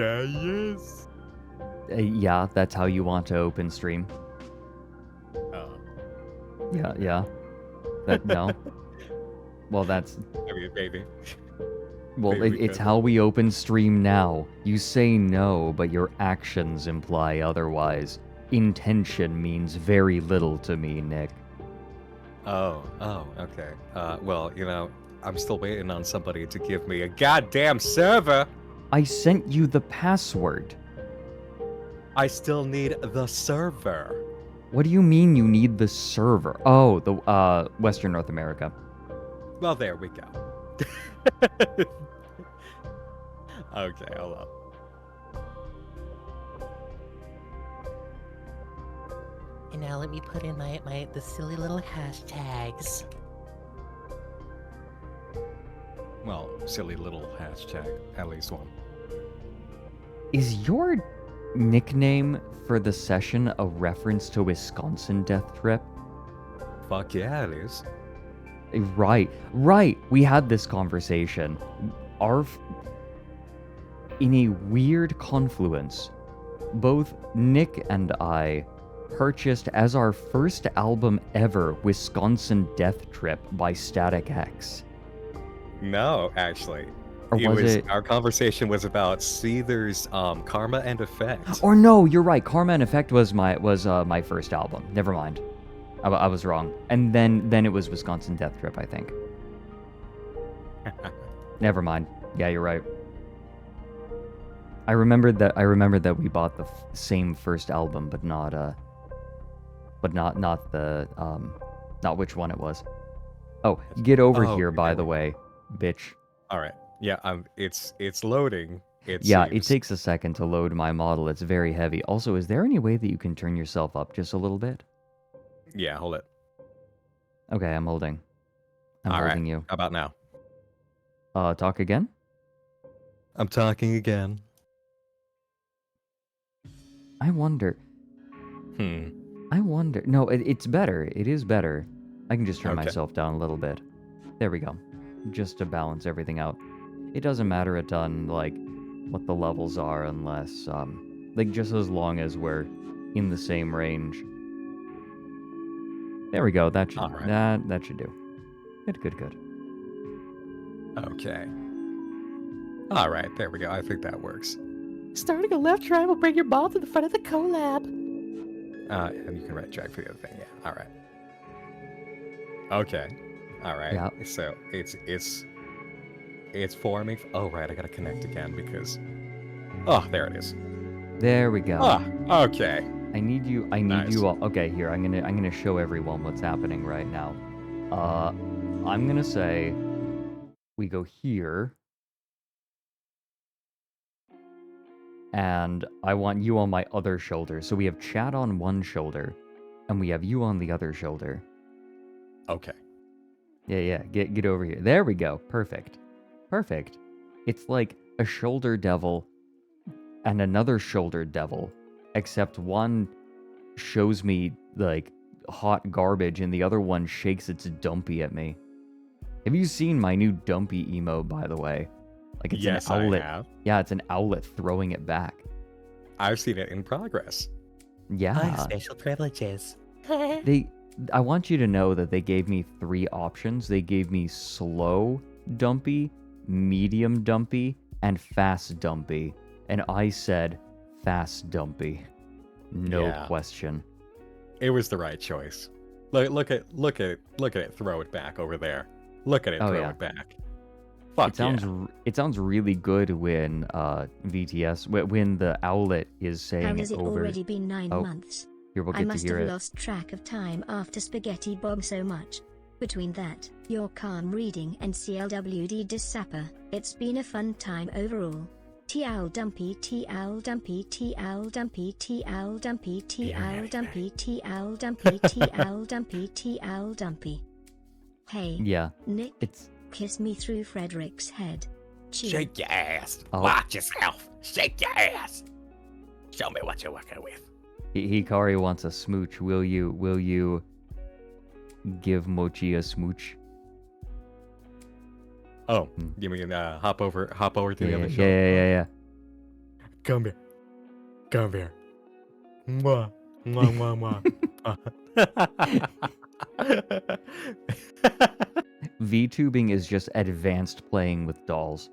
Yes. Yeah, that's how you want to open stream. Oh. Yeah. That no. Well, that's I mean, maybe. well. Maybe we It's could. how we open stream now. You say no, but your actions imply otherwise. Intention means very little to me, Nick. Oh, okay. Well, I'm still waiting on somebody to give me a goddamn server. I sent you the password. I still need the server. What do you mean you need the server? Oh, the Western North America. Well, there we go. Okay, hold up. And now let me put in the silly little hashtags. Well, silly little hashtag, at least one. Is your nickname for the session a reference to Wisconsin Death Trip? Fuck yeah, it is. Right. We had this conversation. In a weird confluence, both Nick and I purchased as our first album ever Wisconsin Death Trip by Static X. No, actually. Or was it? Our conversation was about Seether's Karma and Effect. Or no, you're right. Karma and Effect was my first album. Never mind. I was wrong. And then it was Wisconsin Death Trip, I think. Never mind. Yeah, you're right. I remembered that we bought the same first album, but not which one it was. Oh, get over here, by the way, bitch. All right. Yeah, it's loading. It It takes a second to load my model. It's very heavy. Also, is there any way that you can turn yourself up just a little bit? Yeah, hold it. Okay, I'm holding. I'm All holding right. you. How about now? Talk again? I'm talking again. I wonder. No, it's better. It is better. I can just turn Okay. myself down a little bit. There we go. Just to balance everything out. It doesn't matter a ton, like, what the levels are unless, just as long as we're in the same range. There we go. That should, All right. that should do. Good. Okay. All right, there we go. I think that works. Starting a left try will bring your ball to the front of the collab. And you can right track for the other thing. Yeah. All right. Okay. All right. Yeah. So it's forming. Oh right, I gotta connect again because. Oh, there it is. There we go. Ah, okay. I need you Nice. all. Okay, here, I'm gonna show everyone what's happening right now. I'm gonna say we go here. And I want you on my other shoulder. So we have chat on one shoulder, and we have you on the other shoulder. Okay. Yeah. Get over here. There we go. Perfect. It's like a shoulder devil and another shoulder devil, except one shows me like hot garbage and the other one shakes its dumpy at me. Have you seen my new dumpy emote, by the way? Like it's Yes, an owlet. I have. Yeah, it's an owlet throwing it back. I've seen it in progress. I have Yeah. special privileges. I want you to know that they gave me 3 options. They gave me slow dumpy, medium dumpy, and fast dumpy. And I said fast dumpy. No Yeah. question. It was the right choice. Look at it. Throw it back over there. Look at it. Oh, Throw yeah. it back. Fuck It sounds really good when VTS when the owlet is saying How it has it over. already been 9 Oh, months? Here we'll I get to must hear have it. lost track of time after Spaghetti Bob so much. Between that, your calm reading and CLWD Dissapper, it's been a fun time overall. TL dumpy, TL dumpy, TL dumpy, TL dumpy, TL dumpy, TL dumpy, TL dumpy, TL dumpy. Hey, Yeah, Nick, it's kiss me through Fredrik's head. Cheer. Shake your ass. Oh. Watch yourself. Shake your ass. Show me what you're working with. Hikari wants a smooch. Will you give Mochi a smooch? Oh, you mean hop over to the other shoulder? Yeah. Come here. Come here. Mwah. Mwah, mwah, mwah. VTubing is just advanced playing with dolls.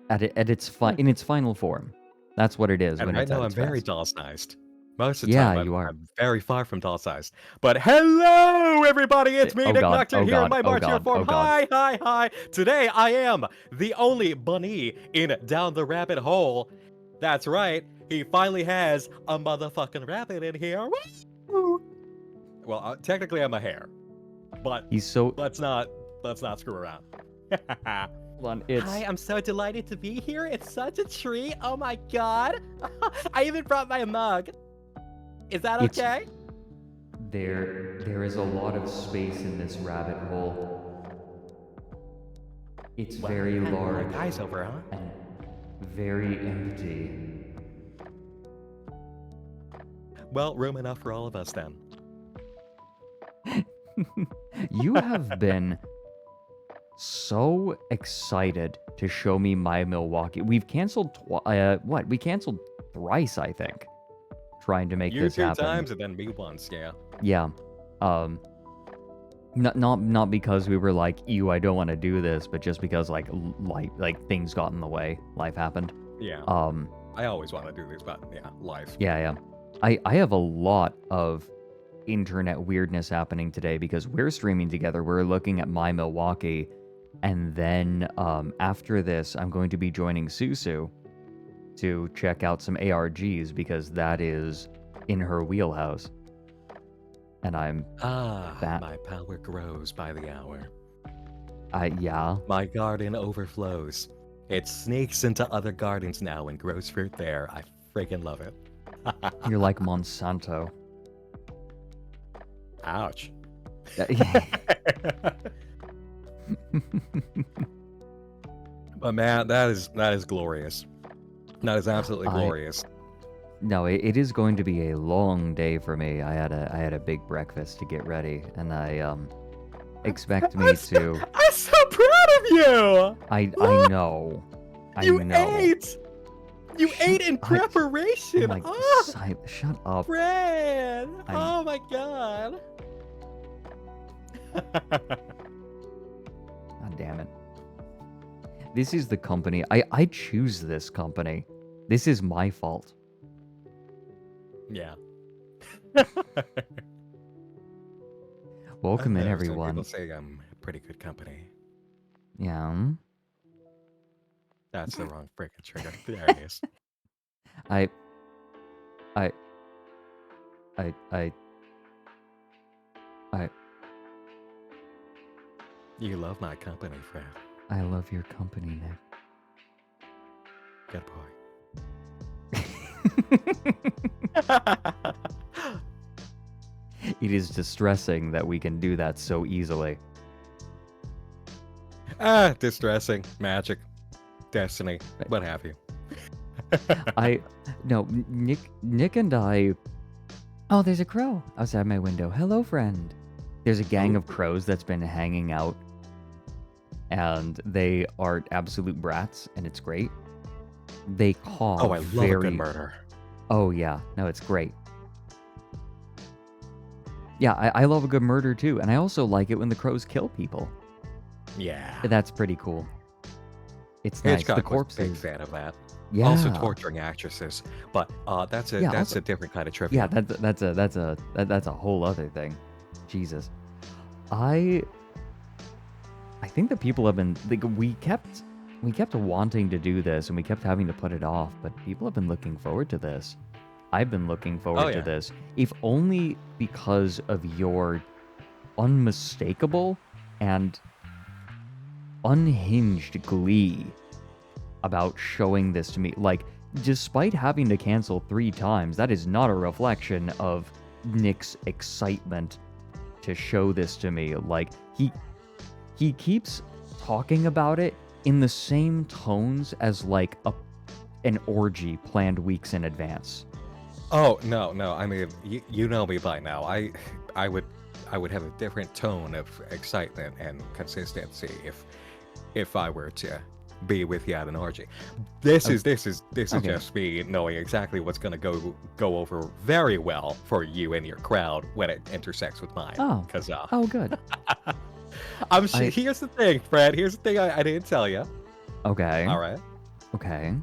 At its in its final form. That's what it is And when right it's at now I'm its very best. doll-sized. Most of the Yeah, time you are. I'm very far from doll-sized. But hello, everybody! It's me, Oh Nick God, Nocturne, oh here in God, my oh marching God, form. oh God. Hi, hi, hi! Today I am the only bunny in Down the Rabbit Hole. That's right, he finally has a motherfucking rabbit in here. Woo! Well, technically I'm a hare, but He's so let's not screw around. hold on, it's Hi, I'm so delighted to be here. It's such a treat. Oh my god. I even brought my mug. Is that It's- okay? there is a lot of space in this rabbit hole. It's very Wow, large guys over, huh? and very empty. Well, room enough for all of us then. You have been so excited to show me my Milwaukee. We've canceled we canceled thrice, I think, trying to make You this 2 happen. times and then me once, yeah. Yeah. Not because we were like, ew, I don't want to do this, but just because like things got in the way. Life happened. Yeah. I always want to do this, but yeah, life. Yeah. I have a lot of internet weirdness happening today because we're streaming together. We're looking at my Milwaukee, and then after this, I'm going to be joining Susu to check out some ARGs because that is in her wheelhouse. And I'm my power grows by the hour. yeah. My garden overflows. It sneaks into other gardens now and grows fruit there. I freaking love it. You're like Monsanto. Ouch. But man, that is glorious. That is absolutely glorious. No, it is going to be a long day for me. I had a big breakfast to get ready, and I expect me to. I'm so proud of you. I know. I You know. ate. You ate in preparation. Like, Oh, shut up. Fred. I'm- Oh my god. God damn it. This is the company. I choose this company. This is my fault. Yeah. Welcome in, Some everyone. People say I'm pretty good company. Yeah. That's the wrong freaking trigger. There it is. I You love my company, Fred. I love your company, Nick. Good boy. It is distressing that we can do that so easily. Distressing. Magic. Destiny. What have you. Nick and I. Oh, there's a crow outside my window. Hello, friend. There's a gang of crows that's been hanging out, and they are absolute brats, and it's great. They caw Oh, I love a good murder. Oh yeah, no, it's great. Yeah, I love a good murder too, and I also like it when the crows kill people. Yeah. That's pretty cool. It's nice. Hitchcock The was a corpses. big fan of that. Yeah. Also torturing actresses, but that's Yeah, a also- different kind of trivia. Yeah, that's a whole other thing. Jesus. I think that people have been like we kept wanting to do this and we kept having to put it off, but people have been looking forward to this. I've been looking forward to this, if only because of your unmistakable and unhinged glee about showing this to me. Like, despite having to cancel 3 times, that is not a reflection of Nick's excitement to show this to me. Like, he keeps talking about it in the same tones as like an orgy planned weeks in advance. Oh no. I mean, you know me by now. I would have a different tone of excitement and consistency if I were to be with you at an orgy. This Oh, is okay. just me knowing exactly what's gonna go over very well for you and your crowd when it intersects with mine. Oh. Because Oh, good. I here's the thing, Fred. Here's the thing I didn't tell you. okay. All right. Okay.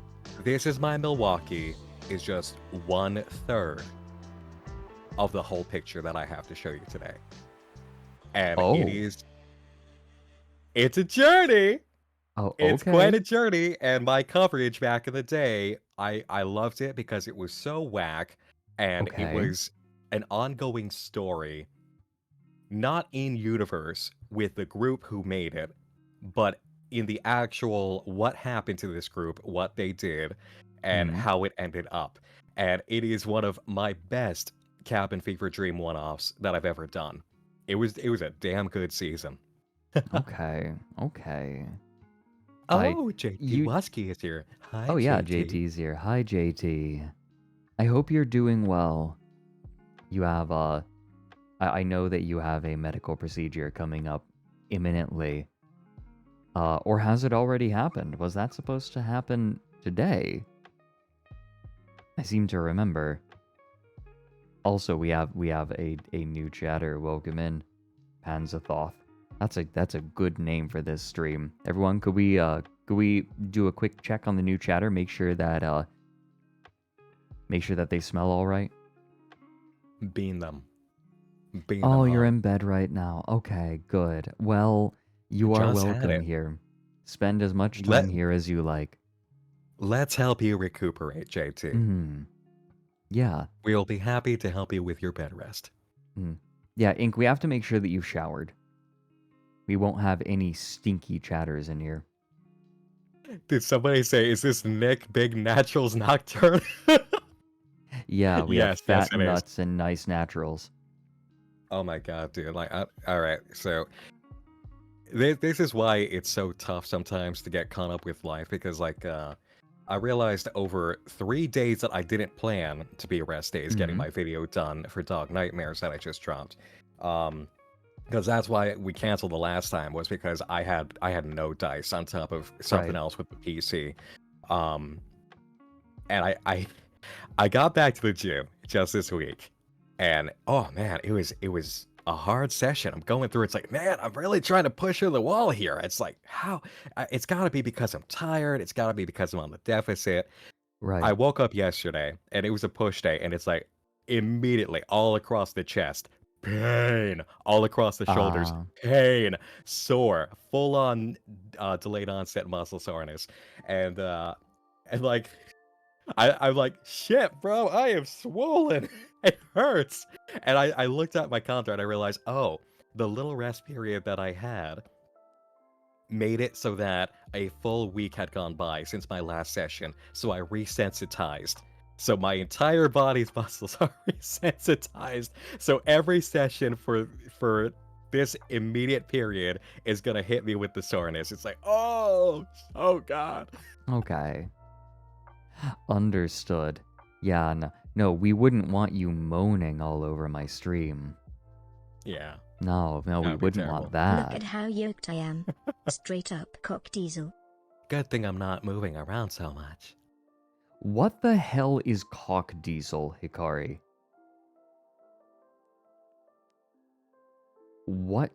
This is my Milwaukee is just 1/3 of the whole picture that I have to show you today. And Oh. it's a journey. Oh, It's quite okay. a journey. And my coverage back in the day, I loved it because it was so whack and it Okay. was an ongoing story, not in universe with the group who made it, but in the actual what happened to this group, what they did, and Hmm. how it ended up. And it is one of my best Cabin Fever Dream one-offs that I've ever done. It was a damn good season. Okay. Okay. I Oh, JT you Wasky is here. Hi, Oh yeah, JT. JT's here. Hi JT. I hope you're doing well. You have I know that you have a medical procedure coming up imminently. Or has it already happened? Was that supposed to happen today? I seem to remember. Also, we have a new chatter. Welcome in, Panzathoth. That's a good name for this stream. Everyone, could we do a quick check on the new chatter? Make sure that they smell all right. Bean them. Bean Oh, them you're up. in bed right now. Okay, good. Well, you are Just had welcome it. here. Spend as much Let time here as you like. let's help you recuperate, JT. Hmm. Yeah. We'll be happy to help you with your bed rest. Yeah, Ink, we have to make sure that you've showered. We won't have any stinky chatters in here. Did somebody say, is this Nick Big Naturals Nocturne? Yeah, we have Yes, yes, fat it is. nuts and nice naturals. Oh my god, dude. Like, all right. So this is why it's so tough sometimes to get caught up with life because, like, I realized over 3 days that I didn't plan to be rest days getting Mhm. my video done for Dog Nightmares that I just dropped. Because that's why we canceled the last time was because I had no dice on top of something Right. else with the PC. And I got back to the gym just this week, and oh man, it was a hard session. I'm going through. It's like, man, I'm really trying to push through the wall here. It's like, how? It's got to be because I'm tired. It's got to be because I'm on the deficit. I Right. woke up yesterday, and it was a push day, and it's like immediately all across the chest, pain, all across the shoulders, Uh, pain, sore, full on delayed onset muscle soreness, and like. I'm like, shit, bro, I am swollen. It hurts. And I looked at my counter and I realized, oh, the little rest period that I had made it so that a full week had gone by since my last session. So I resensitized. So my entire body's muscles are resensitized. So every session for this immediate period is gonna hit me with the soreness. It's like, oh god. okay. Understood. Yeah, no, we wouldn't want you moaning all over my stream. Yeah. No, we That'd be wouldn't terrible. want Look that. at how yoked I am. Straight up cock diesel. Good thing I'm not moving around so much. What the hell is cock diesel, Hikari? What?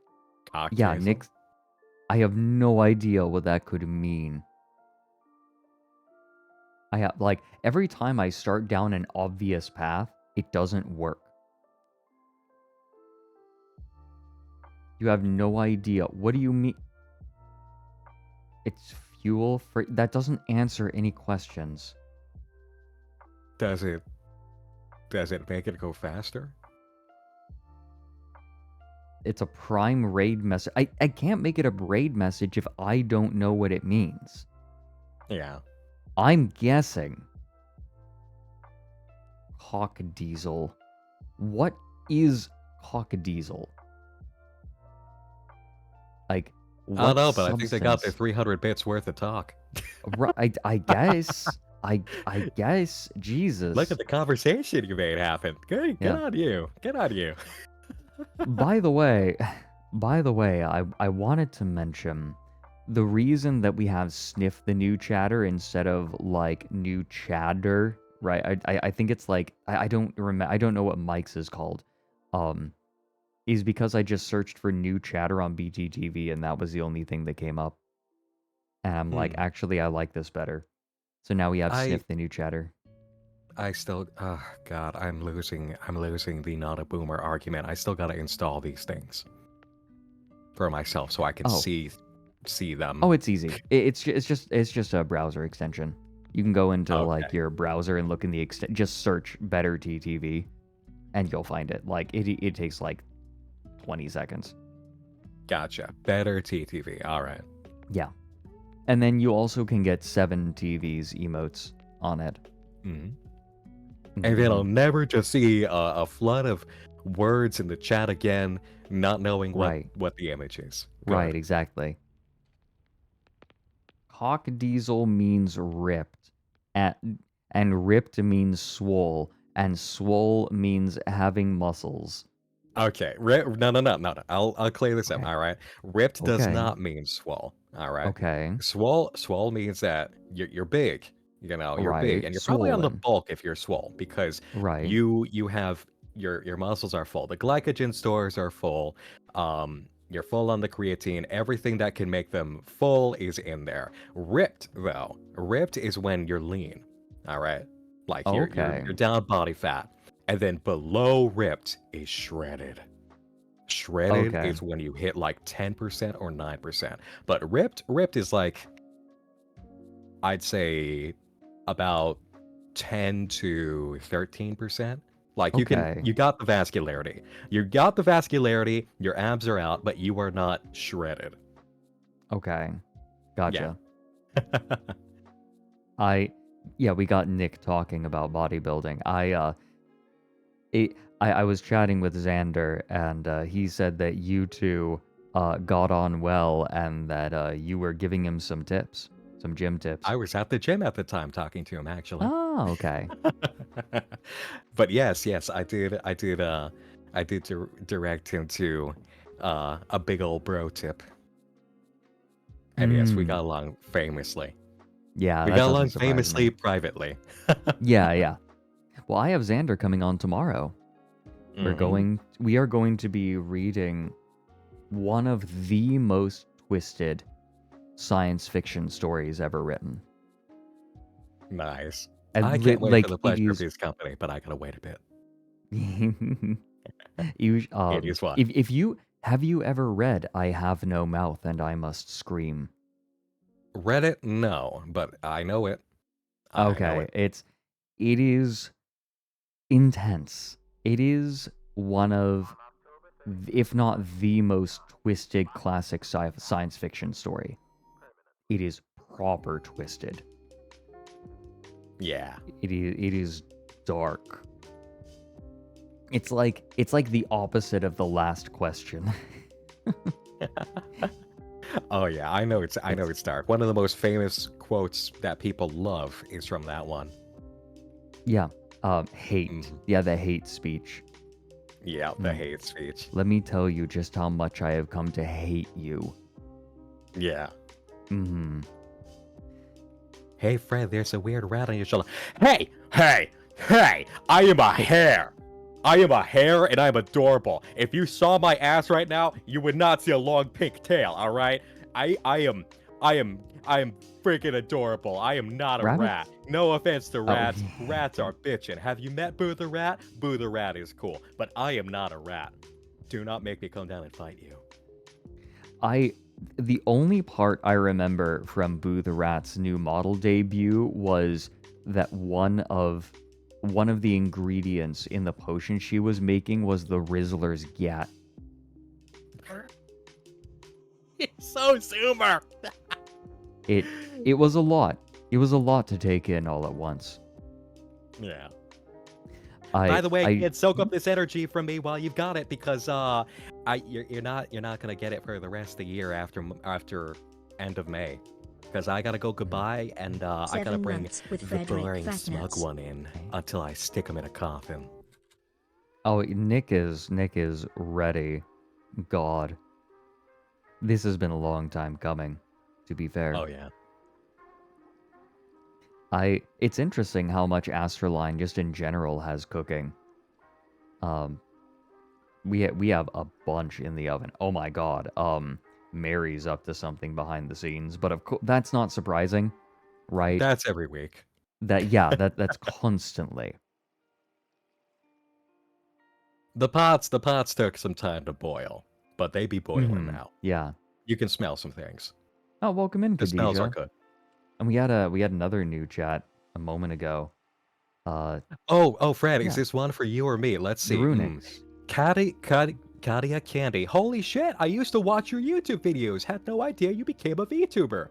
Cock Yeah, diesel? Nick, I have no idea what that could mean. I have, like, every time I start down an obvious path, it doesn't work. You have no idea. What do you mean? It's fuel for... That doesn't answer any questions. Does it make it go faster? It's a prime raid message. I can't make it a raid message if I don't know what it means. Yeah. I'm guessing. Cock diesel. What is cock diesel? Like, I what don't know, but I think they got their substance? 300 bits worth of talk. I guess. I guess. Jesus. Look at the conversation you made happen. Good Yeah. on you. Good on you. By the way, I wanted to mention the reason that we have sniff the new chatter instead of like new chatter, right? I think it's like I don't remember. I don't know what Mike's is called. Is because I just searched for new chatter on BTTV and that was the only thing that came up. And I'm like, actually, I like this better. So now we have I sniff the new chatter. I still, oh God, I'm losing the not a boomer argument. I still gotta install these things for myself so I can Oh. see them. Oh, it's easy. It's just a browser extension. You can go into like Okay. your browser and look in the just search better TTV, and you'll find it. Like it takes like 20 seconds. Gotcha. Better TTV. All right. Yeah, and then you also can get 7 TVs emotes on it. Mm-hmm. And then I'll never just see a flood of words in the chat again, not knowing what the image is. Good. Right, exactly. Cock diesel means ripped, and ripped means swole, and swole means having muscles. Okay. No. I'll clear this up. All right. Ripped does Okay. not mean swole. All right. Okay. Swole means that you're big. You know, you're big, Right. and you're probably on the Swollen. bulk if you're swole because Right. you have your muscles are full. The glycogen stores are full. You're full on the creatine. Everything that can make them full is in there. Ripped though, ripped is when you're lean. All right, like you're down body fat, and then below ripped is shredded. Shredded is when you hit like 10% or 9%. But ripped is like, I'd say about 10 to 13%. Like you got the vascularity. You got the vascularity, your abs are out, but you are not shredded. Okay. Gotcha. Yeah. We got Nick talking about bodybuilding. I was chatting with Xander and he said that you two got on well and that you were giving him some tips. Some gym tips. I was at the gym at the time talking to him actually. Oh, okay. But yes, I did direct him to a big old bro tip. And yes, we got along famously. Yeah, we got along famously privately. Yeah. Well, I have Xander coming on tomorrow. We are going to be reading one of the most twisted science fiction stories ever written. Nice. And I can't wait for the pleasure of his company, but I gotta wait a bit. It is fun. If you have you ever read I Have No Mouth and I Must Scream? Read it? No, but I know it. It is intense. It is one of, if not the most twisted classic science fiction story. It is proper twisted. Yeah. It is dark. It's like the opposite of The Last Question. Oh yeah, I know it's dark. One of the most famous quotes that people love is from that one. Yeah. Hate. Yeah, the hate speech. Yeah, the hate speech. Let me tell you just how much I have come to hate you. Yeah. Mm-hmm. Hey, Fred, there's a weird rat on your shoulder. Hey! I am a hare. I am a hare and I'm adorable. If you saw my ass right now, you would not see a long pink tail, all right? I am freaking adorable. I am not a rat. No offense to rats. Rats are bitchin'. Have you met Boo the Rat? Boo the Rat is cool, but I am not a rat. Do not make me come down and fight you. The only part I remember from Boo the Rat's new model debut was that one of the ingredients in the potion she was making was the Rizzler's Gat. You're so zoomer. It was a lot. It was a lot to take in all at once. Yeah. By the way, kids, soak up this energy from me while you've got it, because you're not gonna get it for the rest of the year after end of May, because I gotta go goodbye and I gotta bring the boring smug one in until I stick him in a coffin. Oh, Nick is ready. God, this has been a long time coming. to be fair. Oh yeah. It's interesting how much ASTRALINE just in general has cooking. We have a bunch in the oven. Oh my god. Mary's up to something behind the scenes, but of course that's not surprising, right? That's every week. That's constantly. The pots took some time to boil, but they be boiling now. Yeah. You can smell some things. Oh, welcome in, The smells are Khadijah. good. And we had another new chat a moment ago. Oh, Fred, Yeah. is this one for you or me? Let's The see. Runics. Kadia Candy. Holy shit, I used to watch your YouTube videos. Had no idea you became a VTuber.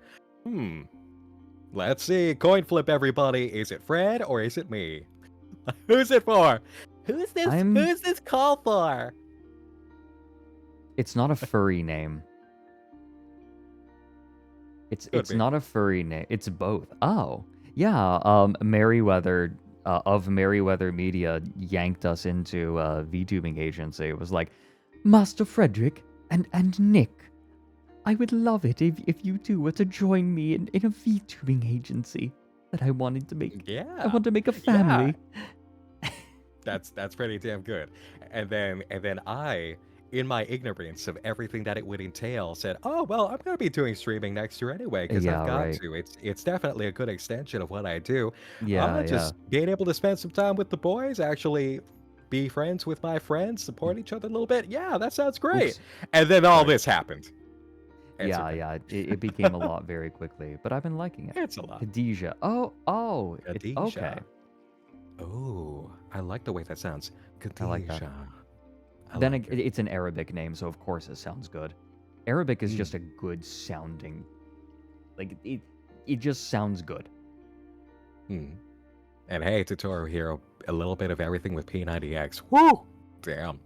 Let's see. Coin flip, everybody. Is it Fred or is it me? Who's it for? Who's this? I'm- Who's this call for? It's not a furry name. It's be. not a furry name. It's both. Oh, yeah. Merriweather of Merriweather Media yanked us into a VTubing agency. It was like, Master Fredrik and Nick, I would love it if you two were to join me in a VTubing agency that I wanted to make. Yeah. I want to make a family. That's pretty damn good. And then I, in my ignorance of everything that it would entail, said, "Oh well, I'm gonna be doing streaming next year anyway because Yeah, I've got right. to. It's definitely a good extension of what I do. Yeah, Just being able to spend some time with the boys, actually be friends with my friends, support each other a little bit. Yeah, that sounds great." Oops. And then all Sorry. this happened. It's Yeah, okay. yeah. It became a lot very quickly, but I've been liking it. It's a lot. Khadijah. Oh. Okay. Khadijah. Oh, I like the way that sounds. I like that. Khadijah. I Then like it. it's an Arabic name, so of course it sounds good. Arabic is just a good sounding, like it just sounds good. And hey, tutorial hero, a little bit of everything with P90X. Woo! Damn.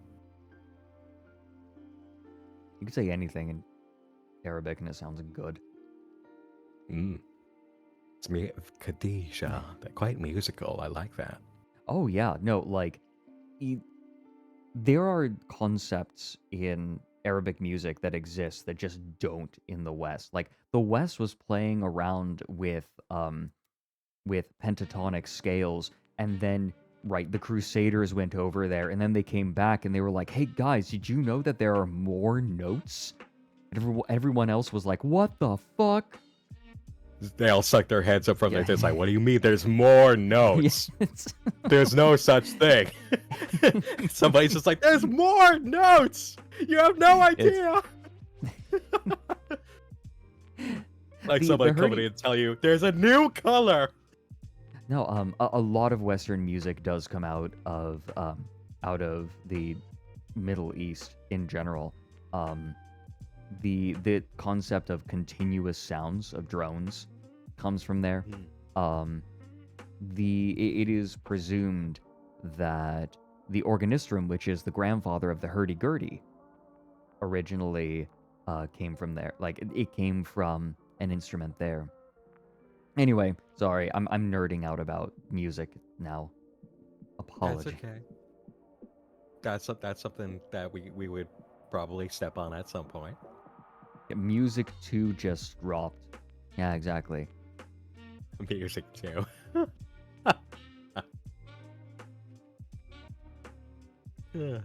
You can say anything in Arabic and it sounds good. It's me, Khadijah. Quite musical. I like that. Oh yeah, no, like there are concepts in Arabic music that exist that just don't in the West. Like the West was playing around with pentatonic scales, and then the Crusaders went over there, and then they came back and they were like, "Hey guys, did you know that there are more notes?" And everyone else was like, "What the fuck?" They all suck their heads up from their tits like, what do you mean there's more notes? Yes. There's no such thing. Somebody's just like, there's more notes! You have no idea! Like somebody coming in and tell you, there's a new color! No, a lot of Western music does come out of the Middle East in general. The concept of continuous sounds of drones comes from there. It is presumed that the organistrum, which is the grandfather of the hurdy-gurdy, originally came from there. Like it came from an instrument there. Anyway, sorry, I'm nerding out about music now. Apology. That's okay. That's something that we would probably step on at some point. Music 2 just dropped. Yeah, exactly. Music 2.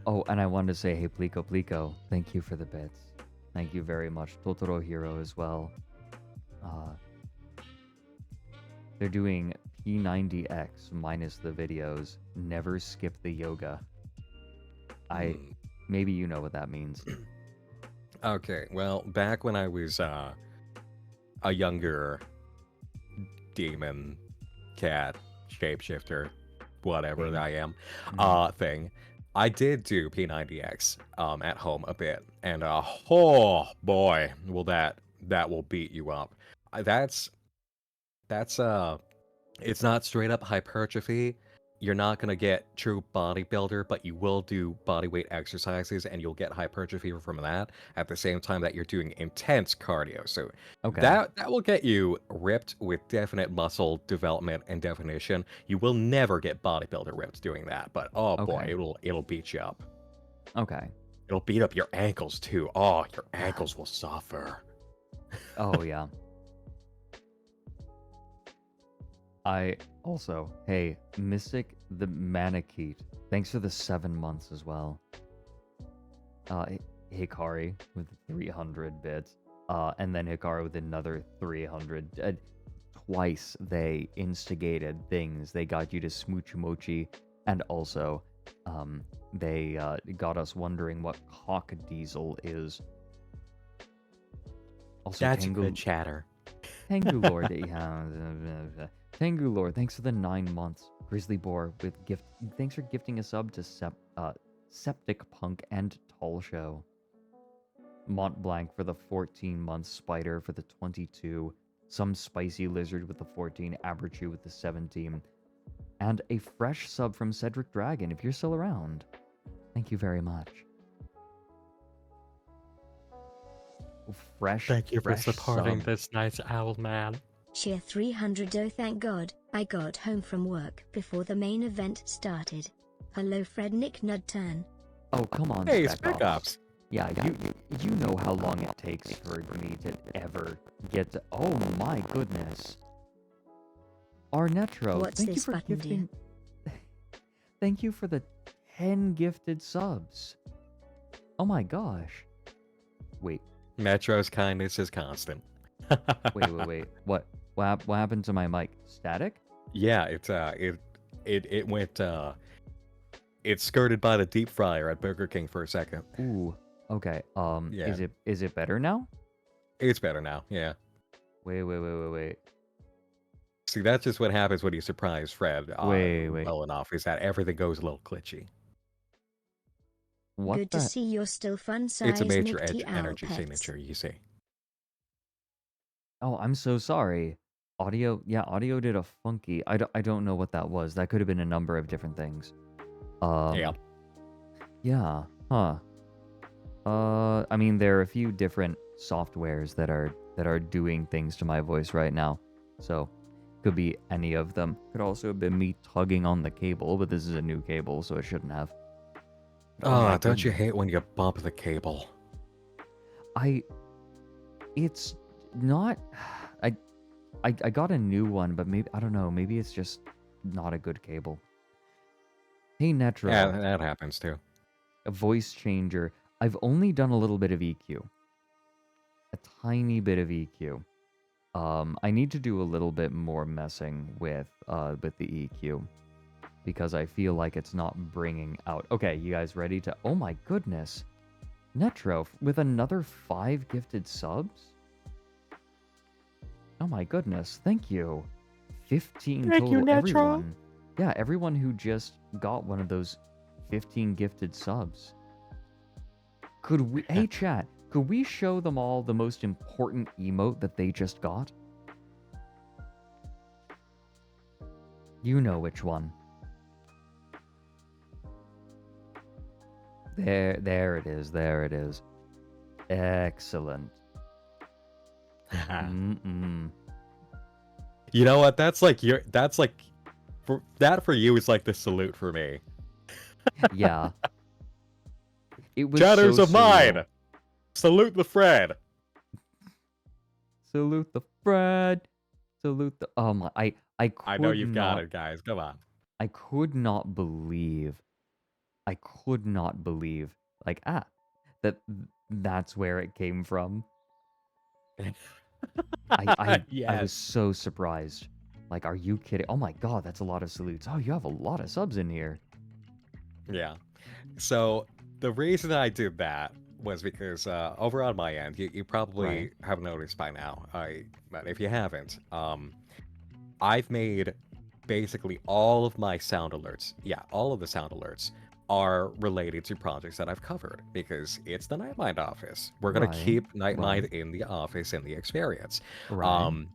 Oh, and I wanted to say, hey, Plico, thank you for the bits. Thank you very much. Totoro Hero as well. They're doing P90X minus the videos. Never skip the yoga. Maybe you know what that means. Okay, well, back when I was a younger demon, cat, shapeshifter, whatever I am, thing, I did do P90X at home a bit, and oh boy, will that will beat you up. That's it's not straight up hypertrophy. You're not gonna get true bodybuilder, but you will do bodyweight exercises, and you'll get hypertrophy from that at the same time that you're doing intense cardio. So that will get you ripped with definite muscle development and definition. You will never get bodybuilder ripped doing that, but boy, it'll beat you up. Okay. It'll beat up your ankles too. Oh, your ankles will suffer. Oh yeah. I also, hey, Mystic the Manikeet, thanks for the 7 months as well. Hikari with 300 bits, and then Hikari with another 300. Twice they instigated things. They got you to smooch mochi, and also, they got us wondering what cock diesel is. Also, That's good chatter. Tengu Lord, yeah. Tengu Lord, thanks for the 9 months. Grizzly Boar with gift. Thanks for gifting a sub to Septic Punk and Tall Show. Mont Blanc for the 14 months. Spider for the 22. Some Spicy Lizard with the 14. Aberchu with the 17. And a fresh sub from Cedric Dragon, if you're still around. Thank you very much. Thank you for supporting sub. this nice owl man. Cheer 300. Oh, thank God, I got home from work before the main event started. Hello, Fredrik Nocturne. Oh, come on, Hey, Spec Spec Ops. Ops. Yeah, you know how long it takes for me to ever get to... Oh my goodness. Arnetro, What's thank you this for button gifting... Thank you for the 10 gifted subs. Oh my gosh. Wait, Metro's kindness is constant. wait. What happened to my mic? Static? Yeah, it went it's skirted by the deep fryer at Burger King for a second. Ooh, okay. Yeah. Is it better now? It's better now, yeah. Wait. See, that's just what happens when you surprise Fred Wait. well enough, is that everything goes a little glitchy. What Good the... to see you're still fun size. It's a major Nick T. energy Pets. signature, you see. Oh, I'm so sorry. Audio did a funky. I don't know what that was. That could have been a number of different things. Yeah. Yeah. Huh. I mean, there are a few different softwares that are doing things to my voice right now. So, could be any of them. Could also have been me tugging on the cable, but this is a new cable, so it shouldn't have. Oh, don't you hate when you bump the cable? It's not... I got a new one, but maybe, I don't know, maybe it's just not a good cable. Hey, Netro. Yeah, that happens too. A voice changer. I've only done a little bit of EQ. A tiny bit of EQ. I need to do a little bit more messing with the EQ. Because I feel like it's not bringing out... Okay, you guys ready to... Oh my goodness. Netro, with another 5 gifted subs? Oh my goodness, thank you. 15 Thank total, you, Netro. everyone. Yeah, everyone who just got one of those 15 gifted subs. Could we... Hey, chat, could we show them all the most important emote that they just got? You know which one. There it is. Excellent. You know what? That's like for you is like the salute for me. Yeah. It was Chatters so of mine. surreal. Salute the Fred. Salute the Fred. Salute the... Oh my... I know you've got it, guys. Come on. I could not believe, like, that's where it came from. I was so surprised. Like, are you kidding? Oh my god, that's a lot of salutes. Oh, you have a lot of subs in here. Yeah. So the reason I did that was because over on my end, you probably have noticed by now. But if you haven't, I've made basically all of my sound alerts. Yeah, all of the sound alerts are related to projects that I've covered because it's the Nightmind office. We're gonna keep Nightmind in the office in the experience. And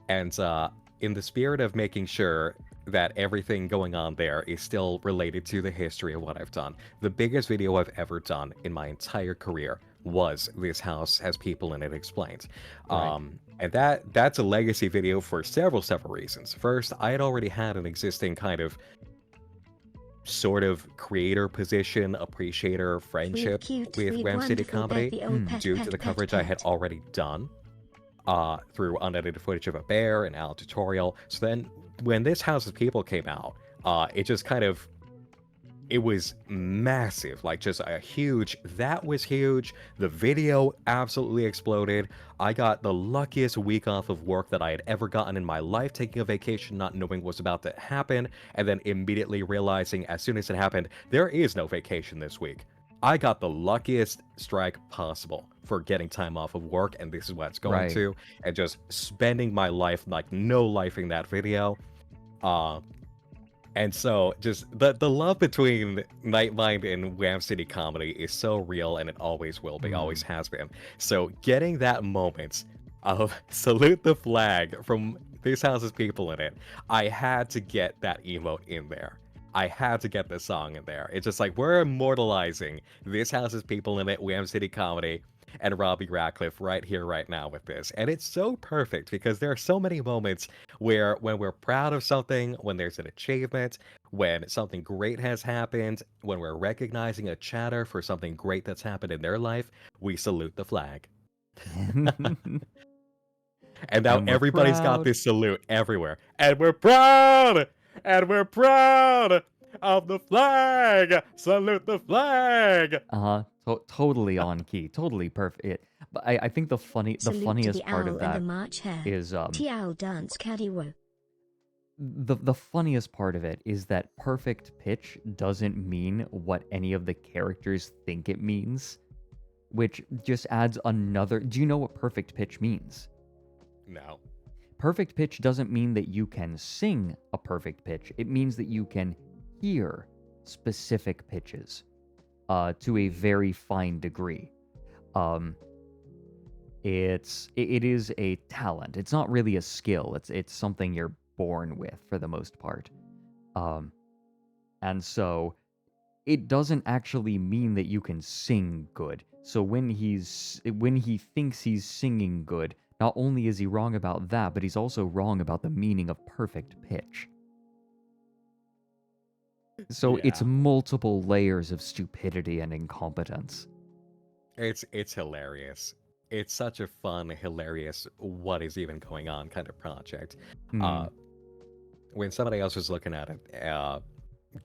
in the spirit of making sure that everything going on there is still related to the history of what I've done, the biggest video I've ever done in my entire career was This House Has People in It Explained. And that's a legacy video for several reasons. First, I had already had an existing kind of sort of creator position, appreciator, friendship with Ram City Comedy due to the coverage I had already done through unedited footage of a bear and Al tutorial. So then when this House of People came out, it just kind of it was massive, like just a huge, that was huge. The video absolutely exploded. I got the luckiest week off of work that I had ever gotten in my life, taking a vacation, not knowing what was about to happen, and then immediately realizing as soon as it happened, there is no vacation this week. I got the luckiest strike possible for getting time off of work, and this is what it's going Right. to, and just spending my life like no lifing that video. And so just the love between Nightmind and Wham City Comedy is so real, and it always will be, always has been. So getting that moment of salute the flag from this house's people in it, I had to get that emote in there. I had to get the song in there. It's just like we're immortalizing this house's people in it, Wham City Comedy, and Robbie Radcliffe right here, right now with this. And it's so perfect because there are so many moments where when we're proud of something, when there's an achievement, when something great has happened, when we're recognizing a chatter for something great that's happened in their life, we salute the flag. And now And we're everybody's got proud. this salute everywhere. And we're proud! And we're proud of the flag! Salute the flag! Totally on key, totally perfect. But I think the Salute to funniest the part owl of that and the March hare. is T-owl dance caddywo. the funniest part of it is that perfect pitch doesn't mean what any of the characters think it means, which just adds another. Do you know what perfect pitch means? No. Perfect pitch doesn't mean that you can sing a perfect pitch. It means that you can hear specific pitches to a very fine degree. It is a talent. It's not really a skill. It's something you're born with for the most part. And so it doesn't actually mean that you can sing good. So when he thinks he's singing good, not only is he wrong about that, but he's also wrong about the meaning of perfect pitch. So it's Yeah. multiple layers of stupidity and incompetence. It's hilarious. It's such a fun, hilarious, what is even going on kind of project. When somebody else was looking at it,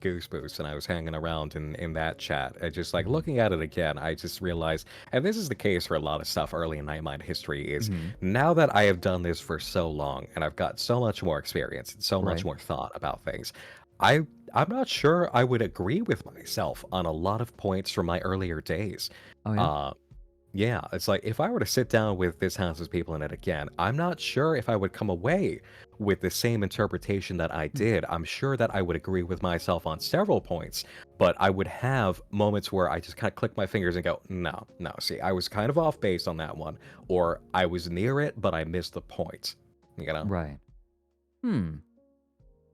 Goose Boost, and I was hanging around in that chat, I just like looking at it again, I just realized, and this is the case for a lot of stuff early in Nightmind history, is now that I have done this for so long, and I've got so much more experience and so much Right. more thought about things, I'm not sure I would agree with myself on a lot of points from my earlier days. Oh yeah. Yeah, it's like if I were to sit down with this house's people in it again, I'm not sure if I would come away with the same interpretation that I did. I'm sure that I would agree with myself on several points, but I would have moments where I just kind of click my fingers and go, no, see, I was kind of off base on that one, or I was near it, but I missed the point. You know? Right.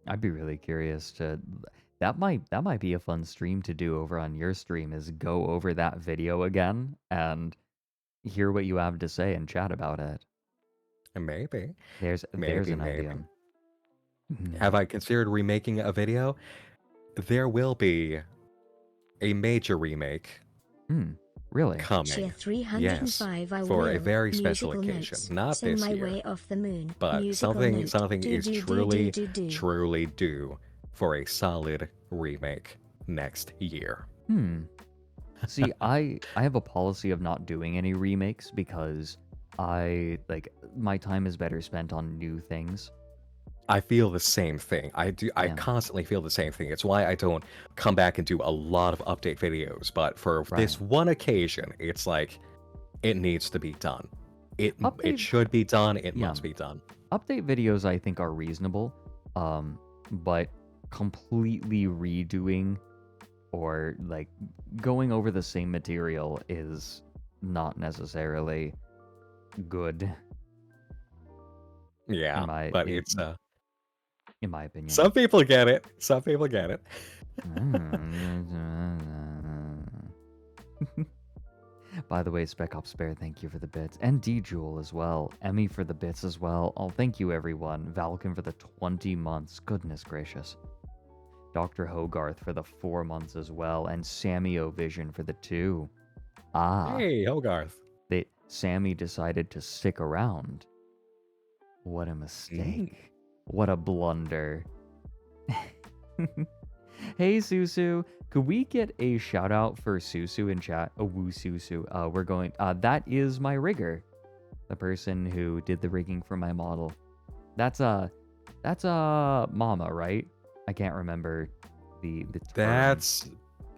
I'd be really curious to. That might be a fun stream to do over on your stream. Is go over that video again and hear what you have to say and chat about it. Maybe. There's an idea. Have I considered remaking a video? There will be a major remake Really? coming. Cheer Yes, 305 I for a will. very special Musical occasion. notes. Not Send this my year, way off the moon. but Musical something note. is Do, do, do, truly, do, do, do. truly due for a solid remake next year. See, I have a policy of not doing any remakes because my time is better spent on new things. I feel the same thing. I Yeah. constantly feel the same thing. It's why I don't come back and do a lot of update videos. But for this Right. one occasion, it's like it needs to be done. It Update- should be done. It Yeah. must be done. Update videos I think are reasonable, but completely redoing or like going over the same material is not necessarily good. Yeah, my- but in- it's In my opinion. some people get it. Some people get it. By the way, Spec Ops Spare, thank you for the bits. And D-Jewel as well. Emmy for the bits as well. Oh, thank you, everyone. Valken for the 20 months. Goodness gracious. Dr. Hogarth for the 4 months as well. And Sammy O'Vision for the 2. Hey, Hogarth. Sammy decided to stick around What a mistake. What a blunder. Hey, Susu. Could we get a shout out for Susu in chat? Oh, woo, Susu. We're going, that is my rigger. The person who did the rigging for my model. That's Mama, right? I can't remember the term. That's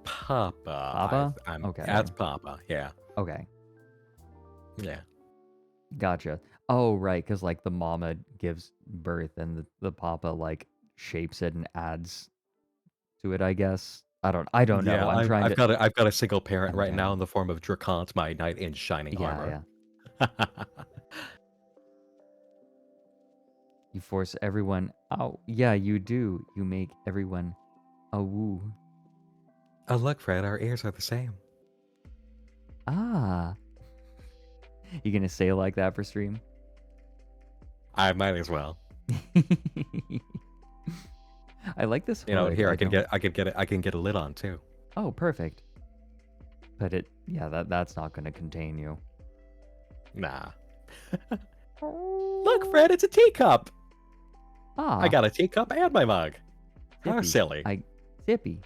Papa. Papa? Okay. That's Papa, yeah. Okay. Yeah. Gotcha. Oh, right, because like the mama gives birth and the papa like shapes it and adds to it, I guess. I don't know. Yeah, I've got a single parent right Okay. now in the form of Drakant, my knight in shining armor. Yeah. You force everyone out. Yeah, you do. You make everyone a woo. Oh, look, Fred, our ears are the same. Ah. You gonna say it like that for stream? I might as well. I like this. You know, hood. here I can get a lid on too. Oh, perfect. But that's not gonna contain you. Nah. Look, Fred, it's a teacup. Ah. I got a teacup and my mug. How Sippy. silly. Sippy.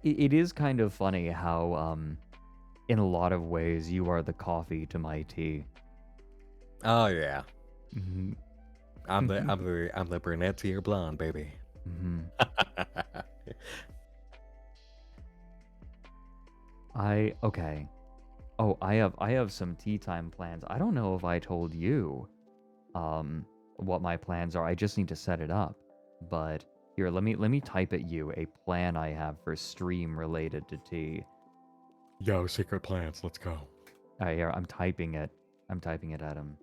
It is kind of funny how in a lot of ways you are the coffee to my tea. Oh yeah. Mm-hmm. I'm the brunette to your blonde, baby. Mm-hmm. Okay. Oh, I have some tea time plans. I don't know if I told you what my plans are. I just need to set it up. But here, let me type at you a plan I have for stream related to tea. Yo, secret plans, let's go. Here, I'm typing it. I'm typing it at him.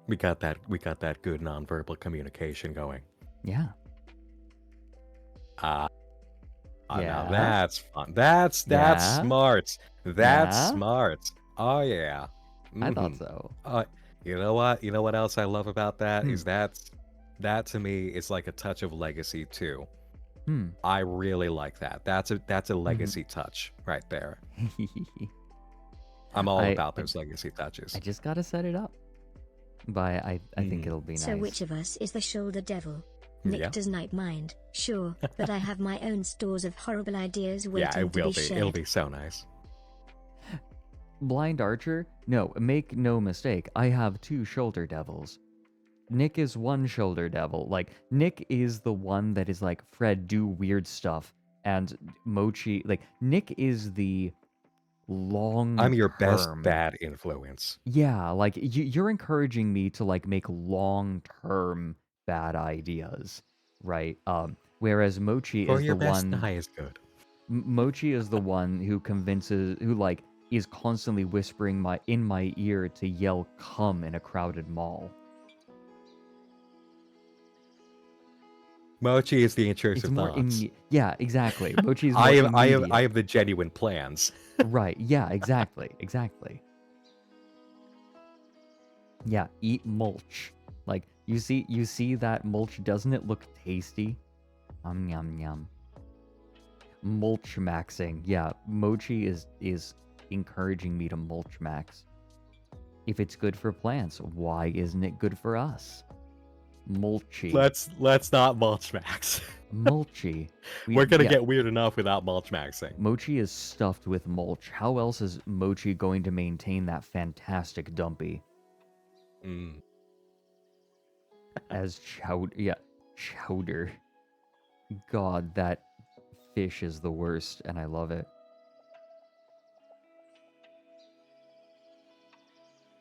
We got that good nonverbal communication going. Yeah. Now Yeah. that's fun. That's Yeah. smart. That's Yeah. smart. Oh yeah. I thought Mhm. so. You know what? You know what else I love about that is Hmm. that to me is like a touch of legacy too. Hmm. I really like that. That's a legacy touch right there. I'm all about those legacy touches. I just gotta set it up. But I think it'll be nice. So which of us is the shoulder devil? Nick Yeah. does night mind, sure, but I have my own stores of horrible ideas waiting Yeah, it to will be be. shared. It'll be so nice. Blind Archer? No, make no mistake. I have two shoulder devils. Nick is one shoulder devil. Like, Nick is the one that is like, Fred, do weird stuff. And Mochi, like, Nick is the long I'm your best term- bad influence. Yeah, like, you're encouraging me to, like, make long-term bad ideas, right? Whereas Mochi For is your the best one... die is good. Mochi is the one who convinces, who like is constantly whispering in my ear to yell "come" in a crowded mall. Mochi is the It's intrusive more thoughts. yeah, exactly. Mochi is more I immediate. have the genuine plans. Right? Yeah, exactly. Yeah, eat mulch. Like you see that mulch? Doesn't it look tasty? Yum yum. Mulch maxing. Yeah, Mochi is encouraging me to mulch max. If it's good for plants, why isn't it good for us? Mulchy. Let's not mulch max. Mulchy. We're gonna get weird enough without mulch maxing. Mochi is stuffed with mulch. How else is Mochi going to maintain that fantastic dumpy? As chowder. God, that fish is the worst, and I love it.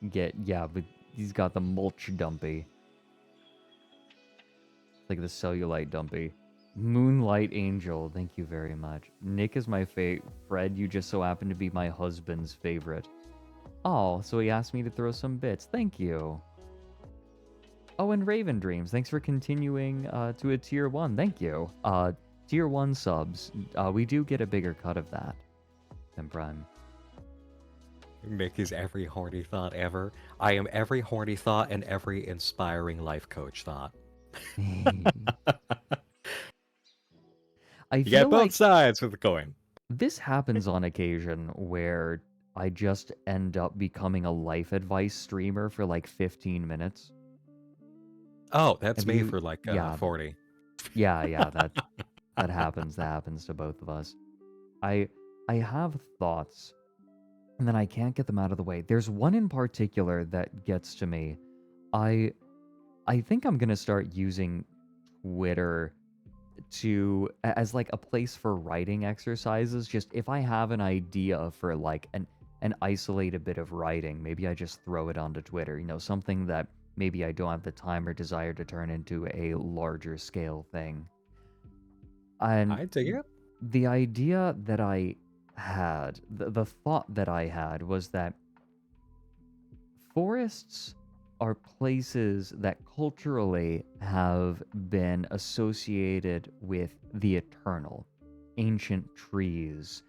But he's got the mulch dumpy. Like the cellulite dumpy. Moonlight Angel, thank you very much. Nick is my favorite. Fred, you just so happen to be my husband's favorite. Oh, so he asked me to throw some bits. Thank you. Oh, and Raven Dreams, thanks for continuing to a tier 1. Thank you. Tier 1 subs, we do get a bigger cut of that than Prime. Mickey's every horny thought ever. I am every horny thought and every inspiring life coach thought. I You feel get both like sides of the coin. this happens on occasion where I just end up becoming a life advice streamer for like 15 minutes. Oh, that's Have me you? for like Yeah, 40. yeah, that happens. That happens to both of us. I I have thoughts, and then I can't get them out of the way. There's one in particular that gets to me. I I think I'm gonna start using Twitter as like a place for writing exercises. Just if I have an idea for like an isolated bit of writing, maybe I just throw it onto Twitter. Something that maybe I don't have the time or desire to turn into a larger scale thing. And I dig it. the idea that I had, the thought that I had was that forests are places that culturally have been associated with the eternal, ancient trees.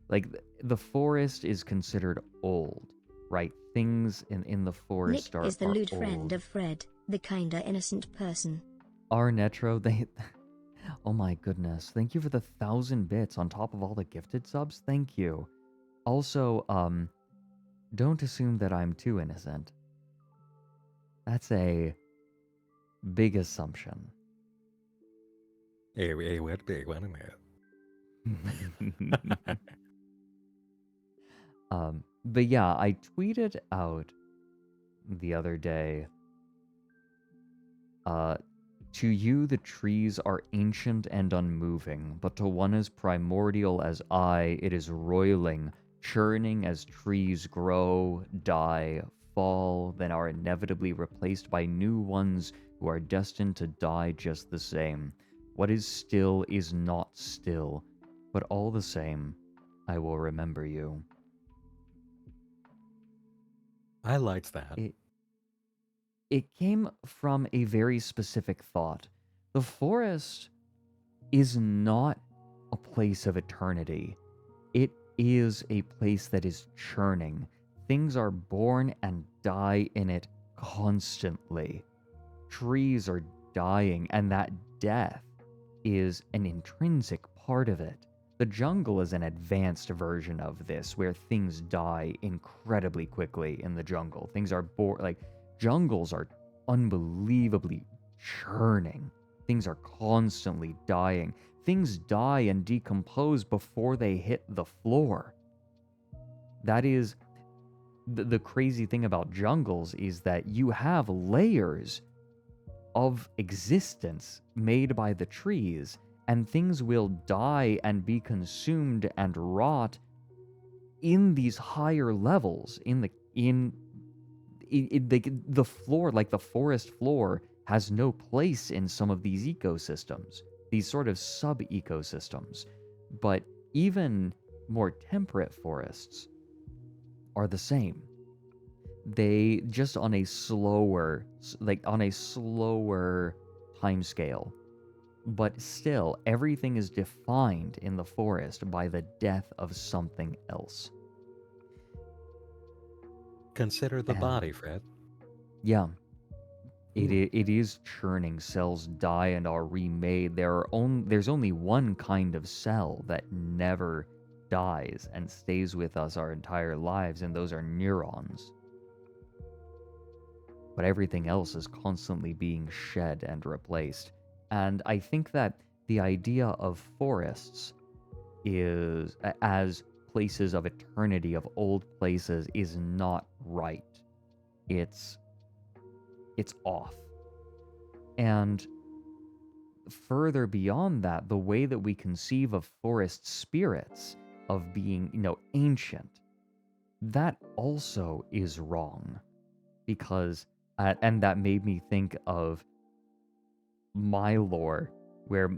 Like the forest is considered old, right? Things in the Nick forest is the are lewd old. friend of Fred, the kinda innocent person. Our Netro, they. Oh my goodness! Thank you for the 1,000 bits on top of all the gifted subs. Thank you. Also, don't assume that I'm too innocent. That's a big assumption. Hey, what big one in it? But yeah, I tweeted out the other day, to you the trees are ancient and unmoving, but to one as primordial as I, it is roiling, churning as trees grow, die, fall, then are inevitably replaced by new ones who are destined to die just the same. What is still is not still, but all the same, I will remember you. I liked that. It came from a very specific thought. The forest is not a place of eternity. It is a place that is churning. Things are born and die in it constantly. Trees are dying, and that death is an intrinsic part of it. The jungle is an advanced version of this, where things die incredibly quickly in the jungle. Things are jungles are unbelievably churning. Things are constantly dying. Things die and decompose before they hit the floor. That is the crazy thing about jungles, is that you have layers of existence made by the trees, and things will die and be consumed and rot in these higher levels. The floor, like the forest floor, has no place in some of these ecosystems, these sort of sub-ecosystems. But even more temperate forests are the same. They just on a slower time scale. But still, everything is defined in the forest by the death of something else. Consider the body, Fred. Yeah. It is churning. Cells die and are remade. There's only one kind of cell that never dies and stays with us our entire lives, and those are neurons. But everything else is constantly being shed and replaced. And I think that the idea of forests is as places of eternity, of old places, is not right. It's off. And further beyond that, the way that we conceive of forest spirits, of being, ancient, that also is wrong. Because, and that made me think of my lore, where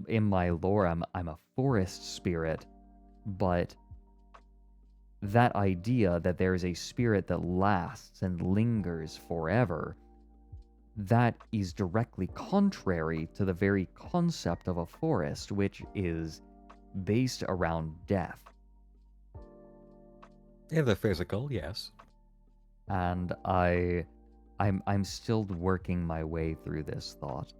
in my lore I'm a forest spirit, but that idea that there is a spirit that lasts and lingers forever, that is directly contrary to the very concept of a forest, which is based around death. In the physical, yes. And I'm still working my way through this thought.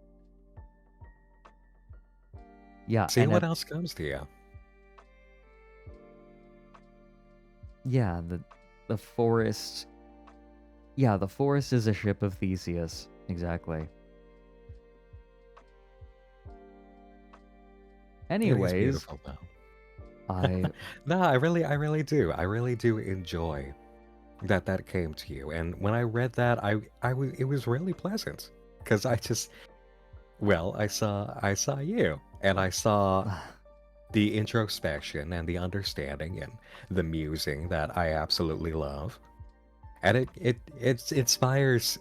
Yeah, See and what else comes to you. yeah, the forest. Yeah, the forest is a ship of Theseus. Exactly. It is Anyways, beautiful though. I No, I really do. I really do enjoy that came to you. And when I read that, it was really pleasant because I saw you, and I saw the introspection and the understanding and the musing that I absolutely love, and it inspires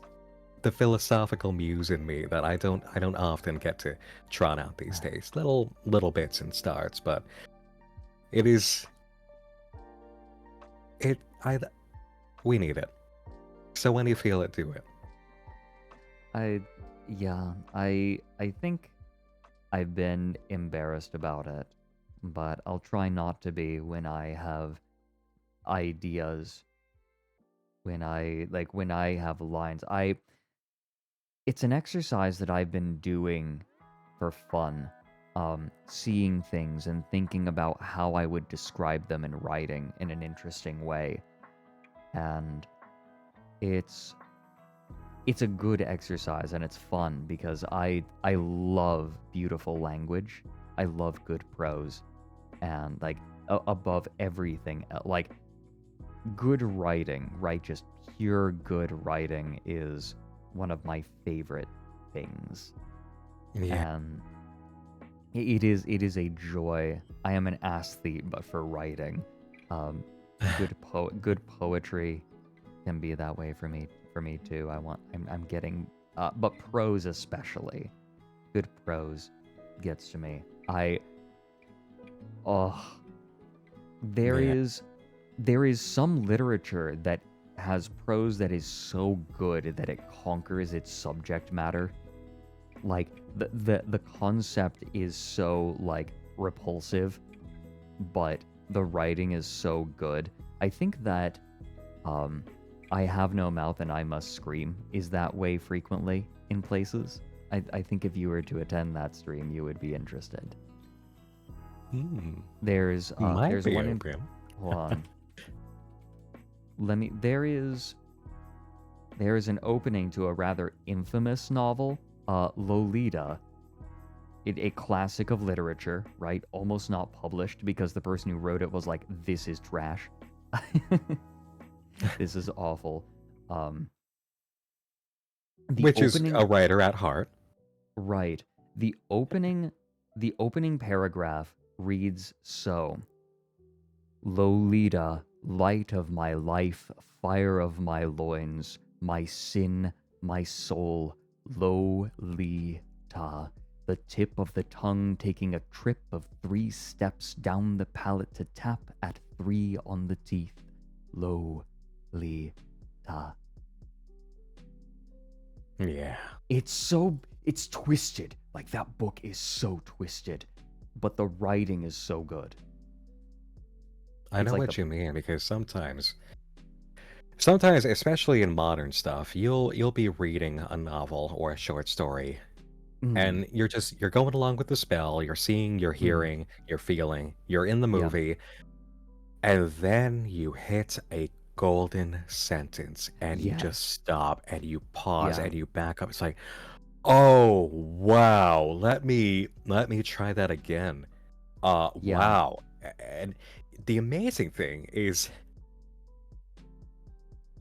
the philosophical muse in me that I don't often get to trot out these days. Little bits and starts, but it is it I we need it. So when you feel it, do it. I think I've been embarrassed about it, but I'll try not to be when I have ideas, when I have lines. It's an exercise that I've been doing for fun, seeing things and thinking about how I would describe them in writing in an interesting way. And it's a good exercise and it's fun because I love beautiful language. I love good prose, and like above everything, like good writing, right? Just pure good writing is one of my favorite things. Yeah. And it is a joy. I am an aesthete, but for writing. Good poetry can be that way for me too. I'm getting but prose especially. Good prose gets to me. There Yeah. is some literature that has prose that is so good that it conquers its subject matter. Like the concept is so like repulsive, but the writing is so good. I think that I Have No Mouth and I Must Scream is that way frequently in places. I think if you were to attend that stream, you would be interested. There's Might be one in, open. hold on. There is an opening to a rather infamous novel, Lolita. A classic of literature, right? Almost not published because the person who wrote it was like, this is trash. This is awful. Which is a writer at heart. Right. The opening paragraph reads so: Lolita, light of my life, fire of my loins, my sin, my soul, Lolita, the tip of the tongue taking a trip of 3 steps down the palate to tap at 3 on the teeth, Lolita. Yeah. It's twisted. Like, that book is so twisted, but the writing is so good. I know what you mean, because sometimes, especially in modern stuff, you'll be reading a novel or a short story, and you're going along with the spell. You're seeing, you're hearing, you're feeling, you're in the movie, and then you hit a golden sentence, and you just stop, and you pause, and you back up. It's like, oh wow, let me try that again. Wow. And the amazing thing is,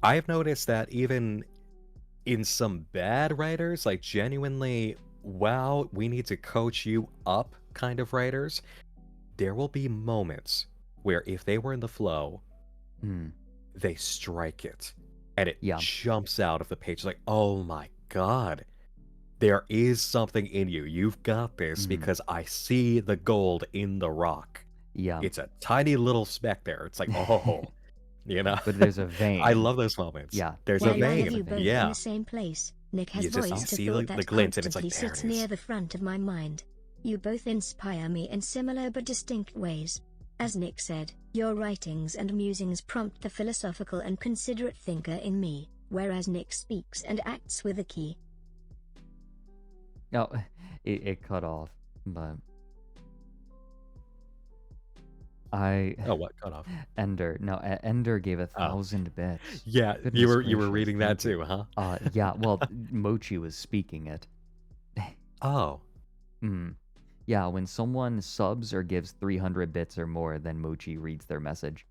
I've noticed that even in some bad writers, like genuinely, wow, we need to coach you up kind of writers, there will be moments where if they were in the flow, they strike it, and it jumps out of the page like, oh my god, there is something in you. You've got this, because I see the gold in the rock. Yeah. It's a tiny little speck there. It's like, oh, you know. But there's a vein. I love those moments. Yeah. There's Why a vein. have you both in the same place? Nick has You just voiced a see thought the that glint, and it's like, constantly there sits it is. near the front of my mind. You both inspire me in similar but distinct ways. As Nick said, your writings and musings prompt the philosophical and considerate thinker in me, whereas Nick speaks and acts with a key. No, it cut off, but Oh, what cut off? Ender. No, Ender gave 1,000 bits. Yeah, Goodness you were gracious, reading that thank you. too, huh? Yeah. Well, Mochi was speaking it. Oh, Yeah, when someone subs or gives 300 bits or more, then Mochi reads their message.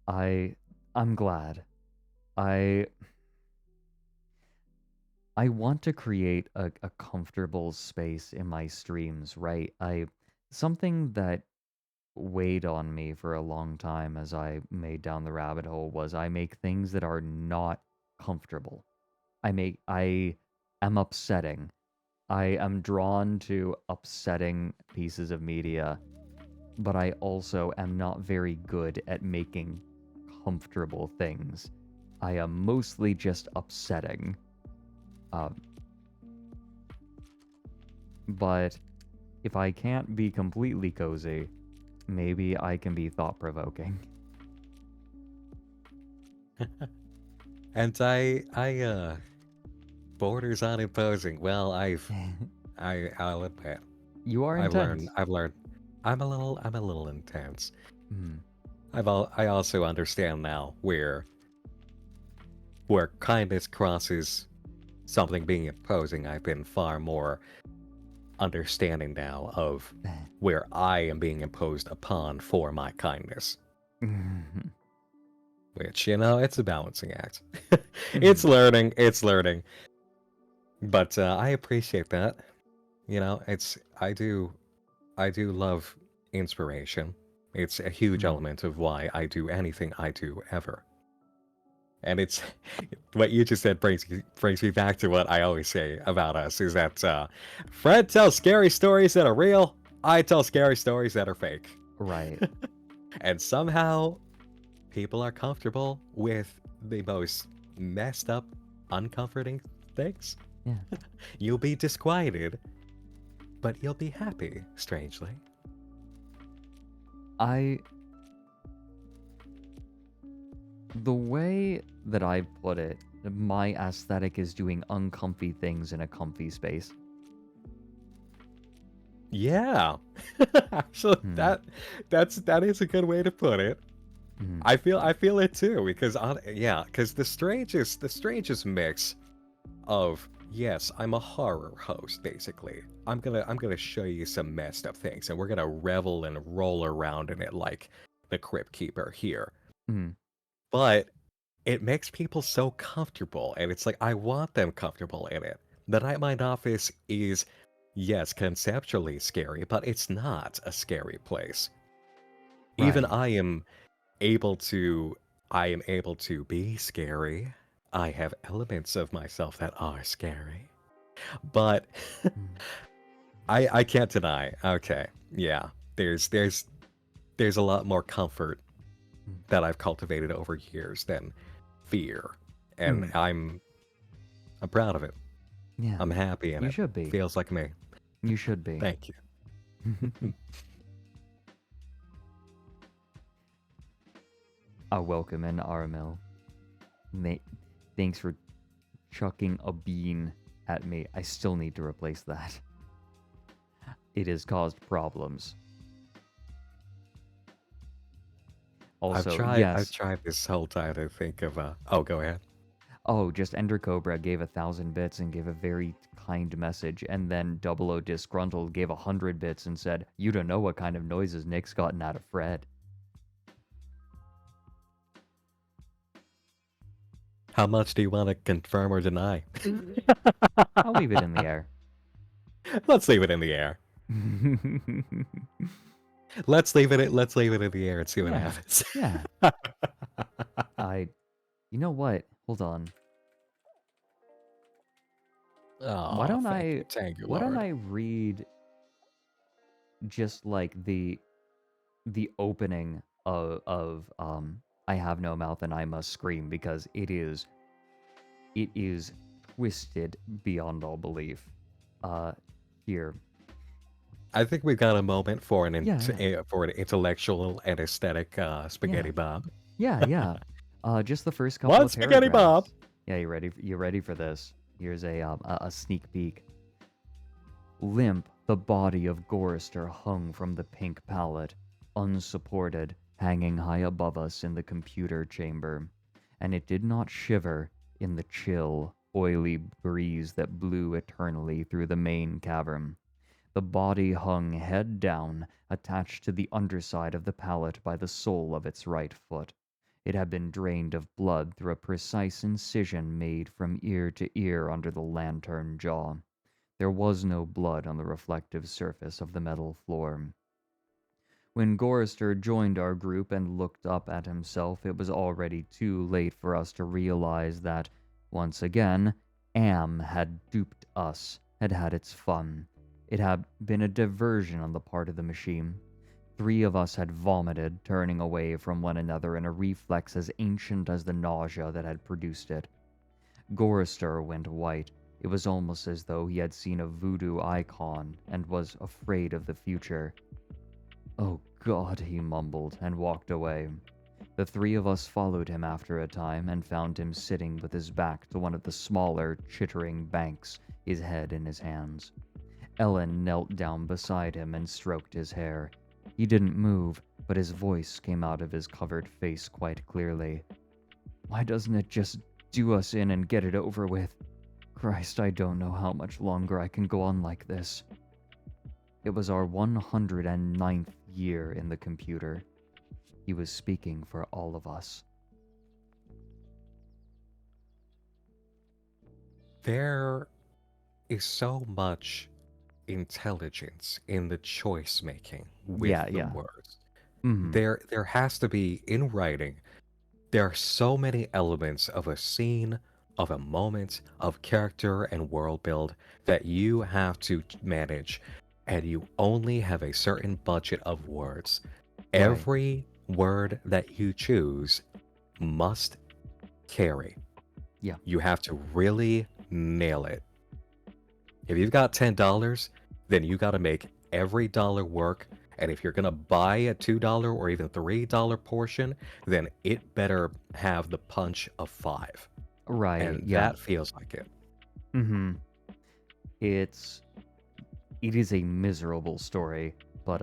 I'm glad. I want to create a comfortable space in my streams, right? Something that weighed on me for a long time as I made down the rabbit hole was I make things that are not comfortable. I am upsetting. I am drawn to upsetting pieces of media, but I also am not very good at making comfortable things. I am mostly just upsetting. But if I can't be completely cozy, maybe I can be thought-provoking. and I borders on imposing. Well, I'll admit, You are intense. I've learned, I'm a little intense. Hmm. I also understand now where kindness crosses something being imposing. I've been far more understanding now of where I am being imposed upon for my kindness. Which, it's a balancing act. It's learning. But I appreciate that. I do love inspiration. It's a huge element of why I do anything I do ever. And it's what you just said brings me back to what I always say about us is that Fred tells scary stories that are real. I tell scary stories that are fake. Right. And somehow people are comfortable with the most messed up, uncomforting things. Yeah. You'll be disquieted, but you'll be happy, strangely. The way that I put it, my aesthetic is doing uncomfy things in a comfy space. Yeah. Actually, that is a good way to put it. I feel it too because the strangest mix of yes, I'm a horror host basically. I'm gonna show you some messed up things and we're gonna revel and roll around in it like the Crypt Keeper here. But it makes people so comfortable and it's like I want them comfortable in it. The Night Mind Office is yes, conceptually scary, but it's not a scary place. Right. Even I am able to be scary. I have elements of myself that are scary. But I can't deny. Okay. Yeah. There's a lot more comfort that I've cultivated over years than fear. And I'm proud of it. Yeah. I'm happy in it. You should be. Feels like me. You should be. Thank you. Welcome in, Aramil. Thanks for chucking a bean at me. I still need to replace that. It has caused problems. Also, I've tried this whole time to think of oh, go ahead. Oh, just Ender Cobra gave 1,000 bits and gave a very kind message, and then 00 Disgruntled gave 100 bits and said, "You don't know what kind of noises Nick's gotten out of Fred." How much do you want to confirm or deny? I'll leave it in the air. Let's leave it in the air. Let's leave it in the air and see what happens. Yeah. You know what? Hold on. Oh, why don't I read just like the opening of I Have No Mouth and I Must Scream, because it is twisted beyond all belief. Here. I think we got a moment for an Yeah, for an intellectual and aesthetic spaghetti yeah, bob. yeah. Just the first couple One of spaghetti bob. paragraphs. Yeah, you ready? You ready for this? Here's a sneak peek. Limp, the body of Gorister hung from the pink pallet, unsupported, hanging high above us in the computer chamber, and it did not shiver in the chill, oily breeze that blew eternally through the main cavern. The body hung head down, attached to the underside of the pallet by the sole of its right foot. It had been drained of blood through a precise incision made from ear to ear under the lantern jaw. There was no blood on the reflective surface of the metal floor. When Gorister joined our group and looked up at himself, it was already too late for us to realize that, once again, Am had duped us, had had its fun. It had been a diversion on the part of the machine. 3 of us had vomited, turning away from one another in a reflex as ancient as the nausea that had produced it. Gorister went white. It was almost as though he had seen a voodoo icon and was afraid of the future. "Oh God," he mumbled and walked away. The 3 of us followed him after a time and found him sitting with his back to one of the smaller, chittering banks, his head in his hands. Ellen knelt down beside him and stroked his hair. He didn't move, but his voice came out of his covered face quite clearly. "Why doesn't it just do us in and get it over with? Christ, I don't know how much longer I can go on like this." It was our 109th year in the computer. He was speaking for all of us. There is so much intelligence in the choice making with the words. Mhm. There has to be in writing. There are so many elements of a scene, of a moment, of character and world build that you have to manage, and you only have a certain budget of words. Right. Every word that you choose must carry. Yeah. You have to really nail it. If you've got $10, then you got to make every dollar work. And if you're going to buy a $2 or even $3 portion, then it better have the punch of 5. Right, And yeah. that feels like it. Mm-hmm. It is a miserable story, but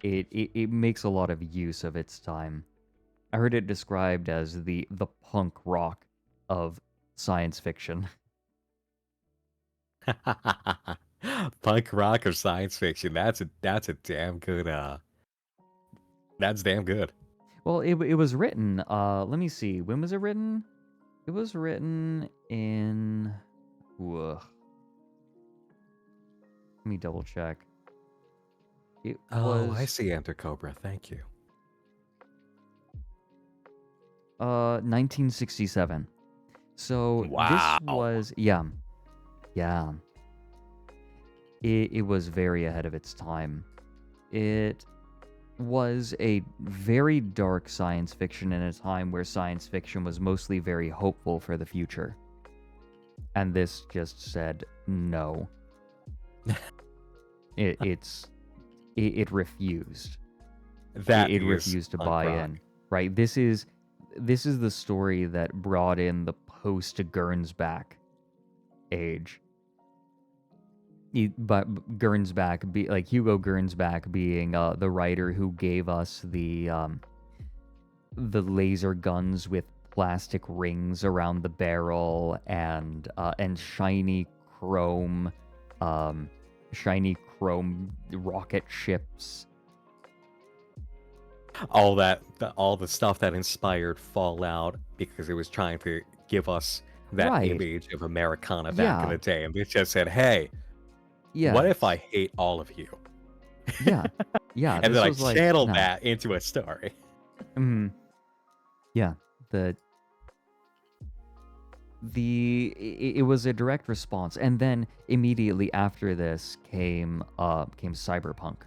it makes a lot of use of its time. I heard it described as the punk rock of science fiction. Punk rock or science fiction. That's a damn good that's damn good. Well, it was written, let me see. When was it written? It was written in let me double check. It Oh, was I see, Enter Cobra. Thank you. 1967. So Wow. this was yeah. It was very ahead of its time. It was a very dark science fiction in a time where science fiction was mostly very hopeful for the future. And this just said no. It refused. It refused to buy in. Right? This is the story that brought in the post Gernsback age. But Gernsback, like Hugo Gernsback, being the writer who gave us the laser guns with plastic rings around the barrel and shiny chrome rocket ships. All the stuff that inspired Fallout because it was trying to give us that Right. image of Americana back in the day, and it just said, "Hey, Yeah. what if I hate all of you?" Yeah. And then I was like, channeled no. that into a story. Yeah. It was a direct response, and then immediately after this came Cyberpunk,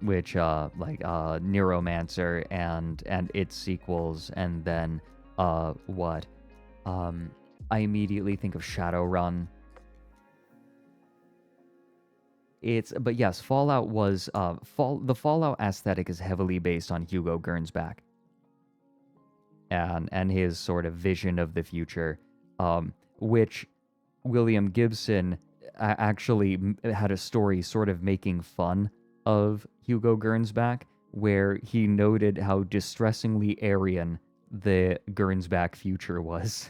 which Neuromancer and its sequels, and then what? I immediately think of Shadowrun. but yes, Fallout was the Fallout aesthetic is heavily based on Hugo Gernsback and his sort of vision of the future, which William Gibson actually had a story sort of making fun of Hugo Gernsback, where he noted how distressingly Aryan the Gernsback future was.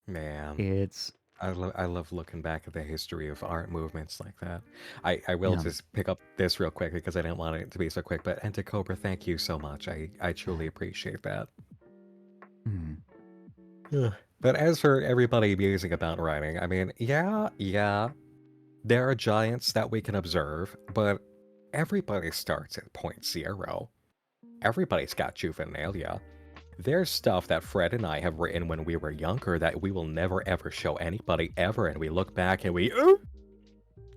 Man, It's I love looking back at the history of art movements like that. I will yeah. just pick up this real quick because I didn't want it to be so quick. But Cobra, thank you so much. I truly appreciate that. Mm, Ugh. But as for everybody musing about writing, I mean, yeah, there are giants that we can observe, but everybody starts at point zero. Everybody's got juvenilia. There's stuff that Fred and I have written when we were younger that we will never ever show anybody ever, and we look back and we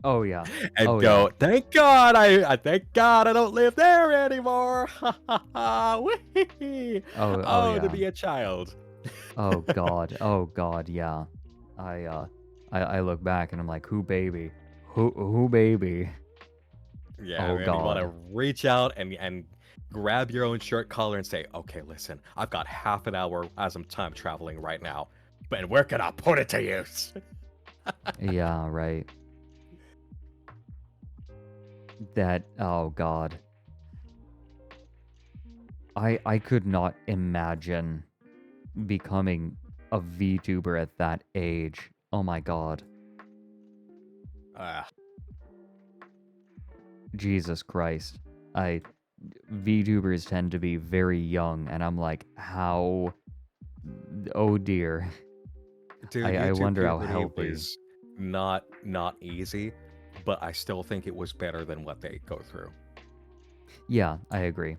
oh yeah. and Oh yeah. go, thank God I thank God I don't live there anymore. Ha ha ha. Whee! Oh Oh, to yeah. be a child. Oh god. Oh god, yeah. I look back and I'm like, who baby? Who baby? Yeah, Oh man, you want to god. reach out and grab your own shirt collar and say, okay, listen, I've got half an hour as I'm time traveling right now, but where can I put it to use? Yeah, right. That oh god. I could not imagine becoming a VTuber at that age. Oh my god. Ah, Jesus Christ. VTubers tend to be very young and I'm like, how oh dear. dude, I YouTube wonder how puberty healthy. was not easy, but I still think it was better than what they go through. Yeah, I agree.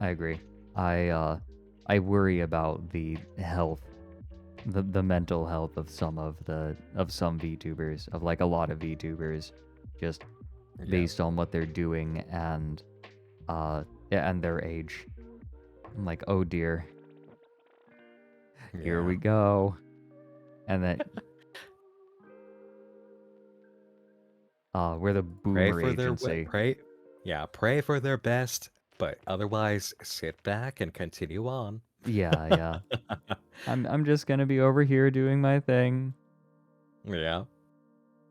I agree. I worry about the health, the mental health of some VTubers, of like a lot of VTubers, just Yeah, based on what they're doing and their age. I'm like, oh dear, here yeah. we go. And then we're the Pray boomer for their agency. pray for their best, but otherwise sit back and continue on. Yeah, yeah. I'm just gonna be over here doing my thing. Yeah.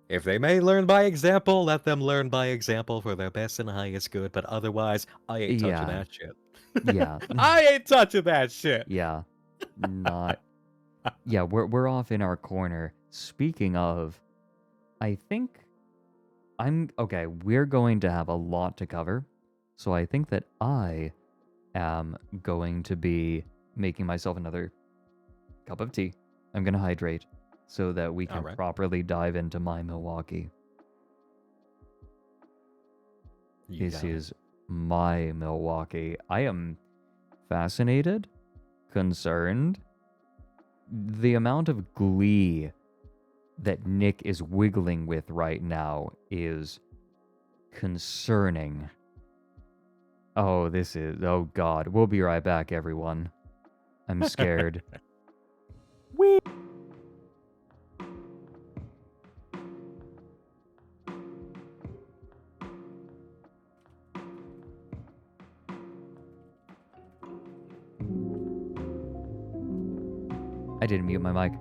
If they may learn by example, let them learn by example for their best and highest good, but otherwise, I ain't touching Yeah, that shit. yeah, I ain't touching that shit. yeah. Not. Yeah, we're off in our corner. Speaking of, I think I'm okay. We're going to have a lot to cover, so I think that I am going to be making myself another cup of tea. I'm gonna hydrate so that we can Alright. properly dive into my Milwaukee. You This got it. is my Milwaukee. I am fascinated, concerned. The amount of glee that Nick is wiggling with right now is concerning. Oh, oh god. We'll be right back, everyone. I'm scared. Whee! I didn't mute my mic.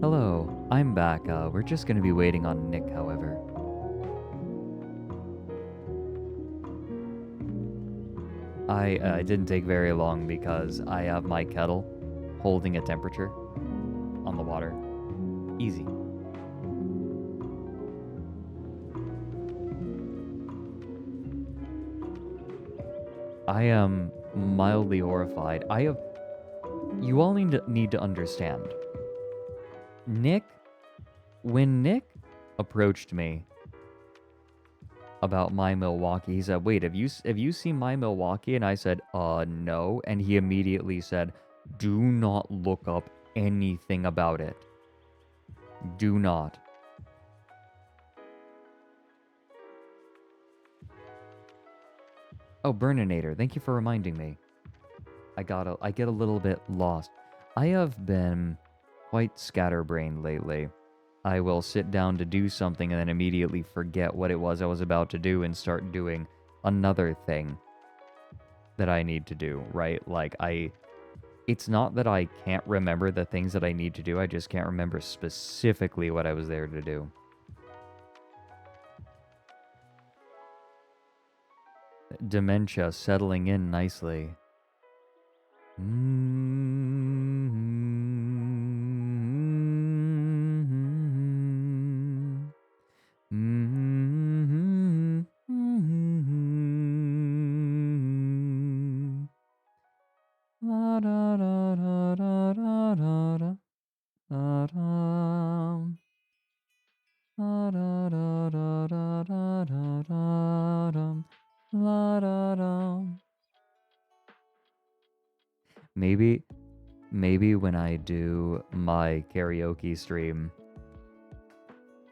Hello, I'm back. We're just gonna be waiting on Nick, however. It didn't take very long because I have my kettle holding a temperature on the water. Easy. I am mildly horrified. You all need to understand. When Nick approached me about My Milwaukee, he said, "Wait, have you seen My Milwaukee?" And I said, no." And he immediately said, "Do not look up anything about it. Do not." Oh, Burninator, thank you for reminding me. I get a little bit lost. I have been quite scatterbrained lately. I will sit down to do something and then immediately forget what it was I was about to do and start doing another thing that I need to do, right? It's not that I can't remember the things that I need to do, I just can't remember specifically what I was there to do. Dementia settling in nicely. Maybe when I do my karaoke stream,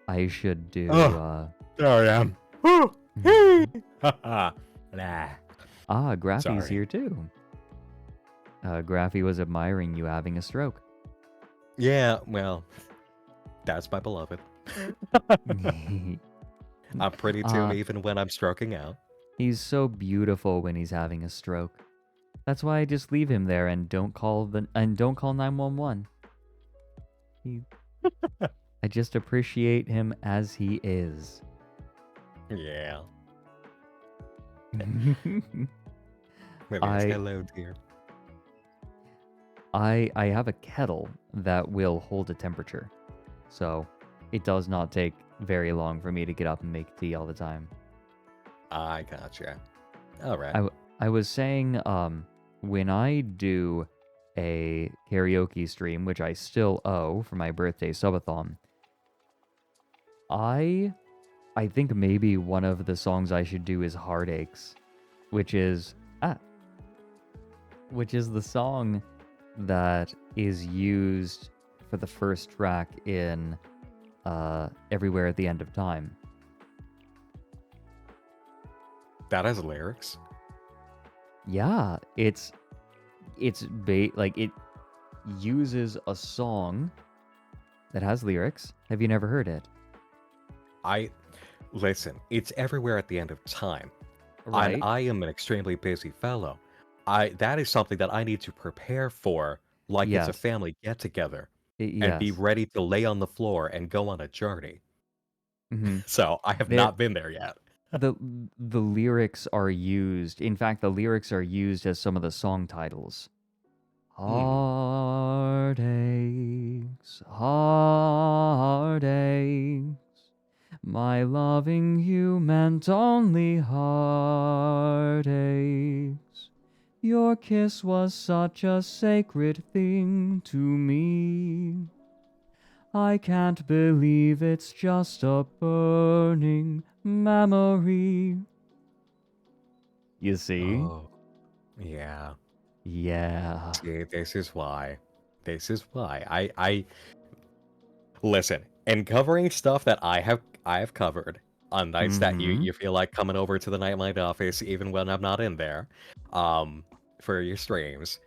I should do There I am. Woo! Nah. Graffy's Sorry. here too. Graffy was admiring you having a stroke. Yeah, well, that's my beloved. I'm pretty too even when I'm stroking out. He's so beautiful when he's having a stroke. That's why I just leave him there and don't call 911. I just appreciate him as he is. Yeah. I- Hello, dear. I have a kettle that will hold a temperature. So it does not take very long for me to get up and make tea all the time. I gotcha. All right. I was saying, when I do a karaoke stream, which I still owe for my birthday subathon, I think maybe one of the songs I should do is Heartaches, which is the song that is used for the first track in Everywhere at the End of Time. That has lyrics. Yeah, it uses a song that has lyrics. Have you never heard it? Listen, it's everywhere at the end of time. Right? I am an extremely busy fellow. That is something that I need to prepare for, like it's a Yes. family get together, and Yes. be ready to lay on the floor and go on a journey. hmm So I have There- not been there yet. the lyrics are used. In fact, the lyrics are used as some of the song titles. Heartaches, heartaches. My loving you meant only heartaches. Your kiss was such a sacred thing to me. I can't believe it's just a burning memory. You see? Oh, yeah. Yeah. See, this is why. I listen. And covering stuff that I have covered on nights that Mhm. you feel like coming over to the Nightlight office, even when I'm not in there, for your streams.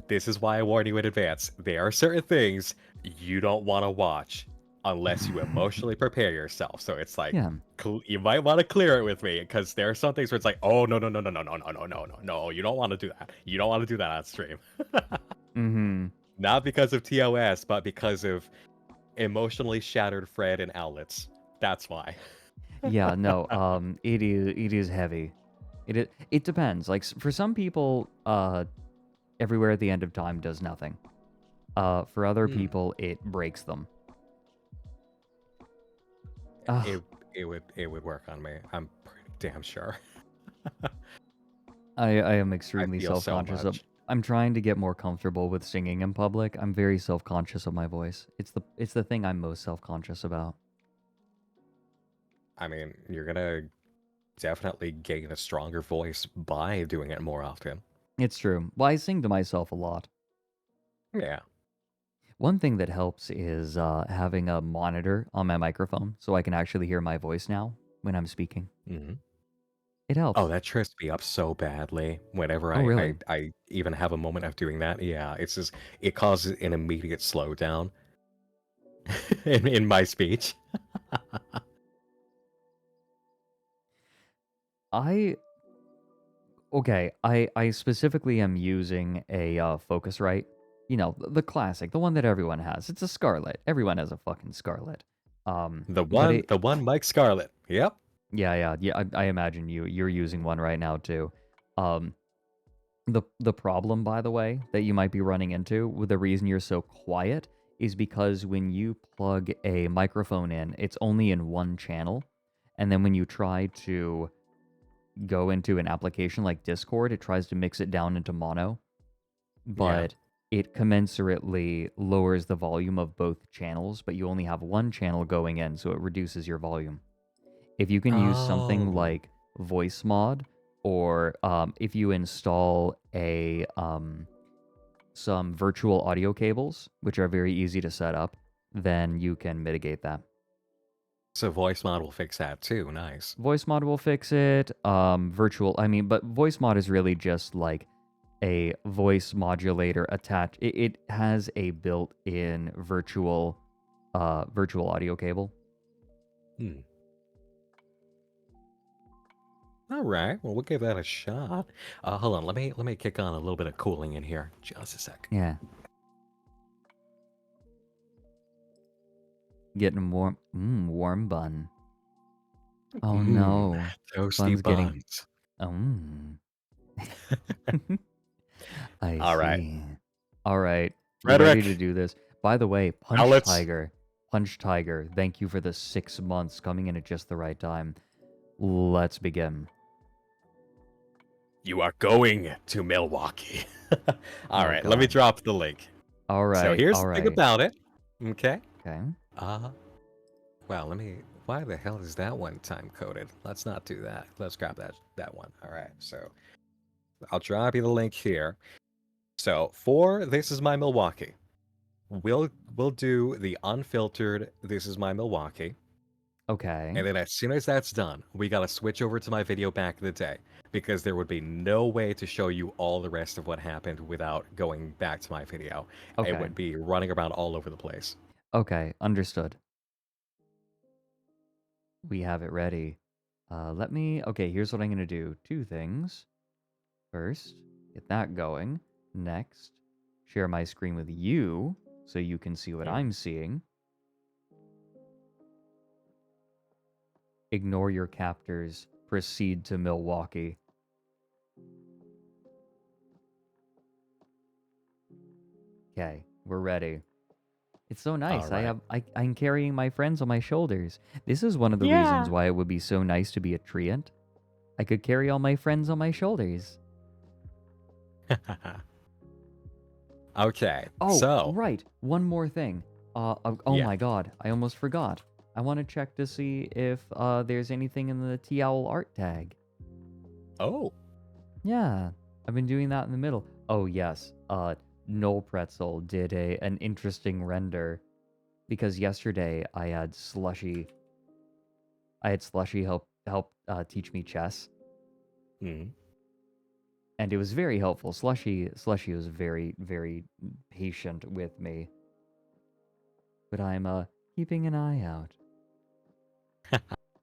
This is why I warn you in advance. There are certain things you don't want to watch unless you emotionally prepare yourself. So it's like Yeah. you might want to clear it with me, because there are some things where it's like, oh no, you don't want to do that. You don't want to do that on stream. Mhm. Not because of TOS, but because of emotionally shattered Fred and outlets. That's why. Yeah, no, it is heavy. It depends. Like for some people, everywhere at the end of time does nothing. For other Hmm. people, it breaks them. Ugh, It would work on me. I'm pretty damn sure. I am I extremely feel so self-conscious of. much. I'm trying to get more comfortable with singing in public. I'm very self-conscious of my voice. It's the thing I'm most self-conscious about. I mean, you're gonna definitely gain a stronger voice by doing it more often. It's true. Well, I sing to myself a lot. Yeah. One thing that helps is having a monitor on my microphone so I can actually hear my voice now when I'm speaking. Hmm. It Oh, helps. that trips me up so badly whenever Oh, I, really? I I even have a moment of doing that. Yeah, it's just it causes an immediate slowdown in my speech. I Okay, I specifically am using a Focusrite. You know, the classic, the one that everyone has. It's a Scarlett. Everyone has a fucking Scarlett. The But one it the one Mike Scarlett. Yep. yeah. I imagine you're using one right now too. Um, the problem, by the way, that you might be running into with the reason you're so quiet is because when you plug a microphone in, it's only in one channel, and then when you try to go into an application like Discord, it tries to mix it down into mono, Yeah. but it commensurately lowers the volume of both channels, but you only have one channel going in, so it reduces your volume. If you can use something Oh. like voice mod, or if you install some virtual audio cables, which are very easy to set up, then you can mitigate that. So voice mod will fix that too. Nice. Voice mod will fix it. But voice mod is really just like a voice modulator attached. It has a built-in virtual audio cable. Hmm. All right. Well, we'll give that a shot. Hold on. Let me kick on a little bit of cooling in here. Just a sec. Yeah, getting warm. Warm bun. Oh Mmm. no, Toasty bun's getting. buns. Oh, I All right. see. All right, you ready to Frederick. do this? By the way, Outlets. Punch Tiger. Thank you for the 6 months coming in at just the right time. Let's begin. You are going to Milwaukee. All Oh right. Let me God. drop the link. All So right. here's All the thing right. about it. Okay. Okay. Uh, well, let me. Why the hell is that one time coded? Let's not do that. Let's grab that one. All right. So I'll drop you the link here. So for This Is My Milwaukee, we'll do the unfiltered This Is My Milwaukee. Okay. And then as soon as that's done, we gotta switch over to my video back in the day because there would be no way to show you all the rest of what happened without going back to my video. It Okay. would be running around all over the place. Okay. Understood. We have it ready. Okay, here's what I'm going to do. Two things. First, get that going. Next, share my screen with you so you can see what Mm. I'm seeing. Ignore your captors. Proceed to Milwaukee. Okay, we're ready. It's so nice. All right. I'm carrying my friends on my shoulders. This is one of the reasons Yeah. why it would be so nice to be a treant. I could carry all my friends on my shoulders. Okay. Oh, So, right. One more thing. Oh yeah. my God, I almost forgot. I want to check to see if there's anything in the T-Owl art tag. Oh. Yeah, I've been doing that in the middle. Oh yes, Noel Pretzel did an interesting render because yesterday I had Slushy. help teach me chess, Mm. and it was very helpful. Slushy was very very patient with me, but I'm keeping an eye out.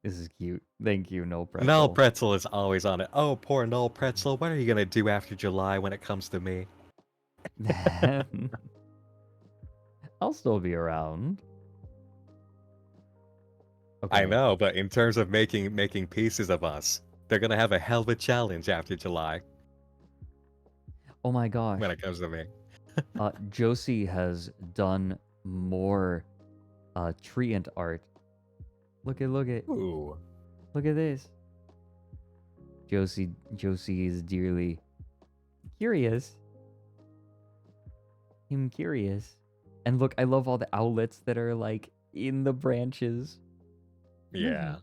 This is cute. Thank you, Noel Null Pretzel. Pretzel is always on it. Oh, poor Null Pretzel. What are you gonna do after July when it comes to me? I'll still be around. I Okay. know, but in terms of making pieces of us, they're gonna have a hell of a challenge after July Oh my gosh. when it comes to me. Josie has done more treant art. Look at Ooh. look at this. Josie is dearly curious. I'm curious. And look, I love all the owlets that are like in the branches. Yeah.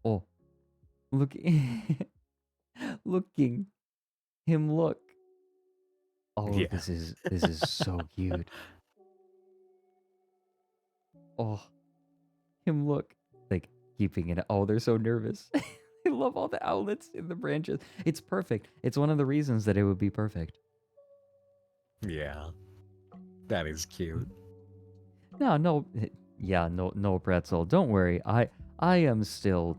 Oh, look, looking him look. Oh, Yeah. this is so cute. Oh, him look like keeping it. Oh, they're so nervous. I love all the owlets in the branches. It's perfect. It's one of the reasons that it would be perfect. Yeah. That is cute. No, yeah, no pretzel. Don't worry. I am still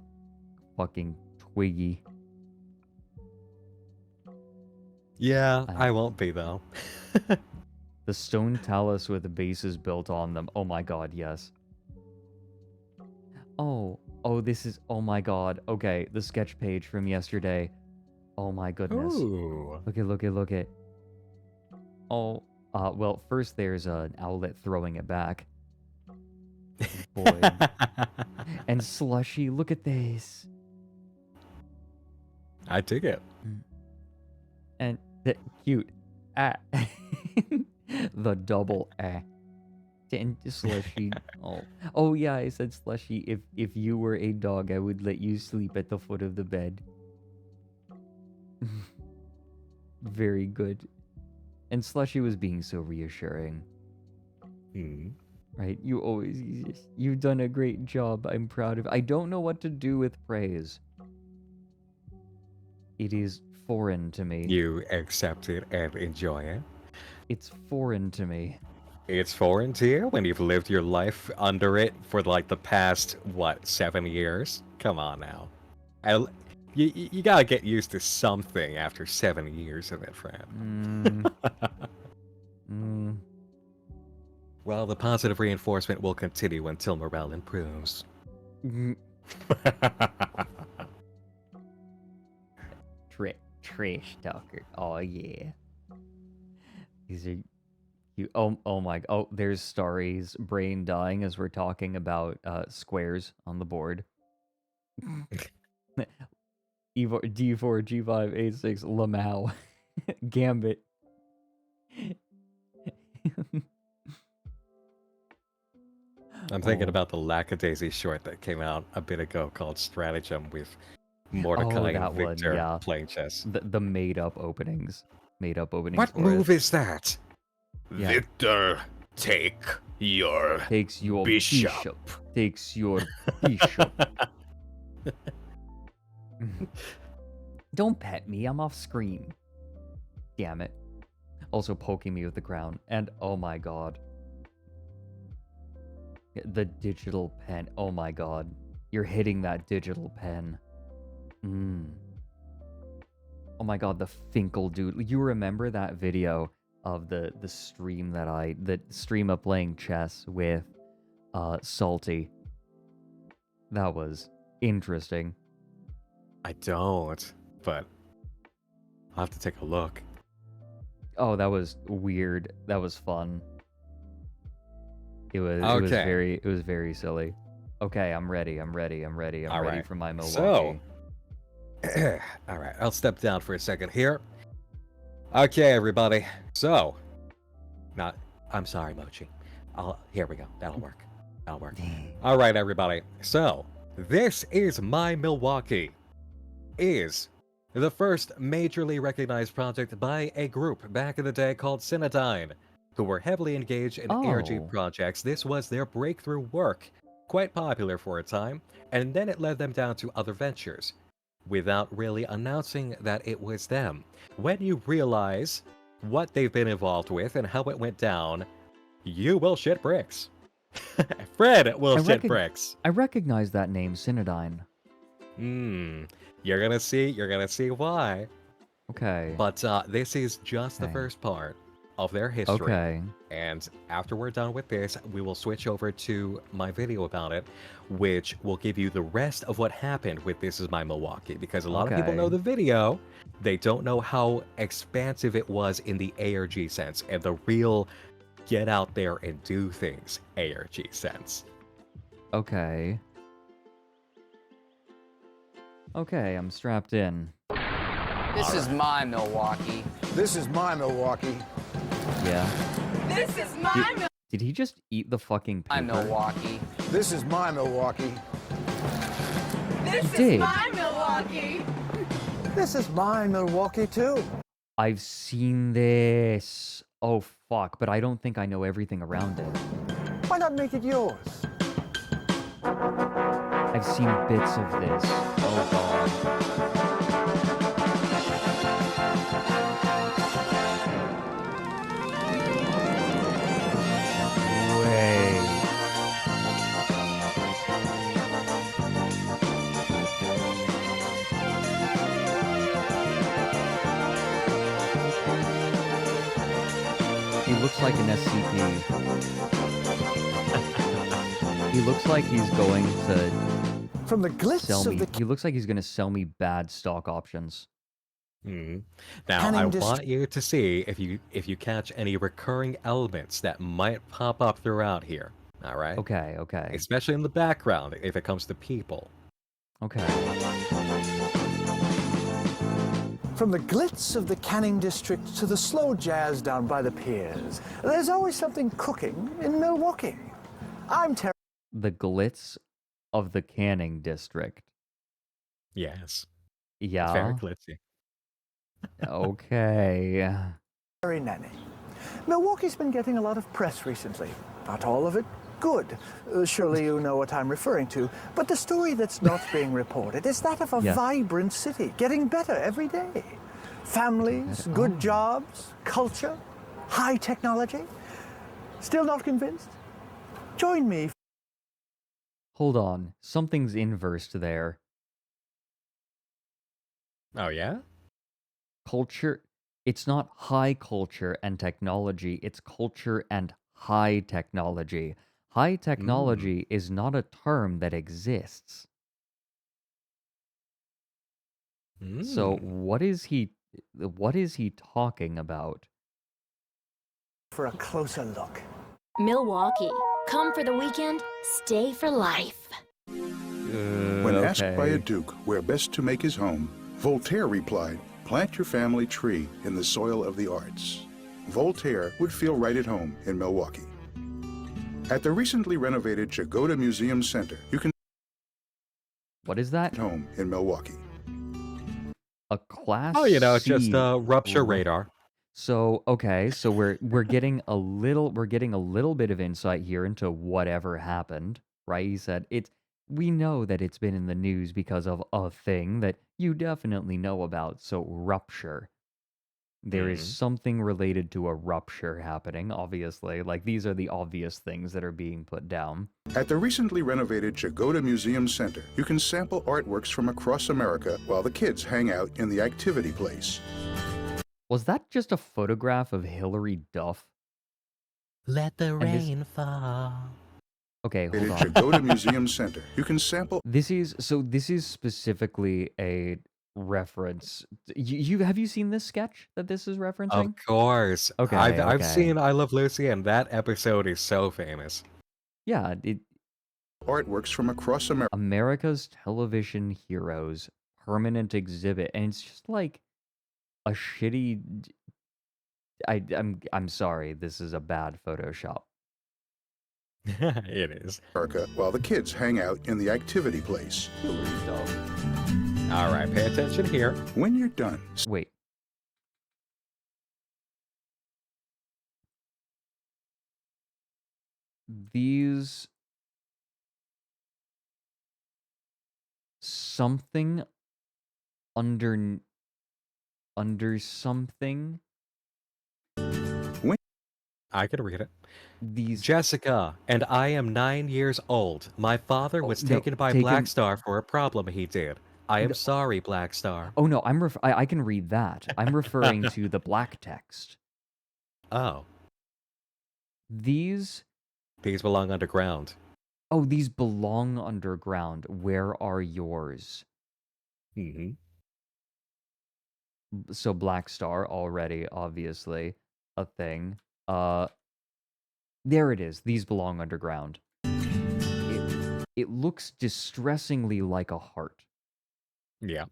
fucking Twiggy. Yeah, I won't be though. The stone talus with the bases built on them. Oh my god, yes. Oh, this is, oh my god. Okay, the sketch page from yesterday. Oh my goodness. Ooh. Look at. Oh, well, first there's an owlet throwing it back. Boy. And Slushy, look at this. I dig it. And cute. Ah. The double ah. And Slushy. Oh yeah, I said Slushy. If you were a dog, I would let you sleep at the foot of the bed. Very good. And Slushy was being so reassuring. Right? You've done a great job. I'm proud of. I don't know what to do with praise. It is foreign to me. You accept it and enjoy it. It's foreign to me. It's foreign to you when you've lived your life under it for like the past, 7 years? Come on now. You gotta get used to something after 7 years of it, friend. Well, the positive reinforcement will continue until morale improves. Trash talker. Oh yeah. These are you. Oh my. Oh, there's Starry's brain dying as we're talking about squares on the board. D4, G5, A6, Lamau, Gambit. I'm thinking about the Lackadaisy short that came out a bit ago called Stratagem with Mordecai and Victor playing chess. The made up openings. What move is that? Yeah. Victor, takes your bishop. Takes your bishop. Don't pet me, I'm off screen. Damn it. Also poking me with the crown. And oh my god. The digital pen. Oh my god. You're hitting that digital pen. Oh my god, the Finkel dude. You remember that video of the stream of playing chess with Salty? That was interesting. I don't, but I'll have to take a look. Oh, that was weird. That was fun. It was very silly. Okay, I'm ready for my Milwaukee. So, all right, I'll step down for a second here. Okay, everybody. So, I'm sorry, Mochi. Here we go. That'll work. All right, everybody. So, this is My Milwaukee. Is the first majorly recognized project by a group back in the day called Cinedyne, who were heavily engaged in ARG projects. This was their breakthrough work, quite popular for a time, and then it led them down to other ventures, without really announcing that it was them. When you realize what they've been involved with and how it went down, you will shit bricks. Fred will shit bricks. I recognize that name, Cinedyne. You're gonna see why. Okay. But this is just the first part of their history. Okay. And after we're done with this, we will switch over to my video about it, which will give you the rest of what happened with This Is My Milwaukee. Because a lot of people know Okay. the video, they don't know how expansive it was in the ARG sense and the real get out there and do things ARG sense. Okay. Okay, I'm strapped in. This is my Milwaukee. This is my Milwaukee. Yeah. This is my Did he just eat the fucking My paper? Milwaukee. This is my Milwaukee. This He did. is my Milwaukee. This is my Milwaukee too. I've seen this. Oh, fuck, but I don't think I know everything around it. Why not make it yours? I've seen bits of this. Oh, God. Wait. He looks like an SCP. He looks like he's going to From the glitz sell of me. the He looks like he's going to sell me bad stock options. Now, Canning I dist- want you to see if you catch any recurring elements that might pop up throughout here. All right. Okay, okay, Especially in the background, if it comes to people. okay. From the glitz of the Canning district to the slow jazz down by the piers, there's always something cooking in Milwaukee. I'm The glitz of the Canning district. Yes. It's very Yeah. glitzy. Okay. Terry Nanny. Milwaukee's been getting a lot of press recently. Not all of it good. Surely you know what I'm referring to. But the story that's not being reported is that of a Yeah. vibrant city, getting better every day. Families, good jobs, culture, high technology. Still not convinced? Join me. Hold on. Something's inversed there. Oh, yeah? Culture. It's not high culture and technology. It's culture and high technology. High technology is not a term that exists. So what is he talking about? For a closer look. Milwaukee. Come for the weekend, stay for life. When asked by a duke where best to make his home, Voltaire replied, "Plant your family tree in the soil of the arts." Voltaire would feel right at home in Milwaukee. At the recently renovated Jagoda Museum Center, you can What is that? at home in Milwaukee. A class Oh, it's just C a rupture r- radar. So okay, so we're getting a little bit of insight here into whatever happened, right? He said we know that it's been in the news because of a thing that you definitely know about. So rupture. There is something related to a rupture happening, obviously. Like these are the obvious things that are being put down. At the recently renovated Jagoda Museum Center, you can sample artworks from across America while the kids hang out in the activity place. Was that just a photograph of Hillary Duff? Let the this- rain fall. Okay, hold At on. Jagoda Museum Center, you can sample This is specifically a reference. Have you seen this sketch that this is referencing? Of course. Okay, I've okay. seen I Love Lucy, and that episode is so famous. Yeah, artworks from across America. America's Television Heroes permanent exhibit, and it's just like a shitty. I'm sorry, this is a bad Photoshop. It is. While the kids hang out in the activity place. Hillary Duff. All right, pay attention here. When you're done, Wait. These something under something. I can read it. These Jessica, and I am 9 years old. My father Oh, was no, taken by taken- Black Star for a problem he did. I am No. sorry, Black Star. Oh no, I can read that. I'm referring to the black text. Oh, These belong underground. these belong underground. Where are yours? Mm-hmm. So Black Star already, obviously, a thing. There it is. These belong underground. It looks distressingly like a heart. Yeah.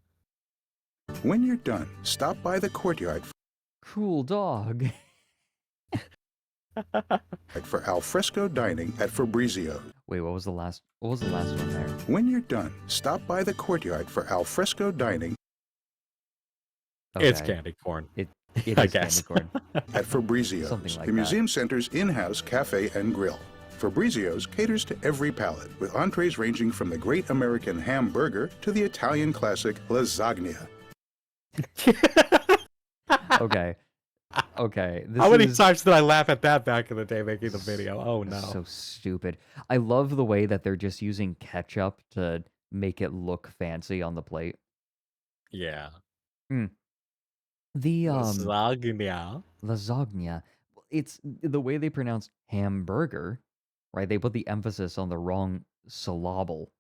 When you're done, stop by the courtyard Cool dog. for alfresco dining at Fabrizio. Wait, what was the last one there? When you're done, stop by the courtyard for alfresco dining It's Okay. candy corn. It I is guess. candy corn. at Fabrizio's, Something like the that. museum center's in-house cafe and grill. Fabrizio's caters to every palate, with entrees ranging from the great American hamburger to the Italian classic lasagna. Okay. Okay. How many times did I laugh at that back in the day making the video? Oh no. So stupid. I love the way that they're just using ketchup to make it look fancy on the plate. Yeah. The Lasagna. lasagna. It's the way they pronounce hamburger, right? They put the emphasis on the wrong syllable.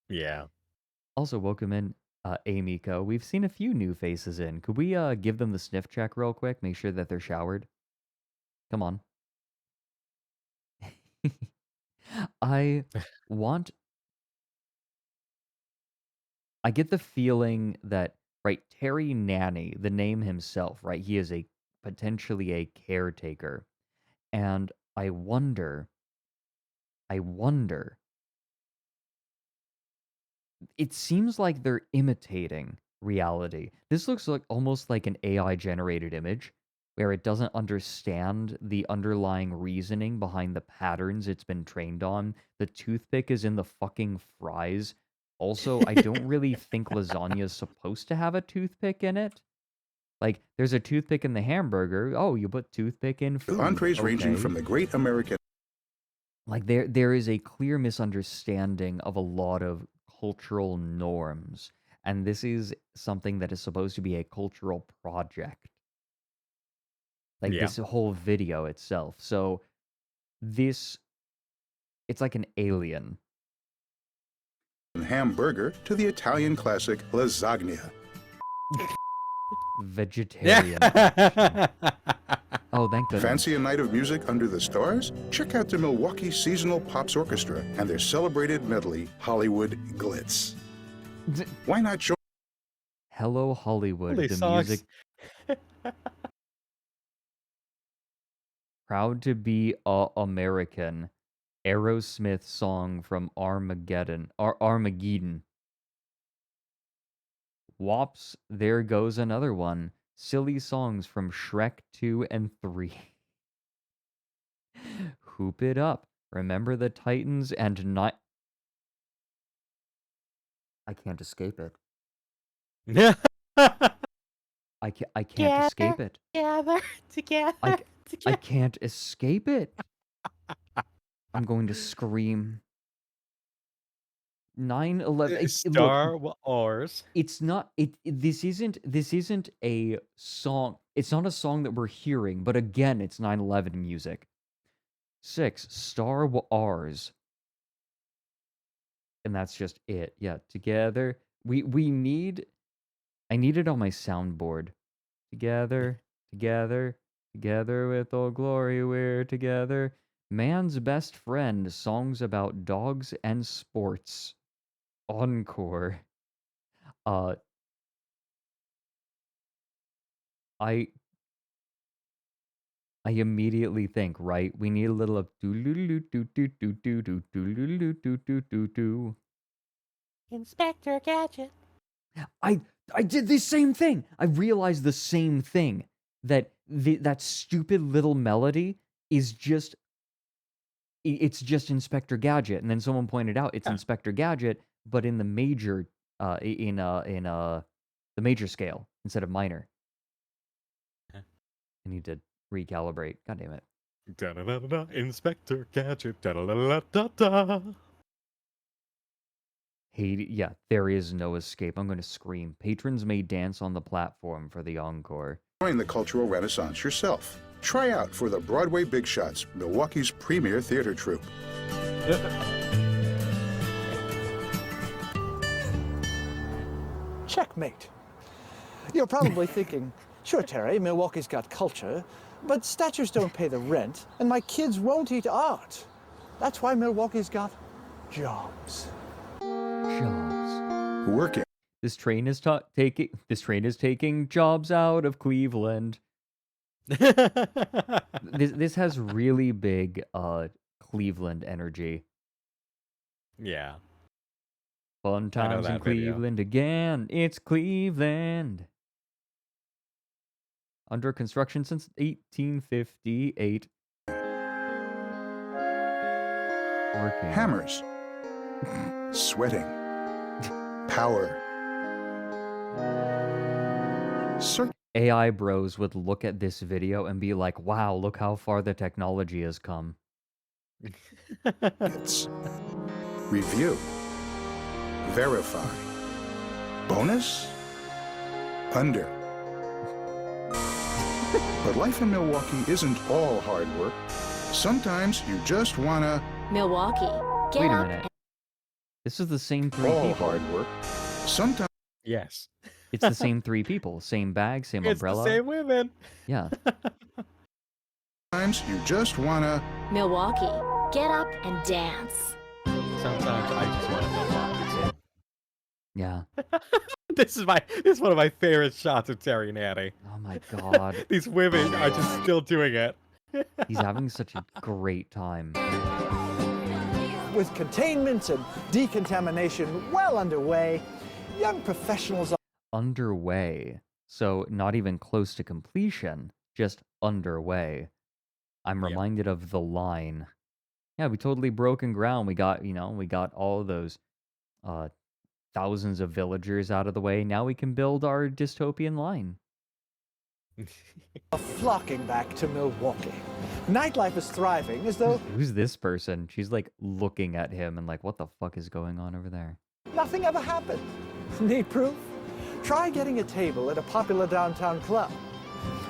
Yeah. Also, welcome in, Amiko. We've seen a few new faces in. Could we give them the sniff check real quick? Make sure that they're showered. Come on. I get the feeling that, right, Terry Nanny, the name himself, right, he is potentially a caretaker. And I wonder, it seems like they're imitating reality. This looks like almost like an AI generated image where it doesn't understand the underlying reasoning behind the patterns it's been trained on. The toothpick is in the fucking fries. Also, I don't really think lasagna is supposed to have a toothpick in it. Like, there's a toothpick in the hamburger. Oh, you put toothpick in food. With entrees ranging Okay. from the great American... Like, there is a clear misunderstanding of a lot of cultural norms, and this is something that is supposed to be a cultural project. Like, Yeah. this whole video itself. So, it's like an alien. hamburger to the Italian classic lasagna. Vegetarian option. Oh, thank goodness. Fancy a night of music under the stars? Check out the Milwaukee Seasonal Pops Orchestra and their celebrated medley, Hollywood Glitz. Why not join? Hello, Hollywood. Holy the socks. music. Proud to be a American. Aerosmith song from Armageddon. Armageddon. Whops, there goes another one. Silly songs from Shrek 2 and 3. Hoop it up. Remember the Titans and not. I can't escape it. I can't escape it. Together. I can't escape it. I'm going to scream. 9/11. Star Wars. It's not. This isn't a song. It's not a song that we're hearing. But again, it's 9/11 music. 6 Star Wars. And that's just it. Yeah, together. We need. I need it on my soundboard. Together with all glory, we're together. Man's best friend. Songs about dogs and sports. Encore. I immediately think, right? We need a little of do. Inspector Gadget. I did the same thing. I realized the same thing, that that stupid little melody is just Inspector Gadget, and then someone pointed out it's Inspector Gadget, but in the major the major scale instead of minor. I need to recalibrate. God damn it. Da-da-da-da-da, Inspector Gadget. Da-da-da-da-da-da. Hey, yeah, there is no escape. I'm going to scream. Patrons may dance on the platform for the encore. Join the cultural renaissance yourself. Try out for the Broadway Big Shots, Milwaukee's premier theater troupe. Checkmate. You're probably thinking, sure, Terry, Milwaukee's got culture, but statues don't pay the rent, and my kids won't eat art. That's why Milwaukee's got jobs. Jobs. Working. This train is taking jobs out of Cleveland. This has really big Cleveland energy. Yeah. Fun times in Cleveland again. It's Cleveland. Under construction since 1858. Working. Hammers. Sweating. Power. AI bros would look at this video and be like, wow, look how far the technology has come. It's review. Verify. Bonus? Under. But life in Milwaukee isn't all hard work. Sometimes you just wanna... Milwaukee, get Wait a up. minute. This is the same three all people. hard work. Sometimes... Yes. It's the same three people. Same bag, same umbrella. It's the same women. Yeah. Sometimes you just wanna... Milwaukee, get up and dance. Sometimes I just want to Milwaukee too. Yeah. This is one of my favorite shots of Terry Natty. Oh my god. These women are just still doing it. He's having such a great time. With containment and decontamination well underway, young professionals are Underway. So not even close to completion, just underway. I'm reminded of The Line. Yeah, we totally broken ground. We got, we got all of those thousands of villagers out of the way. Now we can build our dystopian line. flocking back to Milwaukee. Nightlife is thriving as though Who's this person? She's like looking at him and like, what the fuck is going on over there? nothing ever happened. Need proof? Try getting a table at a popular downtown club.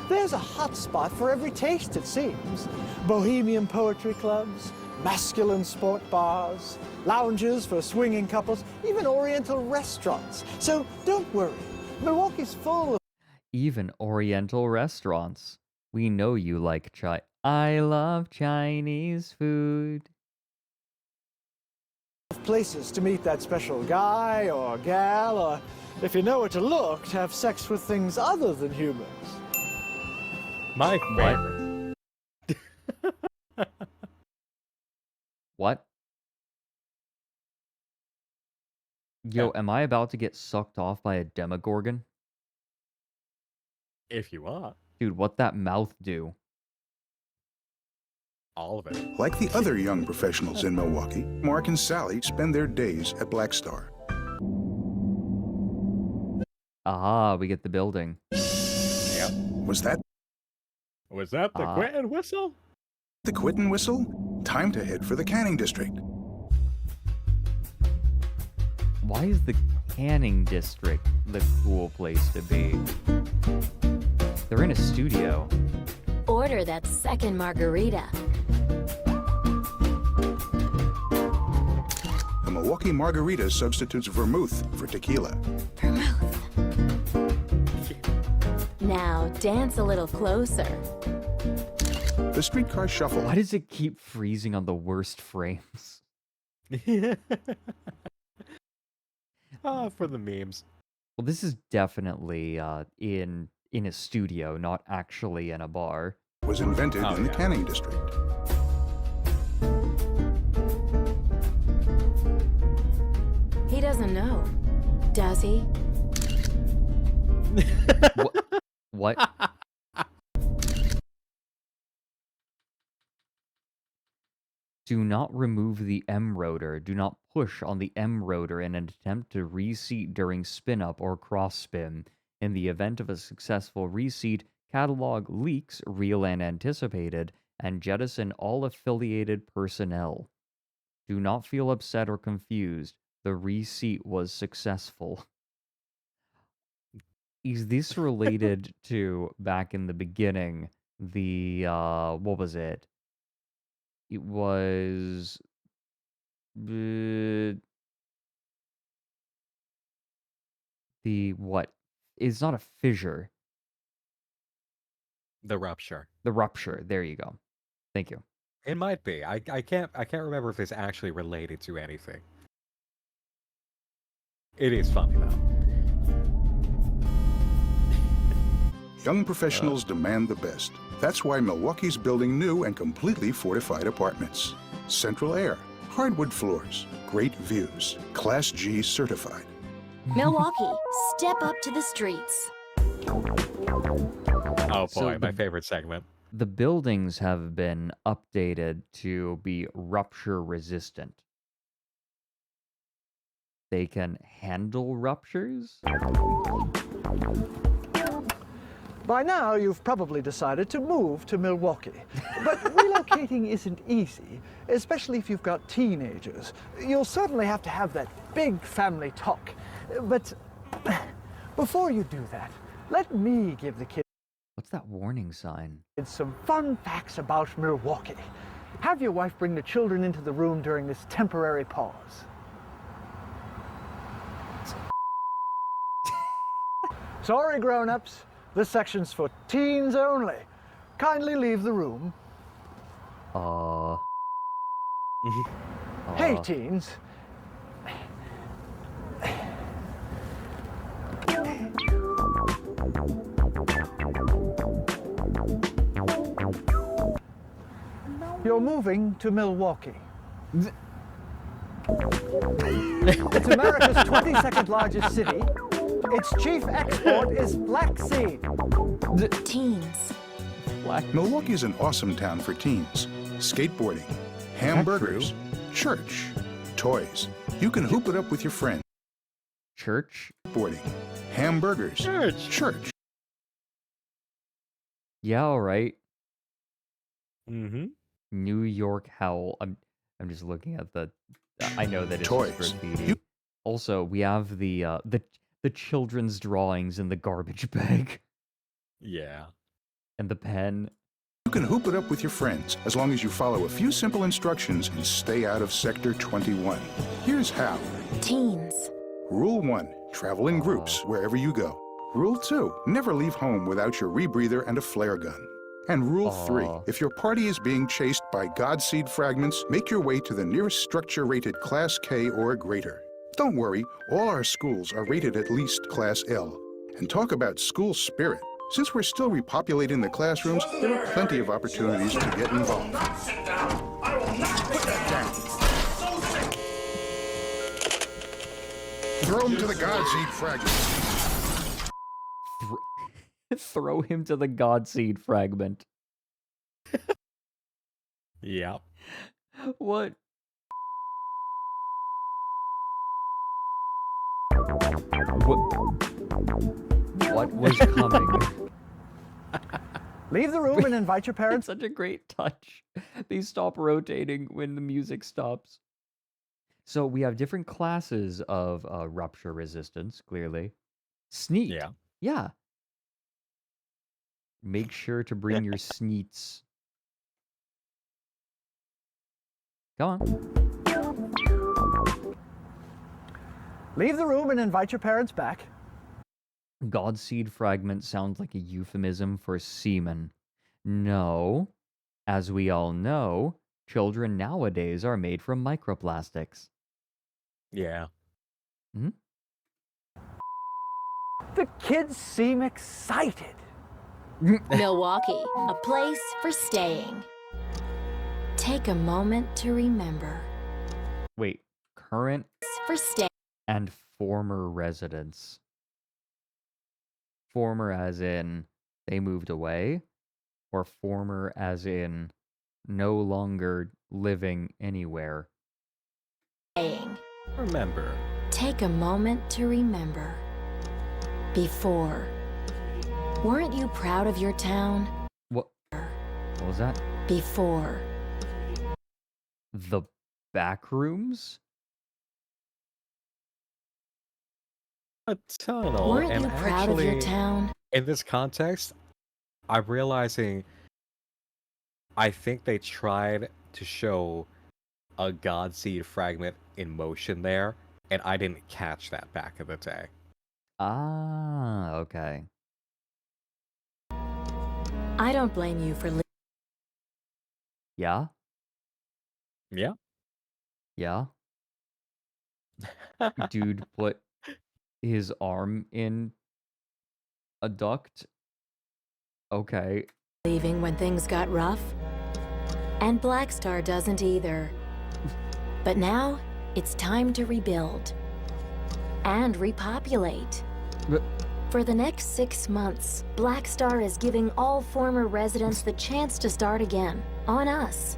There's a hot spot for every taste, it seems. Bohemian poetry clubs, masculine sport bars, lounges for swinging couples, even Oriental restaurants. So don't worry, Milwaukee's full of Even Oriental restaurants. We know you like I love Chinese food. places to meet that special guy or gal, or if you know where to look, to have sex with things other than humans. My favorite. What? Yo, am I about to get sucked off by a demogorgon? If you are. Dude, what that mouth do? All of it. Like the other young professionals in Milwaukee, Mark and Sally spend their days at Black Star. Aha, we get the building. Yep. Was that Was that the quit and whistle? the quit and whistle? Time to head for the canning district. Why is the canning district the cool place to be? They're in a studio. Order that second margarita. The Milwaukee Margarita substitutes vermouth for tequila. Vermouth. Now dance a little closer. The streetcar shuffle. Why does it keep freezing on the worst frames? For the memes. Well, this is definitely in a studio, not actually in a bar. Was invented in the canning district. He doesn't know, does he? What? Do not remove the M rotor. Do not push on the M rotor in an attempt to reseat during spin-up or cross-spin. In the event of a successful reseat, catalog leaks, real and anticipated, and jettison all affiliated personnel. Do not feel upset or confused. The reseat was successful. Is this related to back in the beginning the what was it? It was the what? It's not a fissure. The rupture. The rupture. There you go. Thank you. It might be. I can't remember if it's actually related to anything. It is funny though. Young professionals demand the best. That's why Milwaukee's building new and completely fortified apartments. Central air, hardwood floors, great views, Class G certified. Milwaukee, step up to the streets. Oh boy, So my favorite segment. The buildings have been updated to be rupture resistant. They can handle ruptures? By now, you've probably decided to move to Milwaukee. But relocating isn't easy, especially if you've got teenagers. You'll certainly have to have that big family talk. But before you do that, let me give the kids What's that warning sign? some fun facts about Milwaukee. Have your wife bring the children into the room during this temporary pause. Sorry, grown-ups. This section's for teens only. Kindly leave the room. Hey, teens. You're moving to Milwaukee. It's America's 22nd largest city. Its chief export is black seed. Teens. Milwaukee is an awesome town for teens. Skateboarding, hamburgers, church, toys. You can hoop it up with your friends. Church? Boarding, hamburgers, church. Yeah, all right. Mm-hmm. New York Howl. I'm just looking at the. I know that it's Toys. graffiti. Also, we have the children's drawings in the garbage bag Yeah. and the pen. You can hoop it up with your friends as long as you follow a few simple instructions and stay out of Sector 21. Here's how. Teens. Rule 1, travel in groups wherever you go. Rule 2, never leave home without your rebreather and a flare gun. And Rule 3, if your party is being chased by Godseed fragments, make your way to the nearest structure rated Class K or greater. Don't worry, all our schools are rated at least Class L. And talk about school spirit. Since we're still repopulating the classrooms, there are plenty of opportunities to get involved. Sit down. I will not Put that down. Throw him to the Godseed fragments. Throw him to the Godseed fragment. Yeah. What? What was coming? Leave the room and invite your parents. Such a great touch. They stop rotating when the music stops. So we have different classes of rupture resistance, clearly. Sneak. Yeah. Yeah. Make sure to bring your sneets. Come on. Leave the room and invite your parents back. Godseed fragment sounds like a euphemism for semen. No. As we all know, children nowadays are made from microplastics. Yeah. Hmm? The kids seem excited. Milwaukee, a place for staying. Take a moment to remember. Wait, current For stay. and former residents. Former as in they moved away, or former as in no longer living anywhere. Staying. Remember. Take a moment to remember. Before. Weren't you proud of your town? What was that? Before. The back rooms? A tunnel. Weren't and you proud of your actually, town? in this context, I'm realizing I think they tried to show a Godseed fragment in motion there, and I didn't catch that back in the day. Ah, okay. I don't blame you for Yeah? Yeah. Yeah? Dude put his arm in a duct? Okay. leaving when things got rough. And Blackstar doesn't either. But now, it's time to rebuild. And repopulate. But For the next 6 months, Blackstar is giving all former residents the chance to start again, on us.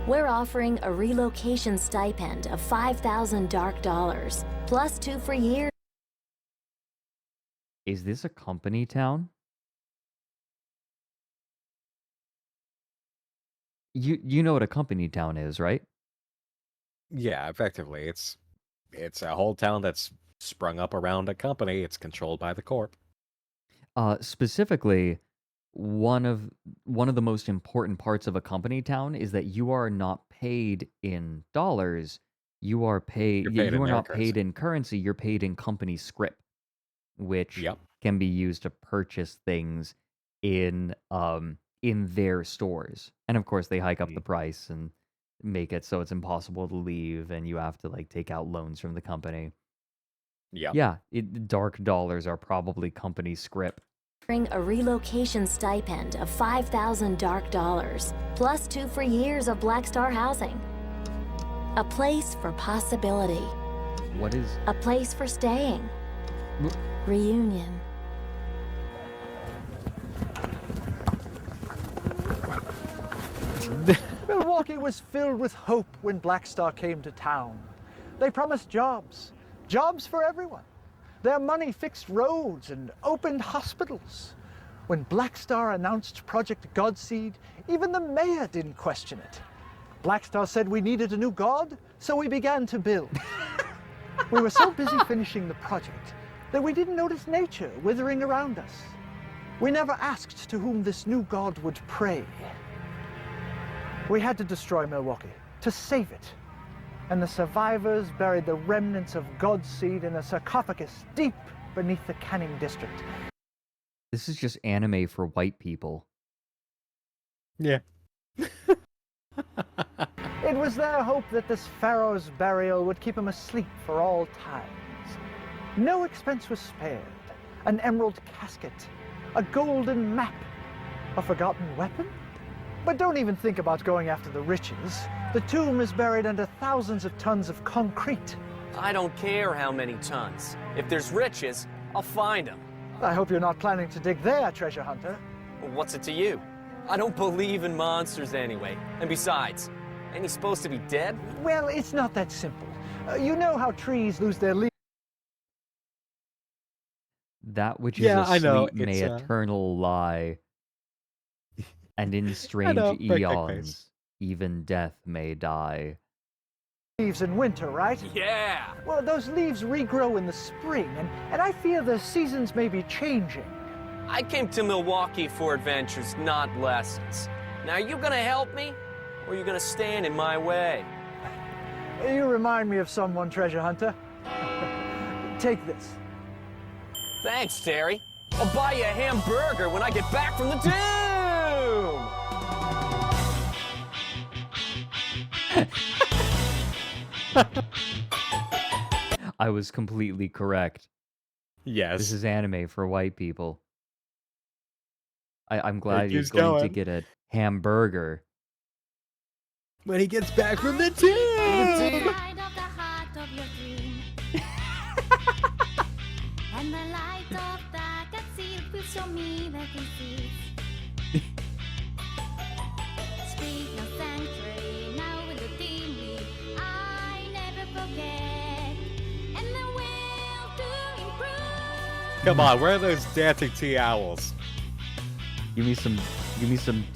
We're offering a relocation stipend of 5,000 dark dollars, plus 2 for years. is this a company town? You know what a company town is, right? Yeah, effectively, it's a whole town that's sprung up around a company. It's controlled by the corp. Specifically, one of the most important parts of a company town is that you are not paid in dollars. You are paid. You're paid You in are their not paid currency. in currency. You're paid in company script, which Yep. can be used to purchase things in their stores. And of course, they hike up the price and make it so it's impossible to leave, and you have to like take out loans from the company. Yep. Yeah, dark dollars are probably company script. Offering a relocation stipend of 5,000 dark dollars, plus 2 for years of Blackstar housing. A place for possibility. What is? A place for staying. Reunion. Milwaukee was filled with hope when Blackstar came to town. They promised jobs, jobs for everyone. Their money fixed roads and opened hospitals. When Blackstar announced Project Godseed, even the mayor didn't question it. Blackstar said we needed a new god, so we began to build. We were so busy finishing the project that we didn't notice nature withering around us. We never asked to whom this new god would pray. We had to destroy Milwaukee, to save it. And the survivors buried the remnants of Godseed in a sarcophagus deep beneath the Canning district. This is just anime for white people. Yeah. It was their hope that this pharaoh's burial would keep him asleep for all times. No expense was spared. An emerald casket, a golden map, a forgotten weapon. But don't even think about going after the riches. The tomb is buried under thousands of tons of concrete. I don't care how many tons. If there's riches, I'll find them. I hope you're not planning to dig there, treasure hunter. What's it to you? I don't believe in monsters anyway. And besides, ain't he supposed to be dead? Well, it's not that simple. You know how trees lose their leaves. That which is Yeah, I know, asleep may it's, eternal lie, and in strange know, break that eons, face. even death may die. Leaves in winter, right? Yeah! Well, those leaves regrow in the spring, and I fear the seasons may be changing. I came to Milwaukee for adventures, not lessons. Now, are you gonna help me? Or are you gonna stand in my way? You remind me of someone, treasure hunter. Take this. Thanks, Terry. I'll buy you a hamburger when I get back from the tomb! I was completely correct. Yes. This is anime for white people. I'm glad It you're keeps going to going. get a hamburger. When he gets back from the tomb! Light of the heart of your dream. And the light of that concealed will show me that this is. Speak no sanctuary, now with the dimly. I never forget. And the will to improve. Come on, where are those dancing tea owls? Give me some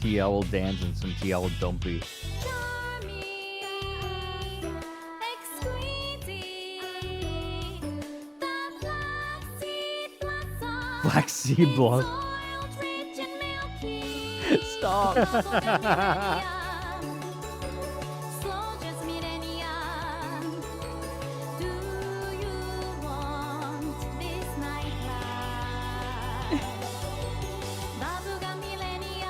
TL dance and some TL dumpy. Flaxseed blossom. Stop. Soldiers millennium. Do you want this nightlife? Bubblegum millennium.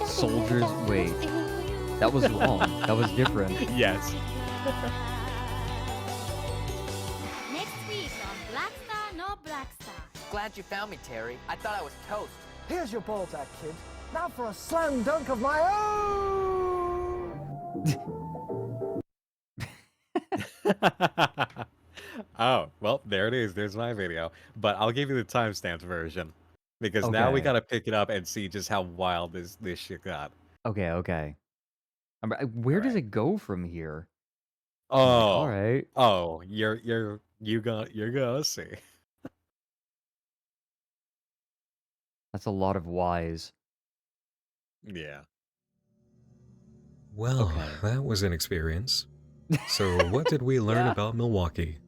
Soldiers, wait. That was wrong. That was different. Yes. Next week on Black Star, no Black Star. Glad you found me, Terry. I thought I was toast. Here's your ball sack, kid. Now for a slam dunk of my own! Oh, well, there it is. There's my video. But I'll give you the timestamps version. Because now we Okay. gotta pick it up and see just how wild this shit got. Okay. Where does it go from here? Oh, all right. Oh, you're gonna see. That's a lot of Y's. Yeah. Well, that was an experience. So what did we learn about Milwaukee?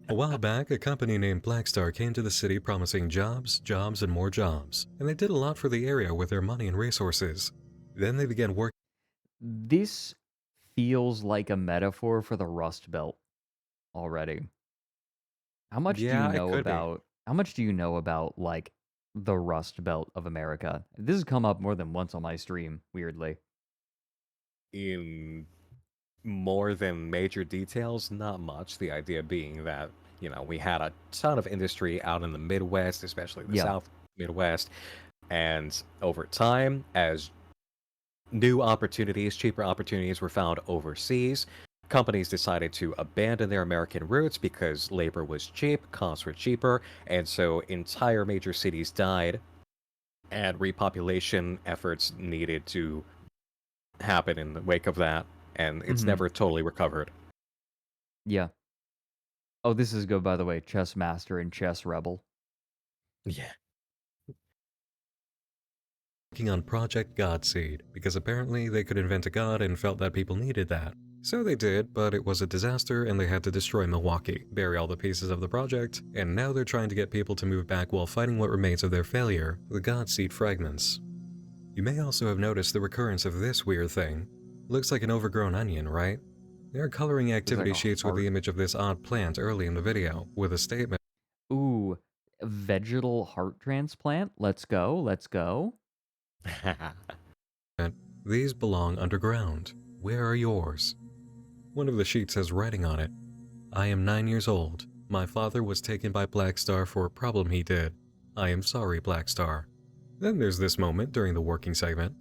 A while back, a company named Blackstar came to the city promising jobs, and more jobs, and they did a lot for the area with their money and resources. Then they began working. This feels like a metaphor for the Rust Belt already. How much do you know about like the Rust Belt of America? This has come up more than once on my stream, weirdly. In more than major details, not much. The idea being that, we had a ton of industry out in the Midwest, especially the South Midwest. And over time, as new opportunities, cheaper opportunities were found overseas, companies decided to abandon their American roots because labor was cheap, costs were cheaper, and so entire major cities died, and repopulation efforts needed to happen in the wake of that, and it's never totally recovered. Yeah. Oh, this is good, by the way. Chess Master and Chess Rebel. Yeah. Working on Project Godseed, because apparently they could invent a god and felt that people needed that. So they did, but it was a disaster and they had to destroy Milwaukee, bury all the pieces of the project, and now they're trying to get people to move back while fighting what remains of their failure, the Godseed fragments. You may also have noticed the recurrence of this weird thing. Looks like an overgrown onion, right? There are coloring activity sheets with the image of this odd plant early in the video, with a statement. Ooh, vegetal heart transplant? Let's go, let's go. These belong underground. Where are yours? One of the sheets has writing on it. I am 9 years old. My father was taken by Blackstar for a problem he did. I am sorry, Blackstar. Then there's this moment during the working segment.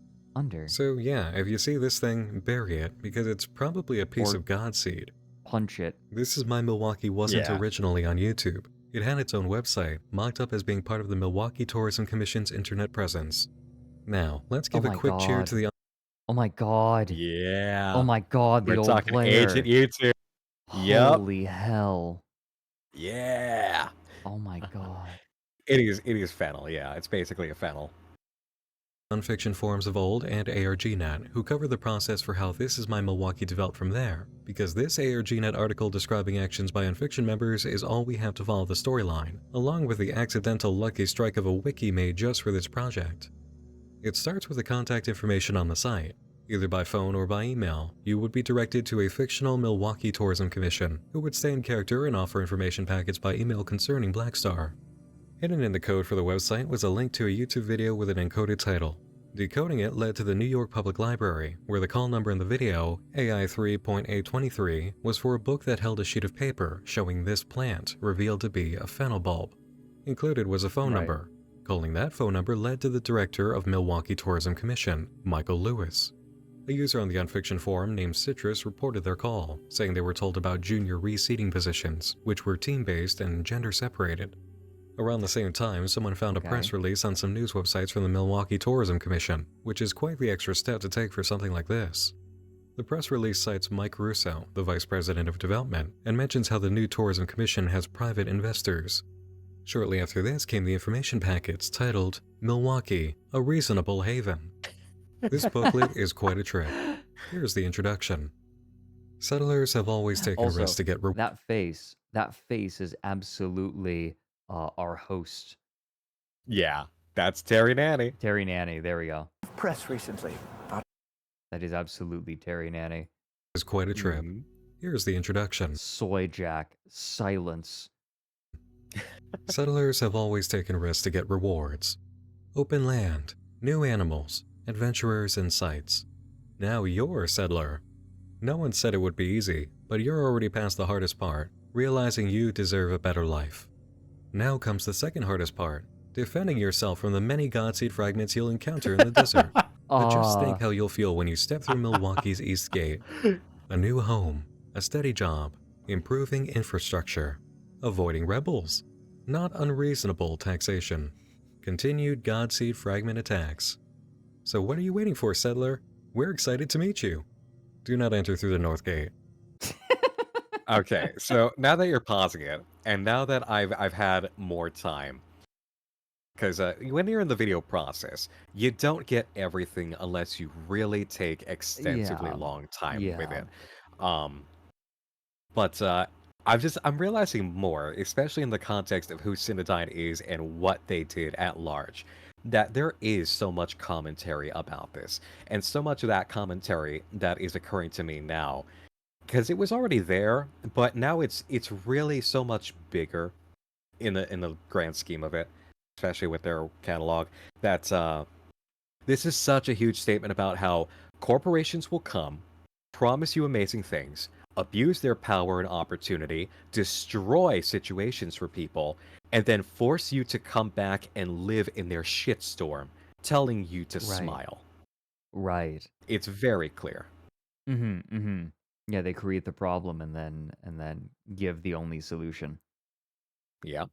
So yeah, if you see this thing, bury it, because it's probably a piece of Godseed. Punch it. This Is My Milwaukee wasn't originally on YouTube. It had its own website, mocked up as being part of the Milwaukee Tourism Commission's internet presence. Now, let's give a quick cheer to the... Oh my god. Yeah. Oh my god, the We're old talking player. Agent YouTube. Yep. Holy hell. Yeah. Oh my god. It is fennel, yeah. It's basically a fennel. Nonfiction forums of old and ARGNet, who cover the process for how This Is My Milwaukee developed from there, because this ARGNet article describing actions by unfiction members is all we have to follow the storyline, along with the accidental lucky strike of a wiki made just for this project. It starts with the contact information on the site. Either by phone or by email, you would be directed to a fictional Milwaukee Tourism Commission, who would stay in character and offer information packets by email concerning Blackstar. Hidden in the code for the website was a link to a YouTube video with an encoded title. Decoding it led to the New York Public Library, where the call number in the video, AI3.823, was for a book that held a sheet of paper showing this plant revealed to be a fennel bulb. Included was a phone number. Calling that phone number led to the director of Milwaukee Tourism Commission, Michael Lewis. A user on the Unfiction forum named Citrus reported their call, saying they were told about junior reseating positions, which were team-based and gender-separated. Around the same time, someone found a press release on some news websites from the Milwaukee Tourism Commission, which is quite the extra step to take for something like this. The press release cites Mike Russo, the Vice President of Development, and mentions how the new Tourism Commission has private investors. Shortly after this came the information packets titled, Milwaukee, a Reasonable Haven. This booklet is quite a trip. Here's the introduction. Settlers have always taken risks to get that face is absolutely our host Yeah, that's Terry Nanny. Terry Nanny, there we go. Press recently. That is absolutely Terry Nanny. Is quite a trip. Here's the introduction. Soy Jack, silence. Settlers have always taken risks to get rewards. Open land, new animals, adventurers and sights. Now you're a settler. No one said it would be easy, but you're already past the hardest part, realizing you deserve a better life. Now comes the second hardest part, defending yourself from the many Godseed fragments you'll encounter in the desert. But just think how you'll feel when you step through Milwaukee's East Gate. A new home, a steady job, improving infrastructure, avoiding rebels, not unreasonable taxation, continued Godseed fragment attacks. So what are you waiting for, settler? We're excited to meet you. Do not enter through the north gate. Okay, so now that you're pausing it, and now that I've had more time, because when you're in the video process, you don't get everything unless you really take extensively long time with it. But I'm realizing more, especially in the context of who Cinedyne is and what they did at large, that there is so much commentary about this, and so much of that commentary that is occurring to me now, because it was already there, but now it's really so much bigger in the grand scheme of it, especially with their catalog. That this is such a huge statement about how corporations will come, promise you amazing things, abuse their power and opportunity, destroy situations for people, and then force you to come back and live in their shitstorm, telling you to smile. Right. It's very clear. Yeah, they create the problem and then give the only solution. Yeah.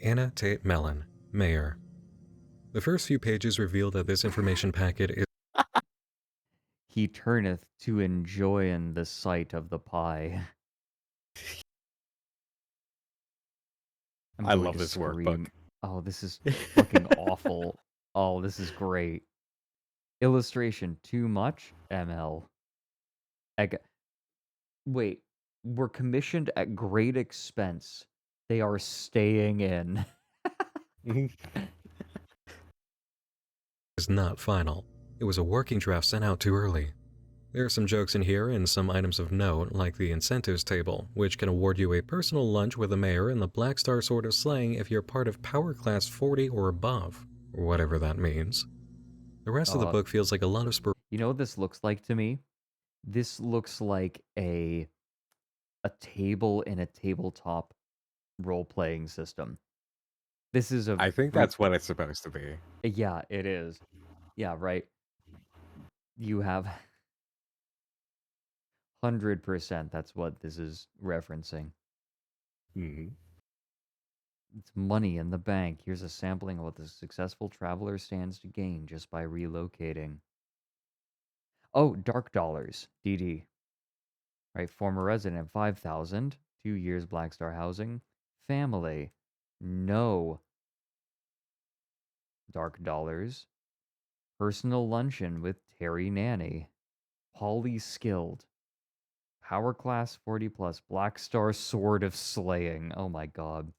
Anna Tate Mellon, Mayor. The first few pages reveal that this information packet is He turneth to enjoyin' the sight of the pie. I love this workbook. Oh, this is fucking awful. Oh, this is great. Illustration too much? ML. Wait, were commissioned at great expense. They are staying in. is not final. It was a working draft sent out too early. There are some jokes in here and some items of note, like the incentives table, which can award you a personal lunch with the mayor and the Black Star sort of slang if you're part of Power Class 40 or above, whatever that means. The rest of the book feels like a lot of You know what this looks like to me? This looks like a table in a tabletop role-playing system. This is I think that's what it's supposed to be. Yeah, it is. Yeah, right. You have 100%. That's what this is referencing. It's money in the bank. Here's a sampling of what the successful traveler stands to gain just by relocating. Oh, dark dollars. DD. Right, former resident, 5,000. 2 years Black Star housing. Family. No. Dark dollars. Personal luncheon with Terry Nanny. Polly skilled. Power class 40 plus. Black Star sword of slaying. Oh my god.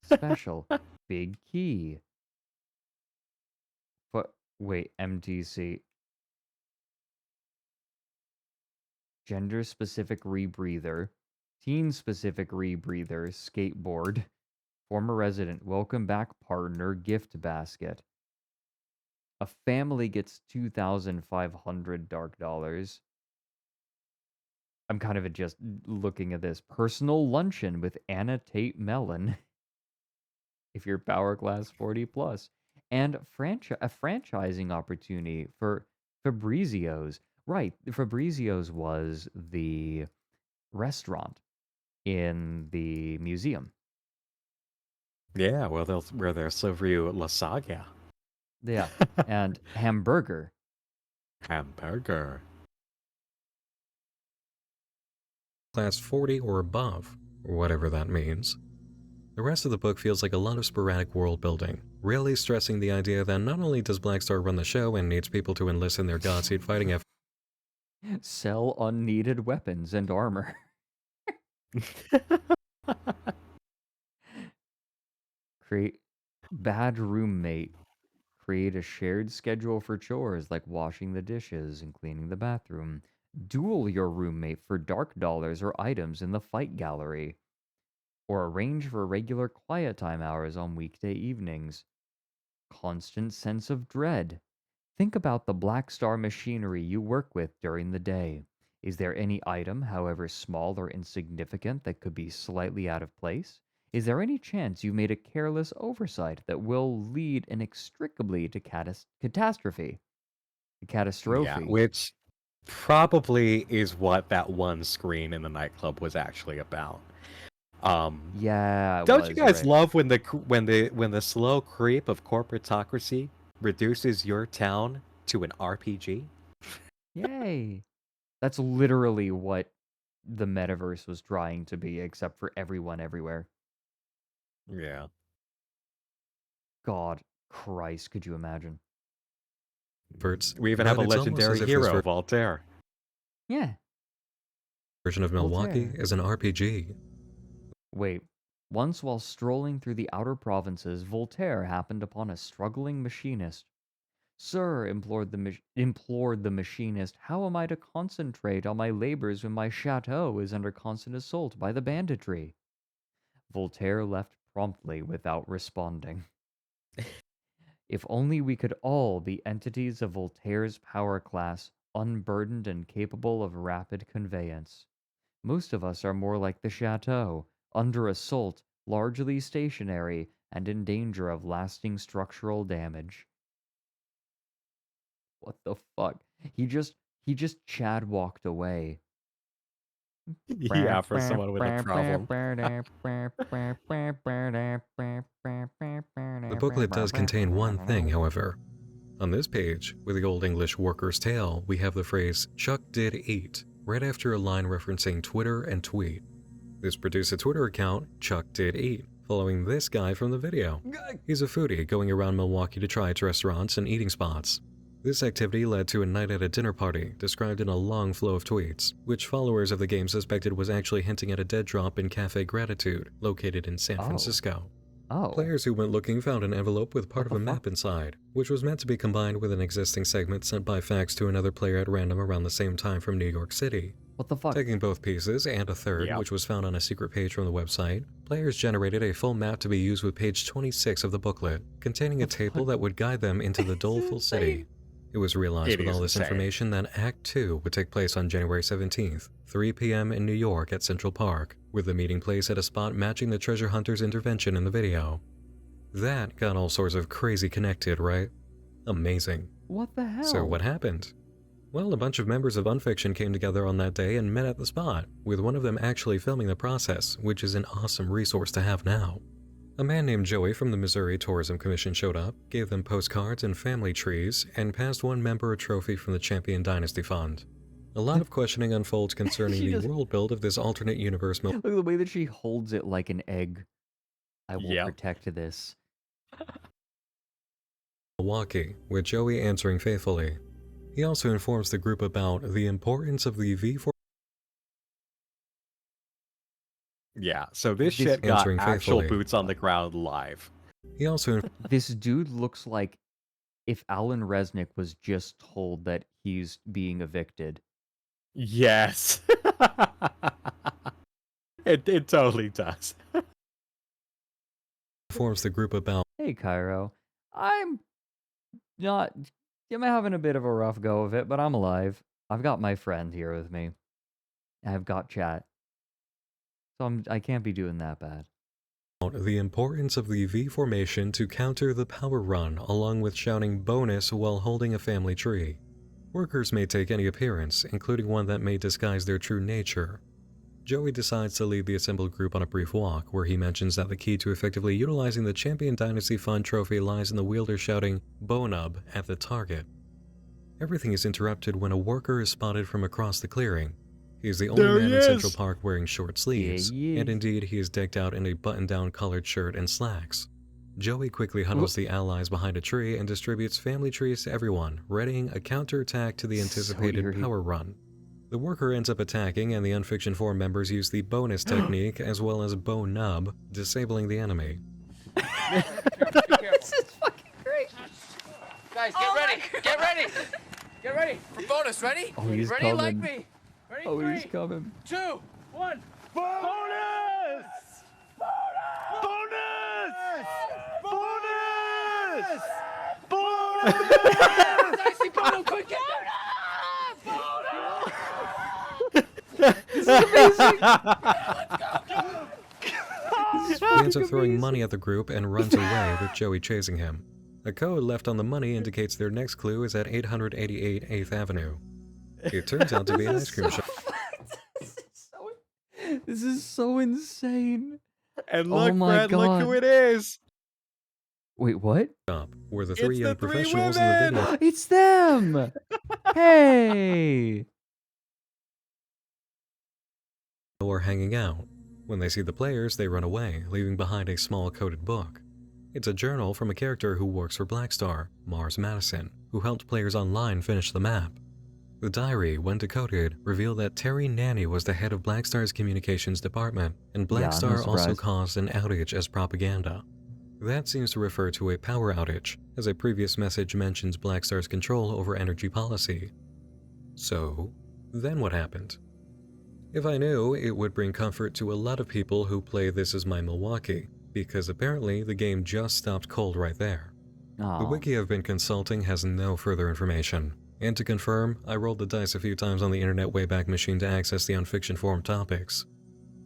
Special. Big key. But wait, MTC. Gender specific rebreather. Teen specific rebreather. Skateboard. Former resident. Welcome back partner. Gift basket. A family gets 2,500 dark dollars. I'm kind of just looking at this. Personal luncheon with Anna Tate Mellon. If you're Power Class 40 plus. And a franchising opportunity for Fabrizio's. Right, Fabrizio's was the restaurant in the museum. Yeah, well, where they'll serve you lasagna. Yeah, and hamburger. Hamburger. Class 40 or above, whatever that means. The rest of the book feels like a lot of sporadic world building, really stressing the idea that not only does Black Star run the show and needs people to enlist in their Godseed fighting efforts, Sell unneeded weapons and armor. Create Bad roommate. Create a shared schedule for chores like washing the dishes and cleaning the bathroom. Duel your roommate for dark dollars or items in the fight gallery. Or arrange for regular quiet time hours on weekday evenings. Constant sense of dread. Think about the Black Star machinery you work with during the day. Is there any item, however small or insignificant, that could be slightly out of place? Is there any chance you made a careless oversight that will lead inextricably to catastrophe? Catastrophe. Yeah, which probably is what that one screen in the nightclub was actually about. Yeah. Don't you guys love when the slow creep of corporatocracy reduces your town to an RPG? Yay. That's literally what the metaverse was trying to be, except for everyone everywhere. Yeah. God Christ, could you imagine? We even have a legendary hero, Voltaire. Yeah. Version of Milwaukee Voltaire. is an RPG. Wait. Once while strolling through the outer provinces, Voltaire happened upon a struggling machinist. Sir, implored the machinist, how am I to concentrate on my labors when my chateau is under constant assault by the banditry? Voltaire left promptly without responding. If only we could all be entities of Voltaire's power class, unburdened and capable of rapid conveyance. Most of us are more like the chateau, under assault, largely stationary, and in danger of lasting structural damage. What the fuck? He just Chad walked away. Yeah, for someone with a problem. The booklet does contain one thing, however. On this page, with the Old English worker's tale, we have the phrase, Chuck did eat, right after a line referencing Twitter and tweet. This produced a Twitter account, Chuck did eat, following this guy from the video. He's a foodie going around Milwaukee to try its restaurants and eating spots. This activity led to a night at a dinner party, described in a long flow of tweets, which followers of the game suspected was actually hinting at a dead drop in Cafe Gratitude, located in San Francisco. Players who went looking found an envelope with part of a map inside, which was meant to be combined with an existing segment sent by fax to another player at random around the same time from New York City. What the fuck? Taking both pieces and a third, which was found on a secret page from the website, players generated a full map to be used with page 26 of the booklet, containing a table that would guide them into the doleful city. It was realized with all this information that Act 2 would take place on January 17th, 3 p.m. in New York at Central Park, with the meeting place at a spot matching the treasure hunter's intervention in the video. That got all sorts of crazy connected, right? Amazing. What the hell? So what happened? Well, a bunch of members of Unfiction came together on that day and met at the spot, with one of them actually filming the process, which is an awesome resource to have now. A man named Joey from the Missouri Tourism Commission showed up, gave them postcards and family trees, and passed one member a trophy from the Champion Dynasty Fund. A lot of questioning unfolds concerning the world build of this alternate universe. Look at the way that she holds it like an egg. I will protect this. Milwaukee, with Joey answering faithfully. He also informs the group about the importance of the V4. Yeah, so this shit got actual boots on the ground live. He also... This dude looks like if Alan Resnick was just told that he's being evicted. Yes. It totally does. Informs the group about... Hey, Cairo. I'm having a bit of a rough go of it, but I'm alive. I've got my friend here with me. I've got chat. So I can't be doing that bad. The importance of the V formation to counter the power run, along with shouting bonus while holding a family tree. Workers may take any appearance, including one that may disguise their true nature. Joey decides to lead the assembled group on a brief walk, where he mentions that the key to effectively utilizing the Champion Dynasty Fund trophy lies in the wielder shouting "Bonub" at the target. Everything is interrupted when a worker is spotted from across the clearing. He is the only man in Central Park wearing short sleeves, and indeed he is decked out in a button-down collared shirt and slacks. Joey quickly huddles the allies behind a tree and distributes family trees to everyone, readying a counterattack to the anticipated power run. The worker ends up attacking, and the Unfiction 4 members use the bonus technique as well as Bo Nub, disabling the enemy. This is fucking great. Guys, get ready. Get ready. Get ready for bonus. Ready? Oh, he's ready like coming. me. Ready? Oh, he's 3, coming. 2, 1. Bonus! Bonus! Bonus! Bonus! Dicey Bono, quick get This is amazing. He ends up throwing money at the group and runs away with Joey chasing him. A code left on the money indicates their next clue is at 888 8th Avenue. It turns out to be an ice cream shop. This is so insane. And Oh look, my Fred, look God. who it is. Wait, what? Where the It's three the young three professionals in the women! video It's them. Hey. are hanging out. When they see the players, they run away, leaving behind a small coded book. It's a journal from a character who works for Blackstar, Mars Madison, who helped players online finish the map. The diary, when decoded, revealed that Terry Nanny was the head of Blackstar's communications department, and Yeah, no Blackstar also surprise. caused an outage as propaganda. That seems to refer to a power outage, as a previous message mentions Blackstar's control over energy policy. So, then what happened? If I knew, it would bring comfort to a lot of people who play This Is My Milwaukee, because apparently the game just stopped cold right there. The Aw. wiki I've been consulting has no further information, and to confirm, I rolled the dice a few times on the Internet Wayback Machine to access the Unfiction Forum topics.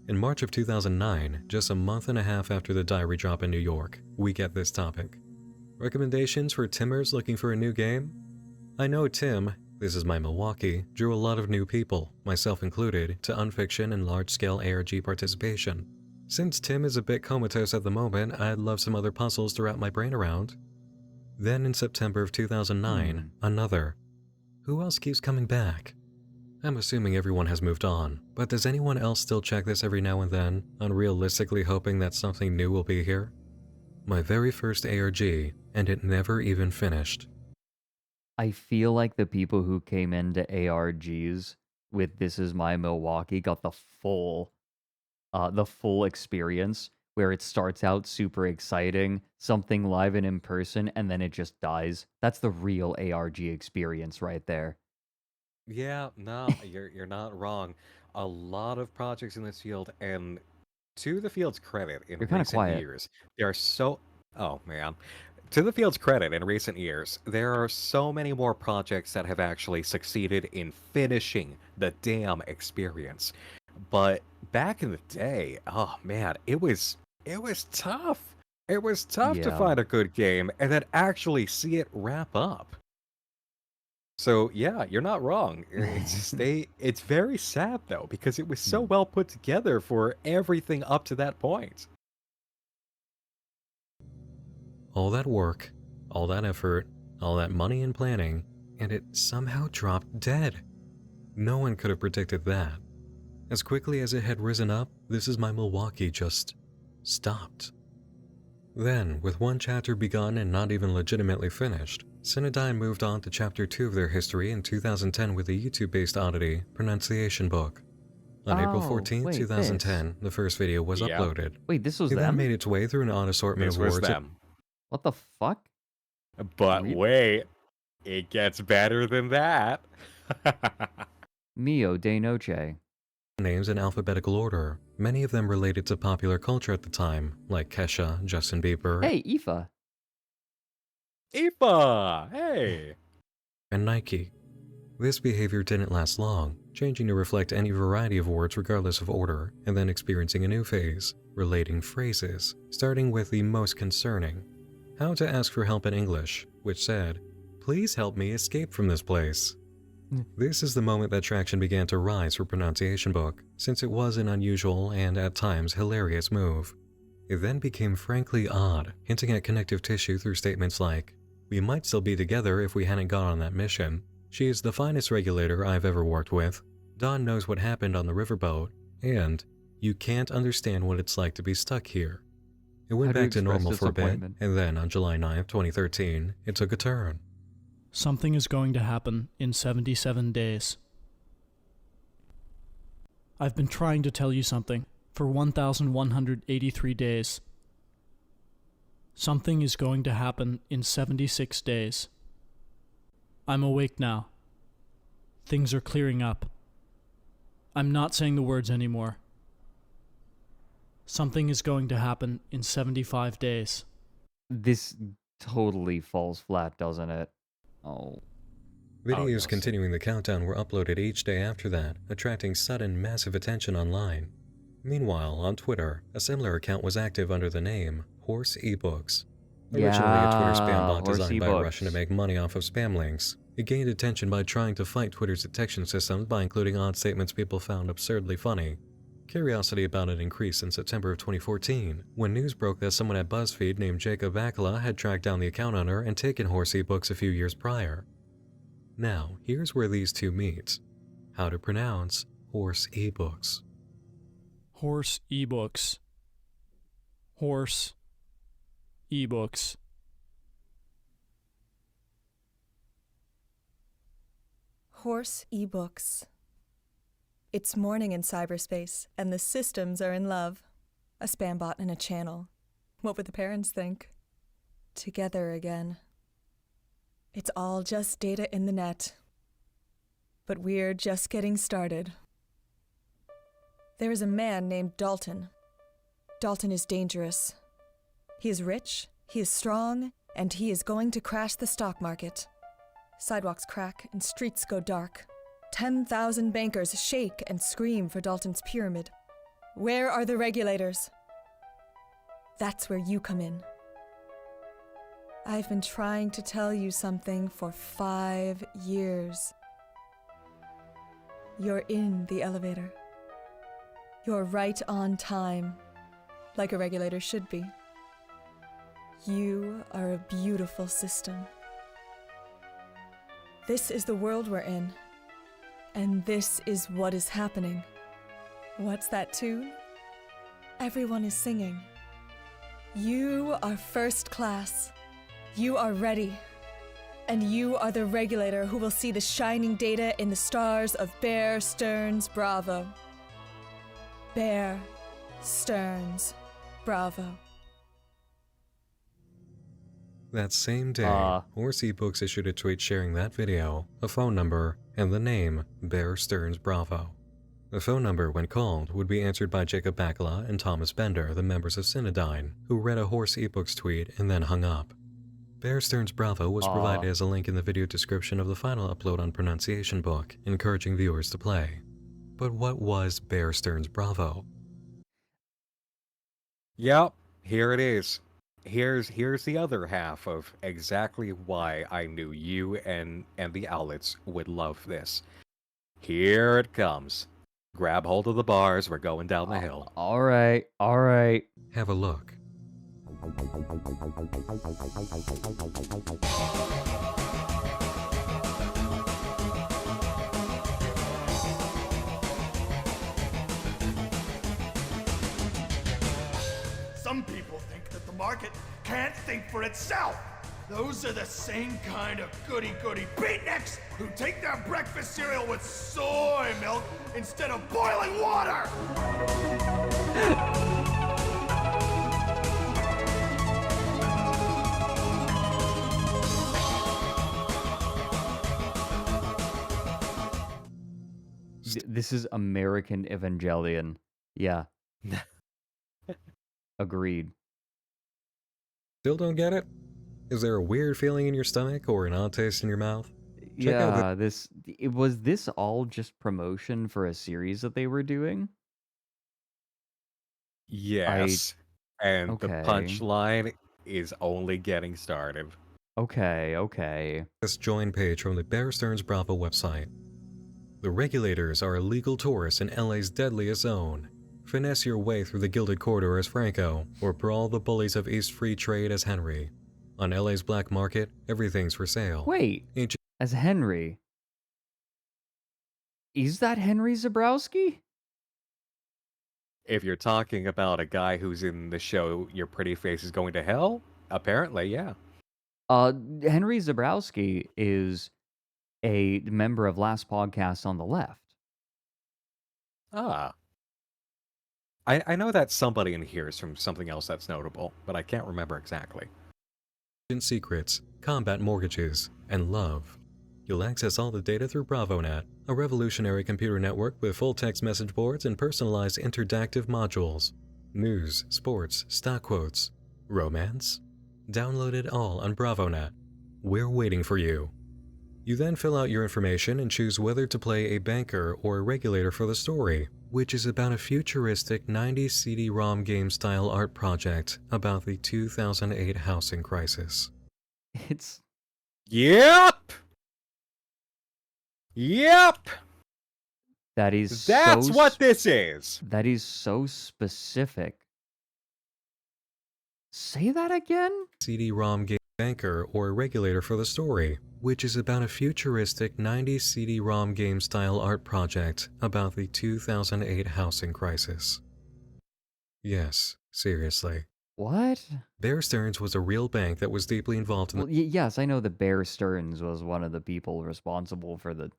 In March of 2009, just a month and a half after the diary drop in New York, we get this topic. Recommendations for Timmers looking for a new game? I know Tim, This Is My Milwaukee, drew a lot of new people, myself included, to Unfiction and large-scale ARG participation. Since Tim is a bit comatose at the moment, I'd love some other puzzles to wrap my brain around. Then in September of 2009, another. Who else keeps coming back? I'm assuming everyone has moved on, but does anyone else still check this every now and then, unrealistically hoping that something new will be here? My very first ARG, and it never even finished. I feel like the people who came into ARGs with This Is My Milwaukee got the full experience, where it starts out super exciting, something live and in person, and then it just dies. That's the real ARG experience right there. Yeah, no, you're not wrong. A lot of projects in this field, and to the field's credit, in You're kinda recent quiet. years, there are so. Oh man, to the field's credit, in recent years, there are so many more projects that have actually succeeded in finishing the damn experience. But back in the day, oh man, it was tough. It was tough to Yeah. find a good game and then actually see it wrap up. So yeah, you're not wrong. It's very sad though, because it was so well put together for everything up to that point. All that work, all that effort, all that money and planning, and it somehow dropped dead. No one could have predicted that. As quickly as it had risen up, This Is My Milwaukee just stopped. Then, with one chapter begun and not even legitimately finished, Cinedyne moved on to chapter 2 of their history in 2010 with a YouTube-based oddity, Pronunciation Book. On April 14, wait, 2010, the first video was Yeah. uploaded. Wait, this was It then them? made its way through an odd assortment This of was words. them. What the fuck? But Really? wait, it gets better than that. Mio de Noche. Names in alphabetical order, many of them related to popular culture at the time, like Kesha, Justin Bieber, Hey, Aoife. Ipa, hey. and Nike. This behavior didn't last long, changing to reflect any variety of words regardless of order, and then experiencing a new phase, relating phrases, starting with the most concerning. How to ask for help in English, which said, "Please help me escape from this place." This is the moment that traction began to rise for Pronunciation Book, since it was an unusual and at times hilarious move. It then became frankly odd, hinting at connective tissue through statements like, "We might still be together if we hadn't gone on that mission. She is the finest regulator I've ever worked with. Dawn knows what happened on the riverboat. And you can't understand what it's like to be stuck here." It went How do you back to express normal for a bit, disappointment? and then on July 9th, 2013, it took a turn. Something is going to happen in 77 days. I've been trying to tell you something for 1,183 days. Something is going to happen in 76 days. I'm awake now. Things are clearing up. I'm not saying the words anymore. Something is going to happen in 75 days. This totally falls flat, doesn't it? Oh. Videos continuing the countdown were uploaded each day after that, attracting sudden massive attention online. Meanwhile, on Twitter, a similar account was active under the name Horse eBooks. Originally a Twitter spam bot designed by a Russian to make money off of spam links, it gained attention by trying to fight Twitter's detection systems by including odd statements people found absurdly funny. Curiosity about it increased in September of 2014, when news broke that someone at BuzzFeed named Jacob Vakala had tracked down the account owner and taken Horse eBooks a few years prior. Now, here's where these two meet. How to pronounce Horse eBooks. Horse eBooks. Horse eBooks. Horse eBooks. It's morning in cyberspace, and the systems are in love. A spam bot and a channel. What would the parents think? Together again. It's all just data in the net. But we're just getting started. There is a man named Dalton. Dalton is dangerous. He is rich, he is strong, and he is going to crash the stock market. Sidewalks crack and streets go dark. 10,000 bankers shake and scream for Dalton's pyramid. Where are the regulators? That's where you come in. I've been trying to tell you something for 5 years. You're in the elevator. You're right on time, like a regulator should be. You are a beautiful system. This is the world we're in, and this is what is happening. What's that tune? Everyone is singing. You are first class. You are ready. And you are the regulator who will see the shining data in the stars of Bear Stearns Bravo. Bear Stearns Bravo. That same day, Horse eBooks issued a tweet sharing that video, a phone number, and the name Bear Stearns Bravo. The phone number, when called, would be answered by Jacob Bakala and Thomas Bender, the members of Cinedyne, who read a Horse eBooks tweet and then hung up. Bear Stearns Bravo was provided as a link in the video description of the final upload on Pronunciation Book, encouraging viewers to play. But what was Bear Stearns Bravo? Yep, here it is. Here's the other half of exactly why I knew you and the Owlets would love this. Here it comes. Grab hold of the bars, we're going down the hill. Alright. Have a look. Some people think that the market can't think for itself. Those are the same kind of goody-goody beatniks who take their breakfast cereal with soy milk instead of boiling water. This is American Evangelion. Yeah. Agreed. Still don't get it? Is there a weird feeling in your stomach or an odd taste in your mouth? Was this all just promotion for a series that they were doing? Yes. And the punchline is only getting started. Okay. This join page from the Bear Stearns Bravo website. The regulators are illegal tourists in LA's deadliest zone. Finesse your way through the gilded corridor as Franco, or brawl the bullies of East Free Trade as Henry. On LA's black market, everything's for sale. Wait, as Henry? Is that Henry Zabrowski? If you're talking about a guy who's in the show Your Pretty Face is Going to Hell, apparently, yeah. Henry Zabrowski is a member of Last Podcast on the Left. Ah. I know that somebody in here is from something else that's notable, but I can't remember exactly. Secrets, combat mortgages, and love. You'll access all the data through BravoNet, a revolutionary computer network with full-text message boards and personalized interactive modules. News, sports, stock quotes, romance. Download it all on BravoNet. We're waiting for you. You then fill out your information and choose whether to play a banker or a regulator for the story, which is about a futuristic 90s CD-ROM game-style art project about the 2008 housing crisis. It's... Yep! Yep! That's what this is! That is so specific. Say that again? CD-ROM game banker or a regulator for the story, which is about a futuristic 90s CD-ROM game-style art project about the 2008 housing crisis. Yes, seriously. What? Bear Stearns was a real bank that was deeply involved in Well, yes, I know that Bear Stearns was one of the people responsible for the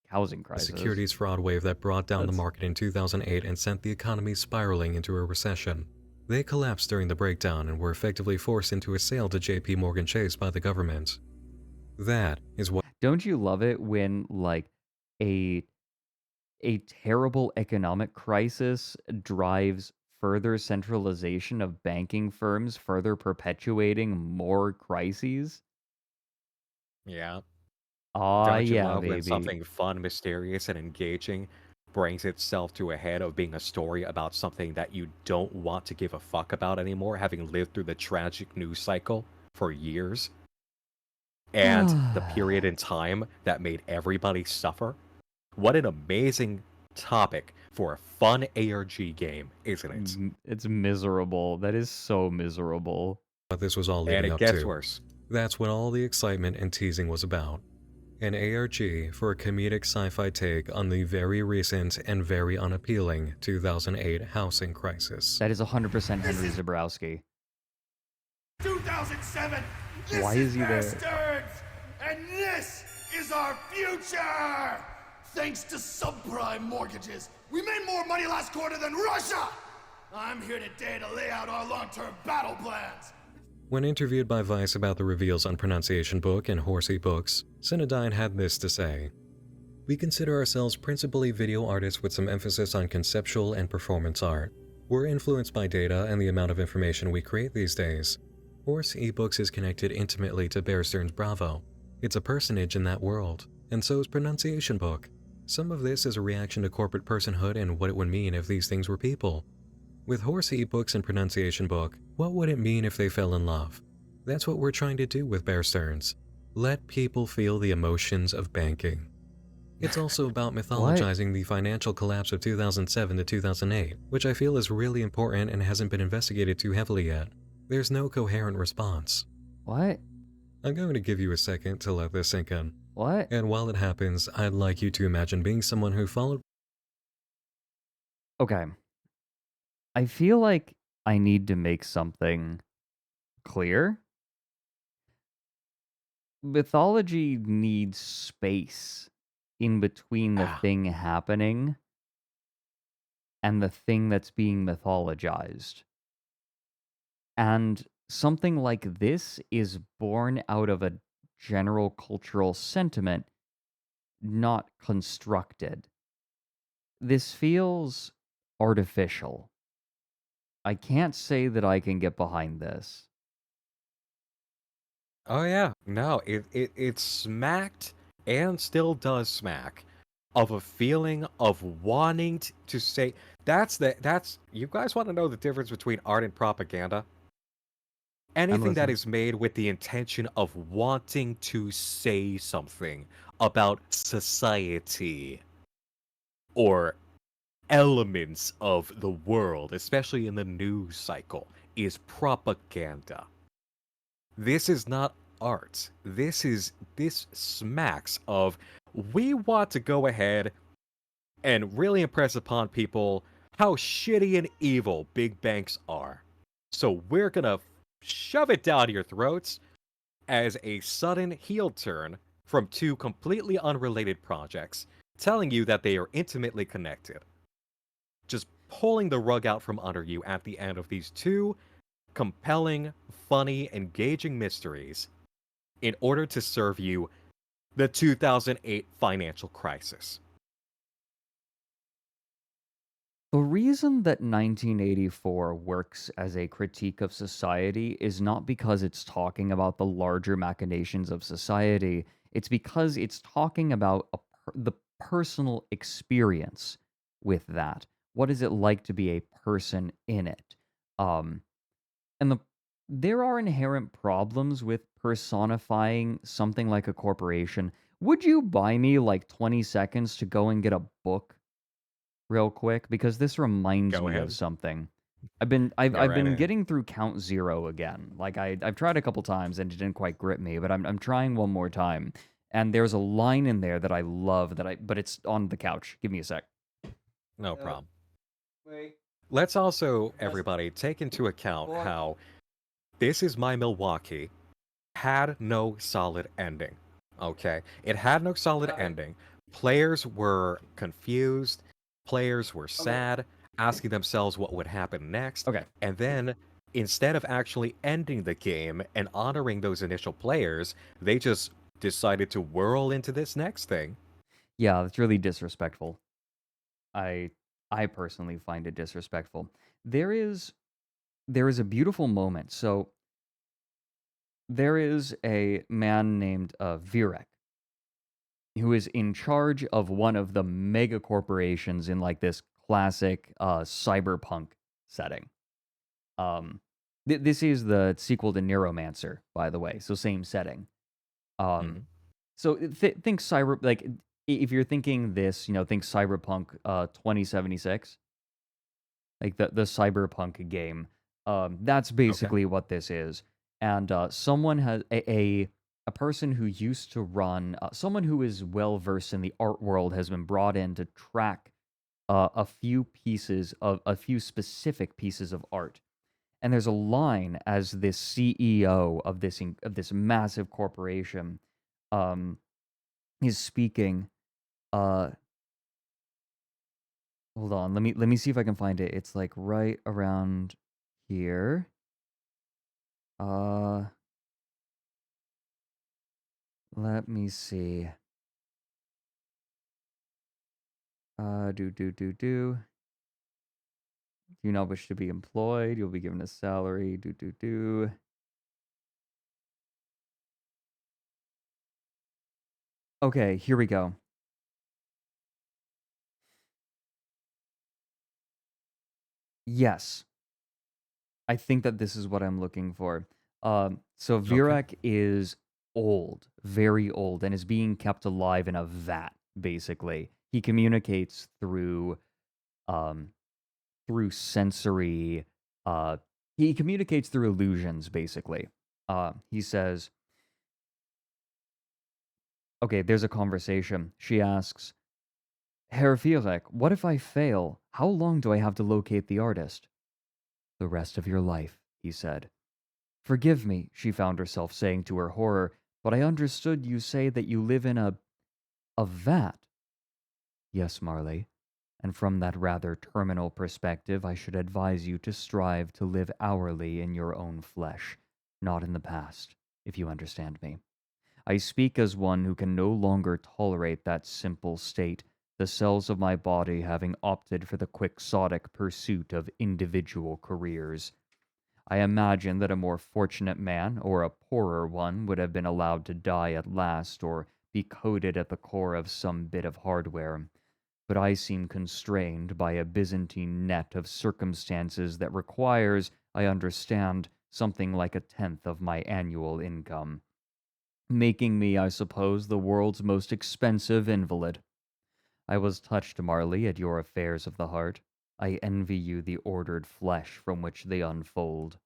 housing the crisis. securities fraud wave that brought down the market in 2008 and sent the economy spiraling into a recession. They collapsed during the breakdown and were effectively forced into a sale to JP Morgan Chase by the government. That is what... Don't you love it when, like, a terrible economic crisis drives further centralization of banking firms, further perpetuating more crises? Yeah. Ah, Don't you yeah, love when baby. something fun, mysterious, and engaging brings itself to a head of being a story about something that you don't want to give a fuck about anymore, having lived through the tragic news cycle for years? And the period in time that made everybody suffer? What an amazing topic for a fun ARG game, isn't it? It's miserable. That is so miserable. But this was all leading And it up gets to. worse. That's what all the excitement and teasing was about. An ARG for a comedic sci-fi take on the very recent and very unappealing 2008 housing crisis. That is 100% Henry Zabrowski. 2007. This Why is he Bear there? Stearns, and this is our future. Thanks to subprime mortgages, we made more money last quarter than Russia. I'm here today to lay out our long-term battle plans. When interviewed by Vice about the reveals on Pronunciation Book and Horsey Books, Cinedyne had this to say. We consider ourselves principally video artists with some emphasis on conceptual and performance art. We're influenced by data and the amount of information we create these days. Horse eBooks is connected intimately to Bear Stearns Bravo. It's a personage in that world, and so is Pronunciation Book. Some of this is a reaction to corporate personhood and what it would mean if these things were people. With Horse eBooks and Pronunciation Book, what would it mean if they fell in love? That's what we're trying to do with Bear Stearns. Let people feel the emotions of banking. It's also about mythologizing the financial collapse of 2007 to 2008, which I feel is really important and hasn't been investigated too heavily yet. There's no coherent response. What? I'm going to give you a second to let this sink in. What? And while it happens, I'd like you to imagine being someone who followed... Okay. I feel like I need to make something clear. Mythology needs space in between the thing happening and the thing that's being mythologized. And something like this is born out of a general cultural sentiment, not constructed. This feels artificial. I can't say that I can get behind this. Oh yeah, no, it smacked and still does smack of a feeling of wanting to say that's you guys want to know the difference between art and propaganda? Anything that is made with the intention of wanting to say something about society or elements of the world, especially in the news cycle, is propaganda. This is not art. This smacks of we want to go ahead and really impress upon people how shitty and evil big banks are. So we're gonna shove it down your throats as a sudden heel turn from two completely unrelated projects, telling you that they are intimately connected. Just pulling the rug out from under you at the end of these two compelling, funny, engaging mysteries in order to serve you the 2008 financial crisis. The reason that 1984 works as a critique of society is not because it's talking about the larger machinations of society. It's because it's talking about the personal experience with that. What is it like to be a person in it? Um, and there are inherent problems with personifying something like a corporation. Would you buy me like 20 seconds to go and get a book real quick? Because this reminds Go me of ahead. something. I've Go right been ahead. getting through Count Zero again. Like I've tried a couple times and it didn't quite grip me, but I'm trying one more time. And there's a line in there that I love but it's on the couch. Give me a sec. No problem. Let's also, everybody, take into account how This Is My Milwaukee had no solid ending. Okay? It had no solid ending. Players were confused, players were sad, asking themselves what would happen next. Okay. And then instead of actually ending the game and honoring those initial players, they just decided to whirl into this next thing. Yeah, it's really disrespectful. I personally find it disrespectful. There is a beautiful moment. So there is a man named Virek who is in charge of one of the mega corporations in like this classic cyberpunk setting. This is the sequel to Neuromancer, by the way, so same setting. So think cyber like if you're thinking this, think Cyberpunk 2076, like the cyberpunk game. That's basically what this is. And someone has a person who used to run, someone who is well versed in the art world has been brought in to track a few specific pieces of art. And there's a line as this CEO of this massive corporation is speaking. Hold on, let me see if I can find it. It's like right around here. Let me see. Do you not wish to be employed? You'll be given a salary. Do. Okay, here we go. Yes. I think that this is what I'm looking for. So Virek is old, very old, and is being kept alive in a vat, basically. He communicates through sensory he communicates through illusions, basically. He says, okay, there's a conversation. She asks, Herr Virek, what if I fail? How long do I have to locate the artist? The rest of your life, he said. Forgive me, she found herself saying to her horror, but I understood you say that you live in a vat. Yes, Marley. And from that rather terminal perspective, I should advise you to strive to live hourly in your own flesh, not in the past, if you understand me. I speak as one who can no longer tolerate that simple state, the cells of my body having opted for the quixotic pursuit of individual careers. I imagine that a more fortunate man, or a poorer one, would have been allowed to die at last, or be coded at the core of some bit of hardware. But I seem constrained by a Byzantine net of circumstances that requires, I understand, something like a tenth of my annual income, making me, I suppose, the world's most expensive invalid. I was touched, Marley, at your affairs of the heart. I envy you the ordered flesh from which they unfold.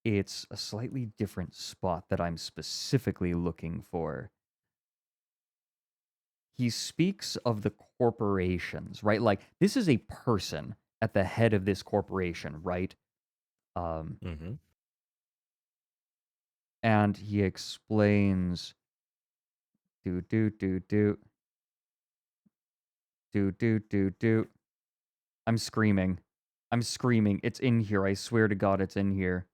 It's a slightly different spot that I'm specifically looking for. He speaks of the corporations, right? Like this is a person at the head of this corporation, right? And he explains do. I'm screaming. I'm screaming. It's in here. I swear to God, it's in here.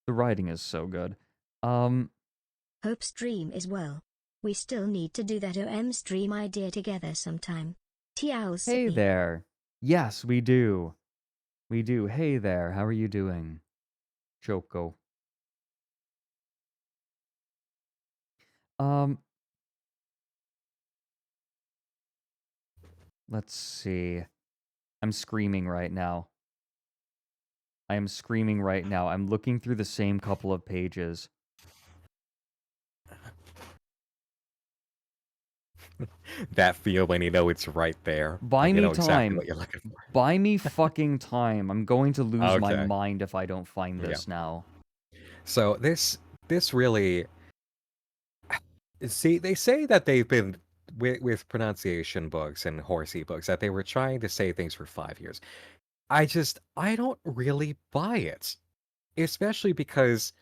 The writing is so good. Hope stream is well. We still need to do that OM stream idea together sometime. TLC. Hey there. Yes, we do. We do. Hey there. How are you doing? Choco. Let's see. I'm screaming right now. I am screaming right now. I'm looking through the same couple of pages. That feel when you know it's right there. Buy you me know exactly time. what you're looking for. Buy me fucking time. I'm going to lose my Okay. mind if I don't find Yeah. this now. So this really, see, they say that they've been with pronunciation books and horsey books that they were trying to say things for 5 years. I don't really buy it, especially because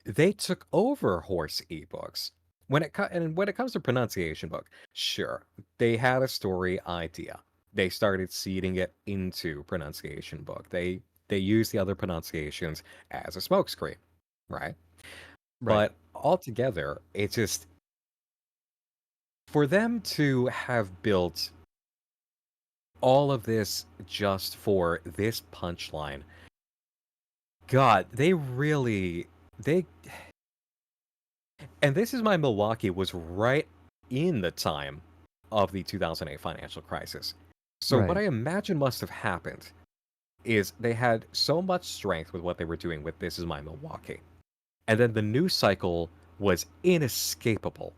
they took over horse ebooks. When it comes to pronunciation book, sure, they had a story idea. They started seeding it into pronunciation book. They used the other pronunciations as a smokescreen, right? Right. But altogether, it just, for them to have built all of this just for this punchline, God, they and This Is My Milwaukee was right in the time of the 2008 financial crisis. So what Right. I imagine must have happened is they had so much strength with what they were doing with This Is My Milwaukee. And then the news cycle was inescapable.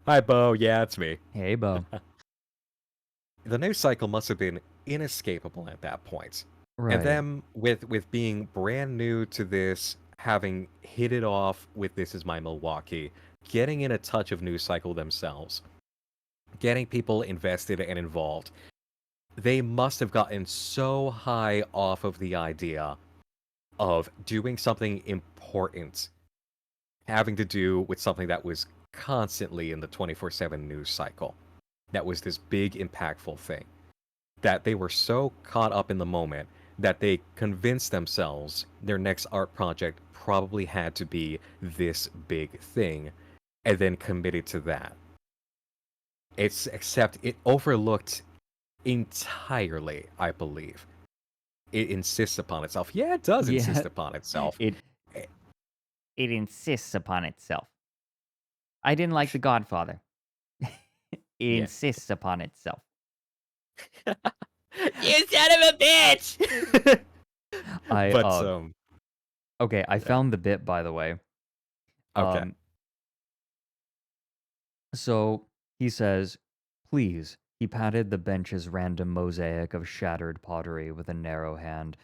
Hi, Bo. Yeah, it's me. Hey, Bo. The news cycle must have been inescapable at that point. Right. And them with being brand new to this, having hit it off with This Is My Milwaukee, getting in a touch of news cycle themselves, getting people invested and involved, they must have gotten so high off of the idea of doing something important, having to do with something that was constantly in the 24/7 news cycle, that was this big impactful thing, that they were so caught up in the moment that they convinced themselves their next art project probably had to be this big thing, and then committed to that. Except it overlooked entirely, I believe. It insists upon itself. Yeah, it does insist upon itself. It insists upon itself. I didn't like The Godfather. It insists upon itself. You son of a bitch! Okay, I found the bit, by the way. Okay. So he says, please. He patted the bench's random mosaic of shattered pottery with a narrow hand.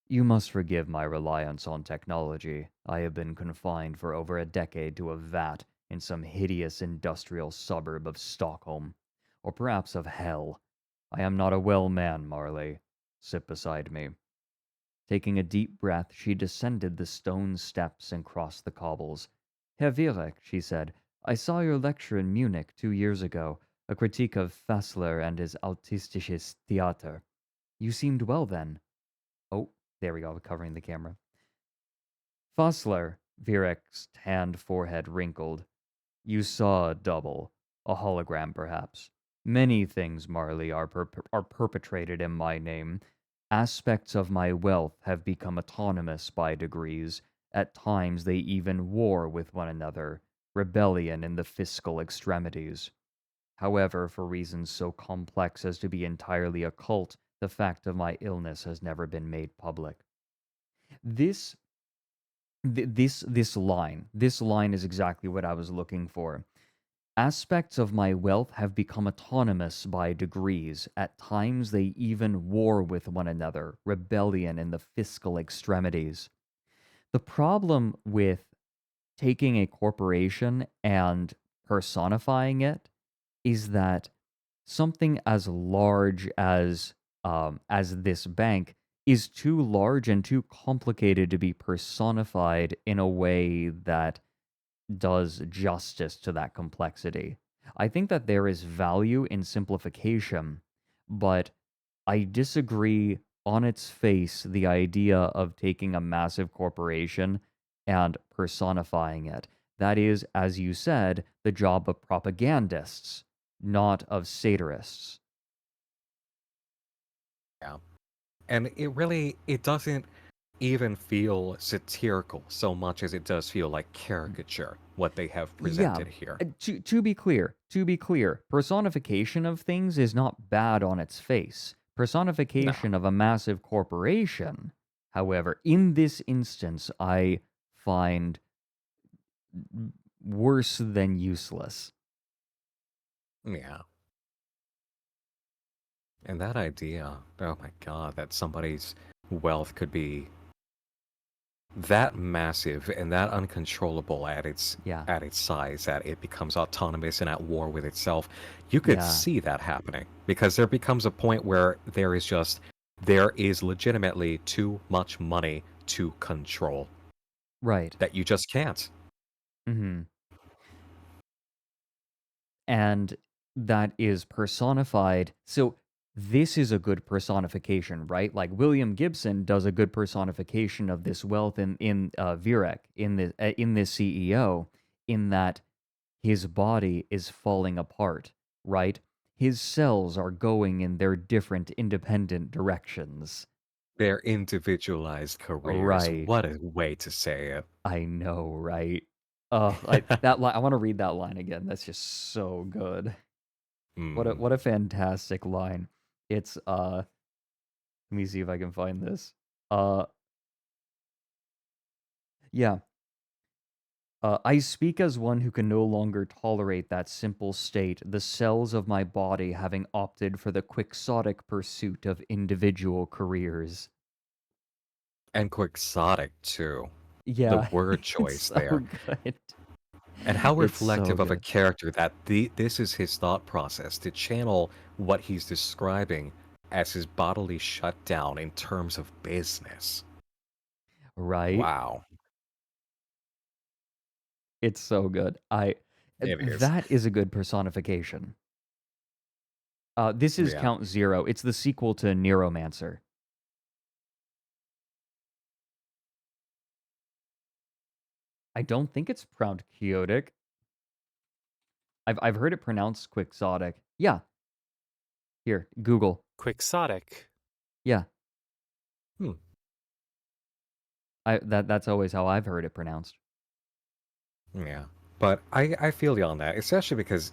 You must forgive my reliance on technology. I have been confined for over a decade to a vat in some hideous industrial suburb of Stockholm, or perhaps of hell. I am not a well man, Marley. Sit beside me. Taking a deep breath, she descended the stone steps and crossed the cobbles. Herr Vierek, she said, I saw your lecture in Munich 2 years ago, a critique of Fassler and his Autistisches Theater. You seemed well then. Oh, there we go, covering the camera. Fassler, Vierek's tanned forehead wrinkled. You saw a double, a hologram perhaps. Many things, Marley, are perpetrated in my name. Aspects of my wealth have become autonomous by degrees. At times they even war with one another, rebellion in the fiscal extremities. However, for reasons so complex as to be entirely occult, the fact of my illness has never been made public. This line is exactly what I was looking for. Aspects of my wealth have become autonomous by degrees. At times they even war with one another, rebellion in the fiscal extremities. The problem with taking a corporation and personifying it is that something as large as this bank is too large and too complicated to be personified in a way that does justice to that complexity. I think that there is value in simplification, but I disagree on its face the idea of taking a massive corporation and personifying it. That is, as you said, the job of propagandists, not of satirists. Yeah. And it doesn't even feel satirical so much as it does feel like caricature, what they have presented here. To be clear, personification of things is not bad on its face. Personification of a massive corporation, however, in this instance, I find worse than useless. Yeah. And that idea, oh my god, that somebody's wealth could be that massive and that uncontrollable at its size, that it becomes autonomous and at war with itself. You could see that happening, because there becomes a point where there is legitimately too much money to control. Right. That you just can't. Mm-hmm. And that is personified. So this is a good personification, right? Like William Gibson does a good personification of this wealth in Virek, in this CEO, in that his body is falling apart, right? His cells are going in their different independent directions. Their individualized careers. Right. What a way to say it. I know, right? That line, I want to read that line again. That's just so good. What a fantastic line. It's let me see if I can find this. Yeah. I speak as one who can no longer tolerate that simple state, the cells of my body having opted for the quixotic pursuit of individual careers. And quixotic, too. Yeah. The word choice so there. Good. And how It's so reflective of a good. character that this is his thought process, to channel what he's describing as his bodily shutdown in terms of business. Right? Wow. It's so good. It is. That is a good personification. This is Yeah. Count Zero. It's the sequel to Neuromancer. I don't think it's pronounced quixotic. I've heard it pronounced quixotic. Yeah. Here, Google. Quixotic. Yeah. Hmm. That's always how I've heard it pronounced. Yeah. But I feel you on that, especially because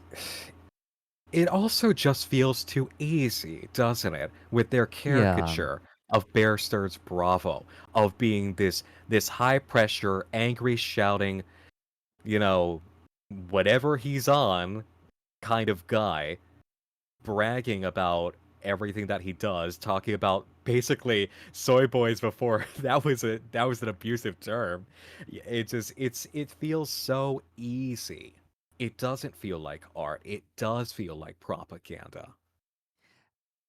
it also just feels too easy, doesn't it? With their caricature of Bear Stearns Bravo, of being this high pressure, angry shouting, whatever he's on kind of guy, bragging about everything that he does, talking about basically soy boys before that was an abusive term. It feels so easy. It doesn't feel like art. It does feel like propaganda.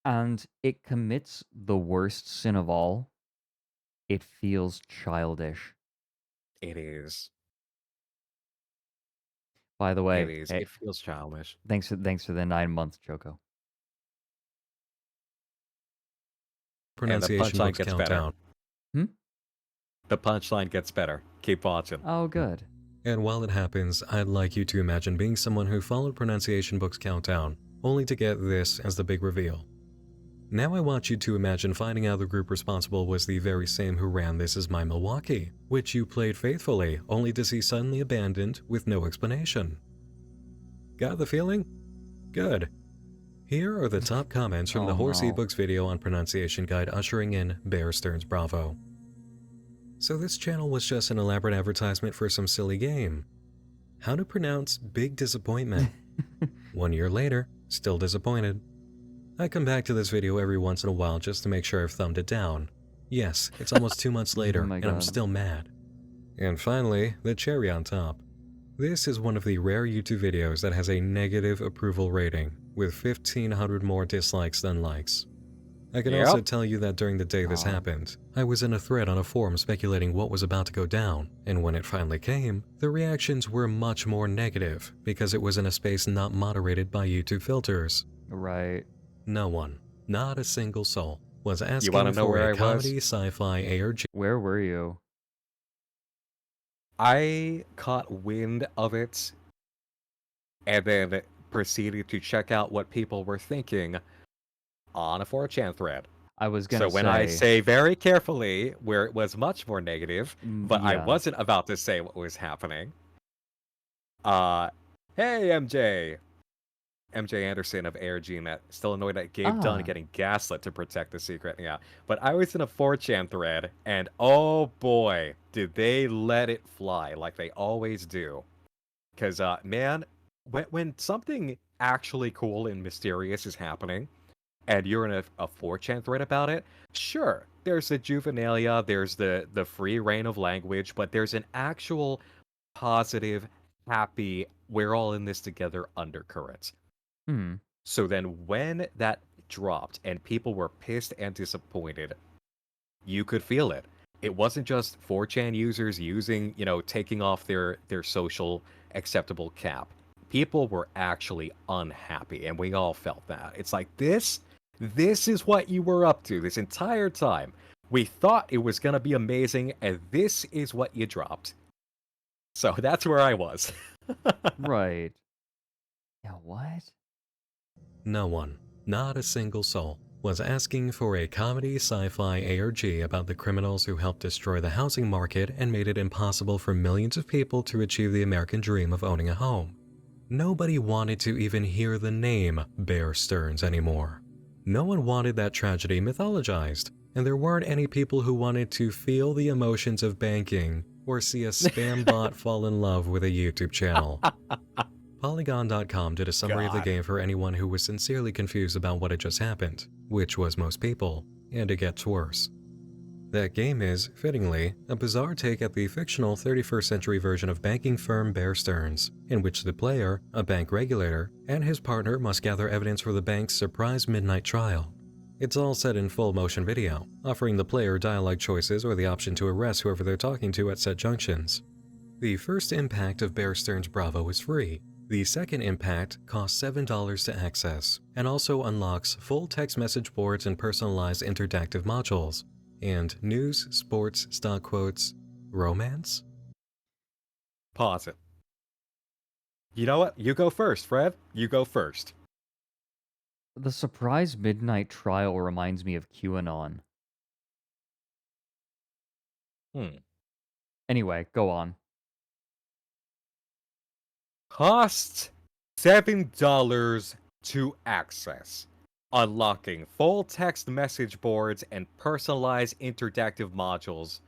And it commits the worst sin of all. It feels childish. It is. By the way, It is. It feels childish. Thanks for the 9 months, Choco. Pronunciation books countdown. The punchline gets better. Keep watching. Oh, good. And while it happens, I'd like you to imagine being someone who followed Pronunciation Book's countdown, only to get this as the big reveal. Now I want you to imagine finding out the group responsible was the very same who ran This Is My Milwaukee, which you played faithfully, only to see suddenly abandoned with no explanation. Got the feeling? Good. Here are the top comments from the Horse eBooks video on Pronunciation Guide ushering in Bear Stearns Bravo. So this channel was just an elaborate advertisement for some silly game. How to pronounce big disappointment. 1 year later, still disappointed. I come back to this video every once in a while just to make sure I've thumbed it down. Yes, it's almost 2 months later, and I'm still mad. And finally, the cherry on top. This is one of the rare YouTube videos that has a negative approval rating, with 1,500 more dislikes than likes. I can also tell you that during the day this happened, I was in a thread on a forum speculating what was about to go down, and when it finally came, the reactions were much more negative because it was in a space not moderated by YouTube filters. Right. No one, not a single soul, was wanna asking know for where I a was? comedy, sci-fi, ARG. Where were you? I caught wind of it and then proceeded to check out what people were thinking on a 4chan thread. I was gonna So when I say, say very carefully where it was much more negative, but I yeah. wasn't about to say what was happening. Hey MJ Anderson of AirGNet, still annoyed at Gabe Dunn getting gaslit to protect the secret. Yeah, but I was in a 4chan thread, and oh boy, did they let it fly like they always do. Because, man, when something actually cool and mysterious is happening, and you're in a 4chan thread about it, sure, there's the juvenilia, there's the free reign of language, but there's an actual positive, happy, we're all in this together undercurrent. So then when that dropped and people were pissed and disappointed, you could feel it. It wasn't just 4chan users using, taking off their social acceptable cap. People were actually unhappy, and we all felt that. It's like, this is what you were up to this entire time. We thought it was going to be amazing, and this is what you dropped. So that's where I was. Right. Yeah, what? No one, not a single soul, was asking for a comedy, sci-fi, ARG about the criminals who helped destroy the housing market and made it impossible for millions of people to achieve the American dream of owning a home. Nobody wanted to even hear the name Bear Stearns anymore. No one wanted that tragedy mythologized, and there weren't any people who wanted to feel the emotions of banking or see a spam bot fall in love with a YouTube channel. Polygon.com did a summary of the game for anyone who was sincerely confused about what had just happened, which was most people, and it gets worse. That game is, fittingly, a bizarre take at the fictional 31st century version of banking firm Bear Stearns, in which the player, a bank regulator, and his partner must gather evidence for the bank's surprise midnight trial. It's all set in full motion video, offering the player dialogue choices or the option to arrest whoever they're talking to at set junctions. The first impact of Bear Stearns Bravo is free. The second impact costs $7 to access, and also unlocks full text message boards and personalized interactive modules, and news, sports, stock quotes, romance? Pause it. You know what? You go first, Fred. You go first. The surprise midnight trial reminds me of QAnon. Anyway, go on. Costs $7 to access, unlocking full text message boards and personalized interactive modules,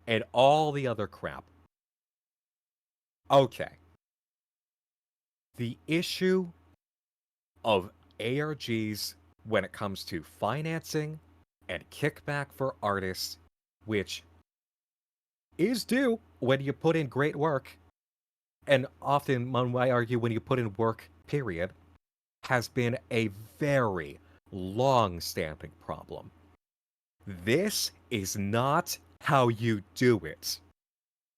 and all the other crap. Okay. The issue of ARGs when it comes to financing and kickback for artists, which is due when you put in great work, and often, one might argue, when you put in work, period, has been a very long-standing problem. This is not how you do it.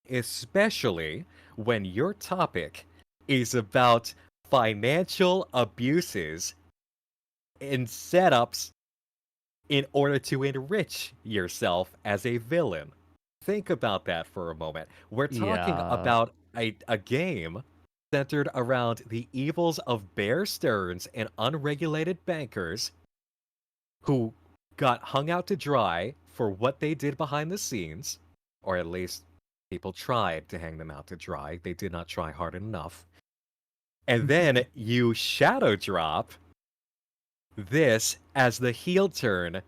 Especially when your topic is about financial abuses and setups in order to enrich yourself as a villain. Think about that for a moment. We're talking about a game centered around the evils of Bear Stearns and unregulated bankers who got hung out to dry for what they did behind the scenes, or at least people tried to hang them out to dry. They did not try hard enough. And then you shadow drop this as the heel turn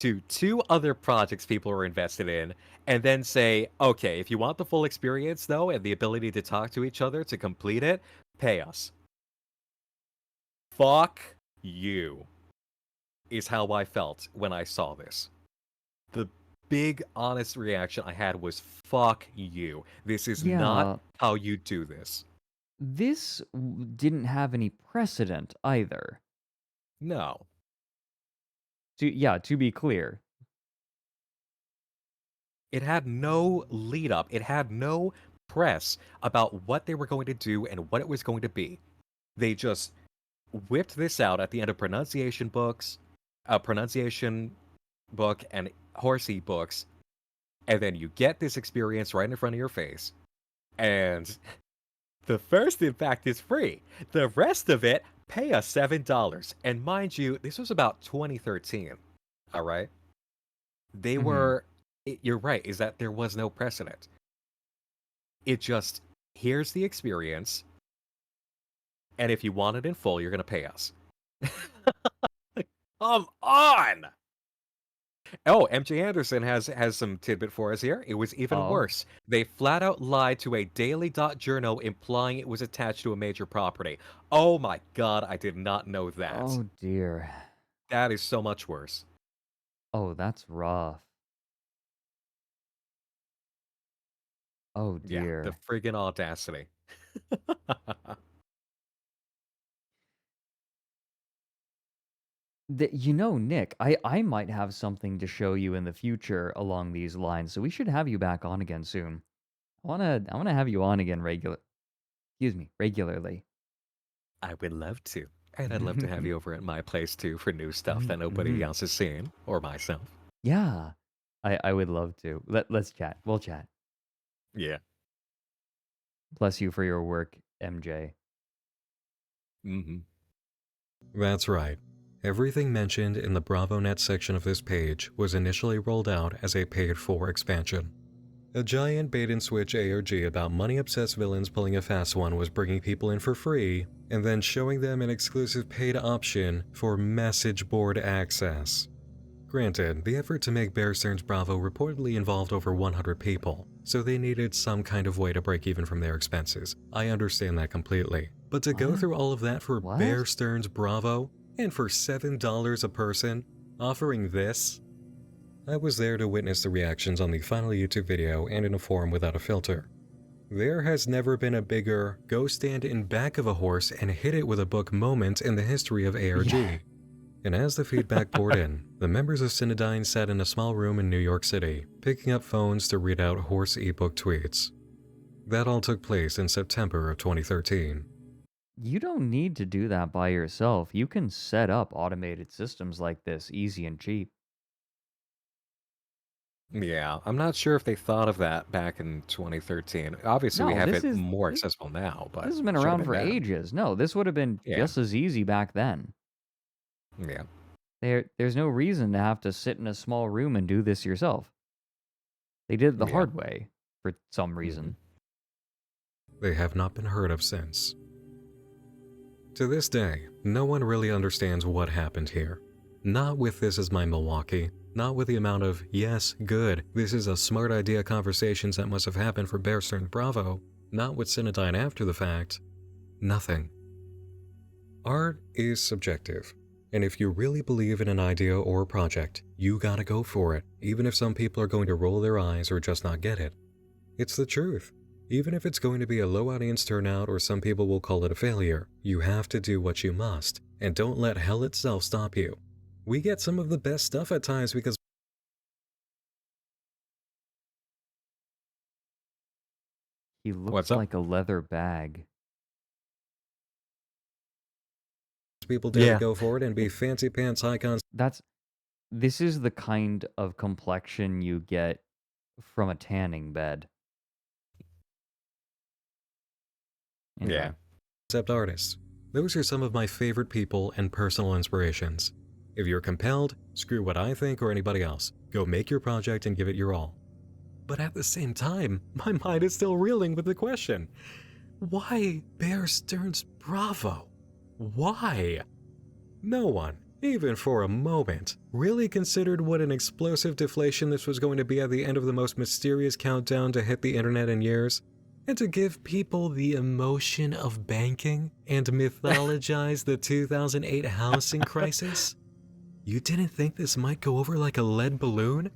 to two other projects people are invested in, and then say, okay, if you want the full experience, though, and the ability to talk to each other to complete it, pay us. Fuck you, is how I felt when I saw this. The big, honest reaction I had was, fuck you. This is not how you do this. This didn't have any precedent either. No. To be clear. It had no lead up. It had no press about what they were going to do and what it was going to be. They just whipped this out at the end of pronunciation book and horsey books, and then you get this experience right in front of your face. And the first, in fact, is free. The rest of it, pay us $7. And mind you, this was about 2013. All right? They were... You're right, is that there was no precedent. It just, here's the experience, and if you want it in full, you're going to pay us. Come on! Oh, MJ Anderson has some tidbit for us here. It was even worse. They flat out lied to a daily.journal implying it was attached to a major property. Oh my god, I did not know that. Oh dear. That is so much worse. Oh, that's rough. Oh dear. Yeah, the friggin' audacity. Nick, I might have something to show you in the future along these lines, so we should have you back on again soon. I wanna have you on again regularly. I would love to. And I'd love to have you over at my place too for new stuff that nobody else has seen, or myself. Yeah. I would love to. Let's chat. We'll chat. Yeah. Bless you for your work, MJ. That's right. Everything mentioned in the BravoNet section of this page was initially rolled out as a paid-for expansion. A giant bait-and-switch ARG about money-obsessed villains pulling a fast one was bringing people in for free, and then showing them an exclusive paid option for message board access. Granted, the effort to make Bear Stearns Bravo reportedly involved over 100 people, so they needed some kind of way to break even from their expenses. I understand that completely. But to go through all of that for Bear Stearns Bravo, and for $7 a person, offering this? I was there to witness the reactions on the final YouTube video and in a forum without a filter. There has never been a bigger go stand in back of a horse and hit it with a book moment in the history of ARG. Yeah. And as the feedback poured in, the members of Cinedyne sat in a small room in New York City, picking up phones to read out horse ebook tweets. That all took place in September of 2013. You don't need to do that by yourself. You can set up automated systems like this easy and cheap. Yeah, I'm not sure if they thought of that back in 2013. Obviously, we have it more accessible now, but this has been around for ages. No, this would have been just as easy back then. Yeah. There's no reason to have to sit in a small room and do this yourself. They did it the hard way, for some reason. They have not been heard of since. To this day, no one really understands what happened here. Not with This Is My Milwaukee, not with the amount of, yes, good, this is a smart idea conversations that must have happened for Bear Stearns Bravo, not with Cinedyne after the fact. Nothing. Art is subjective, and if you really believe in an idea or a project, you gotta go for it, even if some people are going to roll their eyes or just not get it. It's the truth. Even if it's going to be a low audience turnout or some people will call it a failure, you have to do what you must, and don't let hell itself stop you. We get some of the best stuff at times because he looks like a leather bag. People dare go for it and be fancy pants icons. This is the kind of complexion you get from a tanning bed. Yeah. Concept artists. Those are some of my favorite people and personal inspirations. If you're compelled, screw what I think or anybody else. Go make your project and give it your all. But at the same time, my mind is still reeling with the question, why Bear Stearns Bravo? Why? No one, even for a moment, really considered what an explosive deflation this was going to be at the end of the most mysterious countdown to hit the internet in years, and to give people the emotion of banking and mythologize the 2008 housing crisis. You didn't think this might go over like a lead balloon?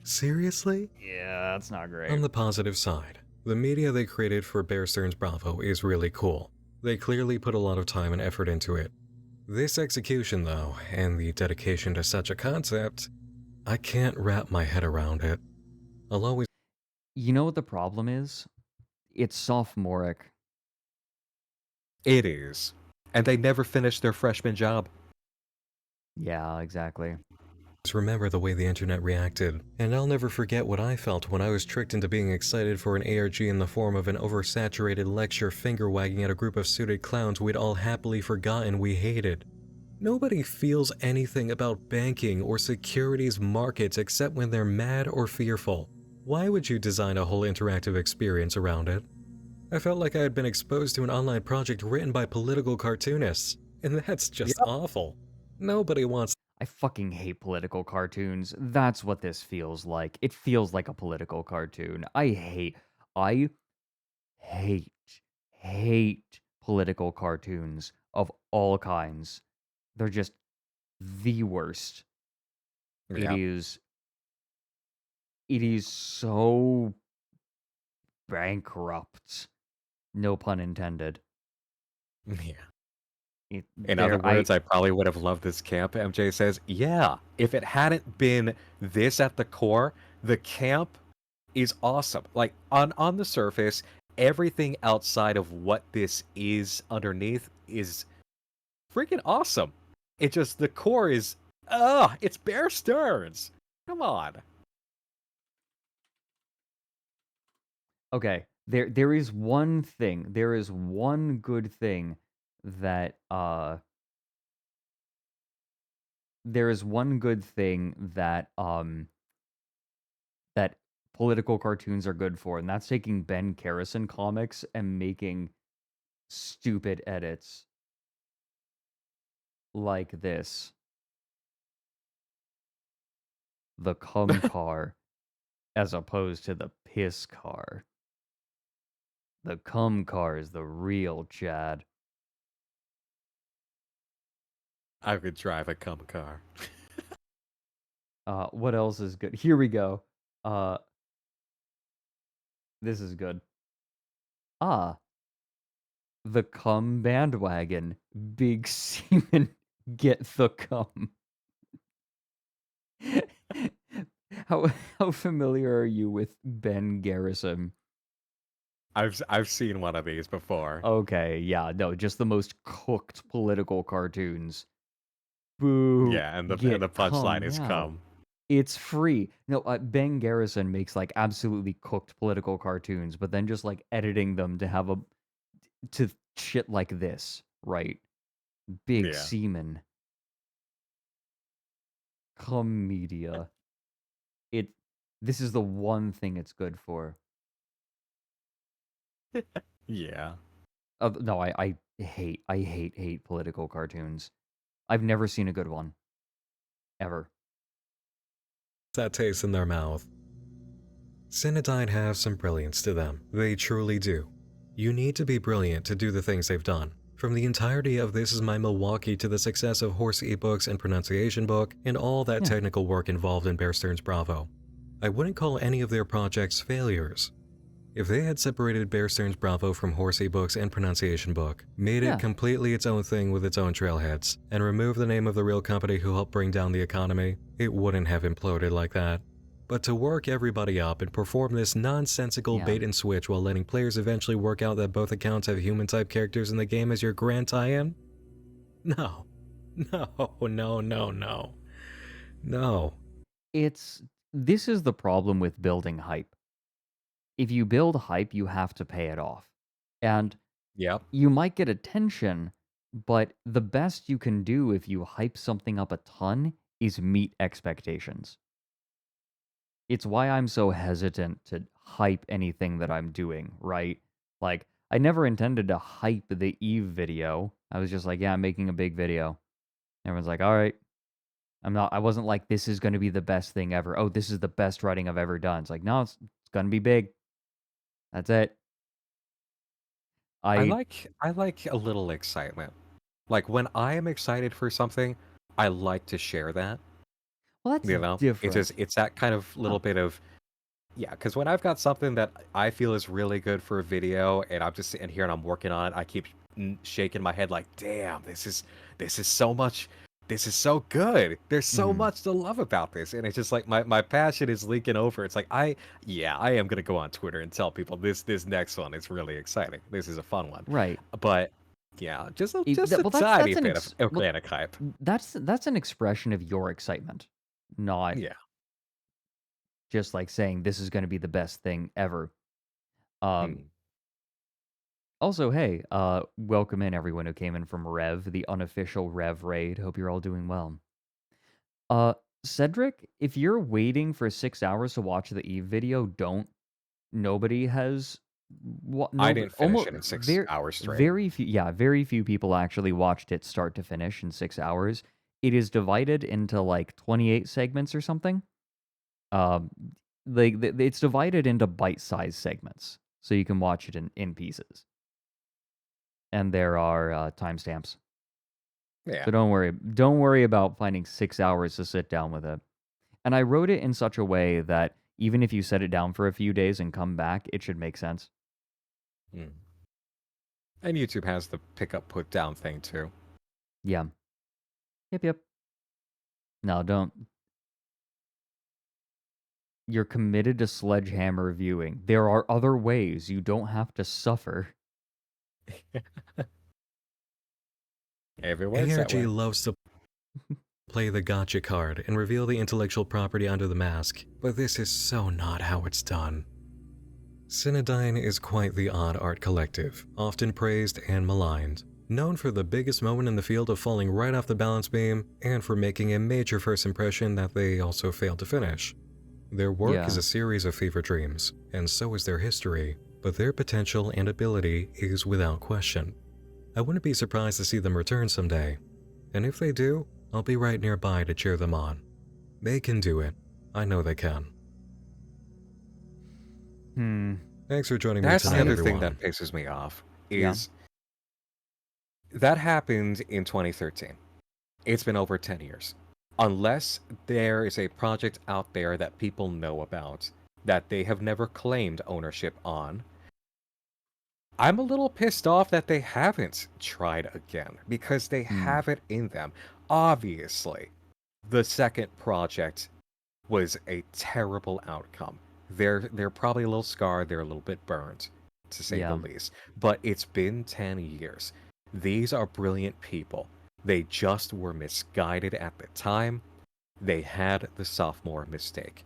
Seriously? Yeah, that's not great. On the positive side, the media they created for Bear Stearns Bravo is really cool. They clearly put a lot of time and effort into it. This execution, though, and the dedication to such a concept, I can't wrap my head around it. I'll always... You know what the problem is? It's sophomoric. It is. And they never finished their freshman job. Yeah, exactly. remember the way the internet reacted, and I'll never forget what I felt when I was tricked into being excited for an ARG in the form of an oversaturated lecture finger-wagging at a group of suited clowns we'd all happily forgotten we hated. Nobody feels anything about banking or securities markets except when they're mad or fearful. Why would you design a whole interactive experience around it? I felt like I had been exposed to an online project written by political cartoonists, and that's just awful. Nobody wants... I fucking hate political cartoons. That's what this feels like. It feels like a political cartoon. I hate political cartoons of all kinds. They're just the worst. Yeah. It is so bankrupt. No pun intended. Yeah. In other words, I probably would have loved this camp. MJ says, yeah, if it hadn't been this at the core, the camp is awesome. Like, on the surface, everything outside of what this is underneath is freaking awesome. It just, the core is, it's Bear Stearns. Come on. Okay, there is one good thing that that political cartoons are good for, and that's taking Ben Carrison comics and making stupid edits like this. The cum car as opposed to the piss car. The cum car is the real Chad. I could drive a cum car. What else is good? Here we go. This is good. The cum bandwagon. Big semen get the cum. How familiar are you with Ben Garrison? I've seen one of these before. Okay, yeah, no, just the most cooked political cartoons. Boo. Yeah, and the punchline is cum. It's free. No, Ben Garrison makes like absolutely cooked political cartoons, but then just like editing them to have to shit like this, right? Big semen. Cum media. This is the one thing it's good for. Yeah. No, I hate political cartoons. I've never seen a good one. Ever. That taste in their mouth. Cinedyne have some brilliance to them. They truly do. You need to be brilliant to do the things they've done. From the entirety of This Is My Milwaukee to the success of Horse eBooks and Pronunciation Book, and all that technical work involved in Bear Stearns Bravo. I wouldn't call any of their projects failures. If they had separated Bear Stearns Bravo from Horse eBooks and Pronunciation Book, made it completely its own thing with its own trailheads, and removed the name of the real company who helped bring down the economy, it wouldn't have imploded like that. But to work everybody up and perform this nonsensical bait and switch while letting players eventually work out that both accounts have human-type characters in the game as your grand tie-in? No. No. This is the problem with building hype. If you build hype, you have to pay it off. And you might get attention, but the best you can do if you hype something up a ton is meet expectations. It's why I'm so hesitant to hype anything that I'm doing, right? Like, I never intended to hype the Eve video. I was just like, yeah, I'm making a big video. Everyone's like, all right. I wasn't like, this is going to be the best thing ever. Oh, this is the best writing I've ever done. It's like, no, it's going to be big. That's it. I like a little excitement. Like, when I am excited for something, I like to share that. Well, that's different. It's that kind of little bit of, because when I've got something that I feel is really good for a video, and I'm just sitting here and I'm working on it, I keep shaking my head like, damn, this is so much. This is so good. There's so much to love about this, and it's just like my passion is leaking over. It's like I am gonna go on Twitter and tell people this next one is really exciting. This is a fun one, Right. but yeah, just a Well, tiny that's an bit of organic hype. that's an expression of your excitement, not Yeah. just like saying this is going to be the best thing ever. Also, hey, welcome in everyone who came in from Rev, the unofficial Rev raid. Hope you're all doing well. Cedric, if you're waiting for 6 hours to watch the Eve video, don't. Nobody has. I didn't finish it in 6 hours straight. Very few people actually watched it start to finish in 6 hours. It is divided into like 28 segments or something. It's divided into bite-sized segments, so you can watch it in pieces. And there are timestamps. Yeah. So don't worry about finding 6 hours to sit down with it. And I wrote it in such a way that even if you set it down for a few days and come back, it should make sense. And YouTube has the pick up put down thing too. Yeah. Yep. No, don't. You're committed to sledgehammer viewing. There are other ways. You don't have to suffer. Everyone's that way. ARG loves to play the gotcha card and reveal the intellectual property under the mask, but this is so not how it's done. Cinedyne is quite the odd art collective, often praised and maligned, known for the biggest moment in the field of falling right off the balance beam, and for making a major first impression that they also failed to finish. Their work is a series of fever dreams, and so is their history, but their potential and ability is without question. I wouldn't be surprised to see them return someday, and if they do, I'll be right nearby to cheer them on. They can do it. I know they can. Thanks for joining me tonight, everyone. That's the other thing that pisses me off, is that happened in 2013. It's been over 10 years. Unless there is a project out there that people know about that they have never claimed ownership on, I'm a little pissed off that they haven't tried again, because they have it in them. Obviously, the second project was a terrible outcome. They're probably a little scarred, they're a little bit burned, to say the least. But it's been 10 years. These are brilliant people. They just were misguided at the time. They had the sophomore mistake.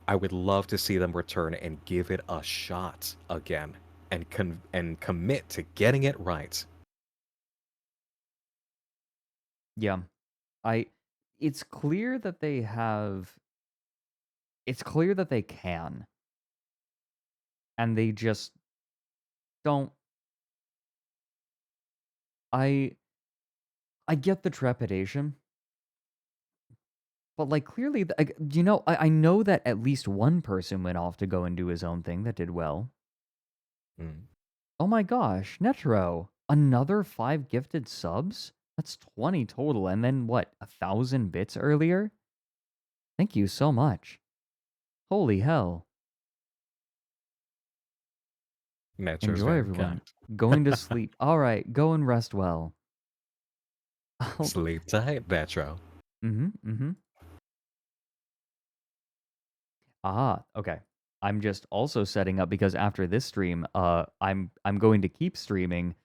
I would love to see them return and give it a shot again, and commit to getting it right. Yeah. It's clear that they have. It's clear that they can. And they just don't. I get the trepidation. But like clearly, I know that at least one person went off to go and do his own thing that did well. Oh my gosh, Netro, another 5 gifted subs? That's 20 total, and then what, 1,000 bits earlier? Thank you so much. Holy hell. Metro's Enjoy, everyone. Going to sleep. All right, go and rest well. Sleep tight, Metro. Okay. I'm just also setting up because after this stream, I'm going to keep streaming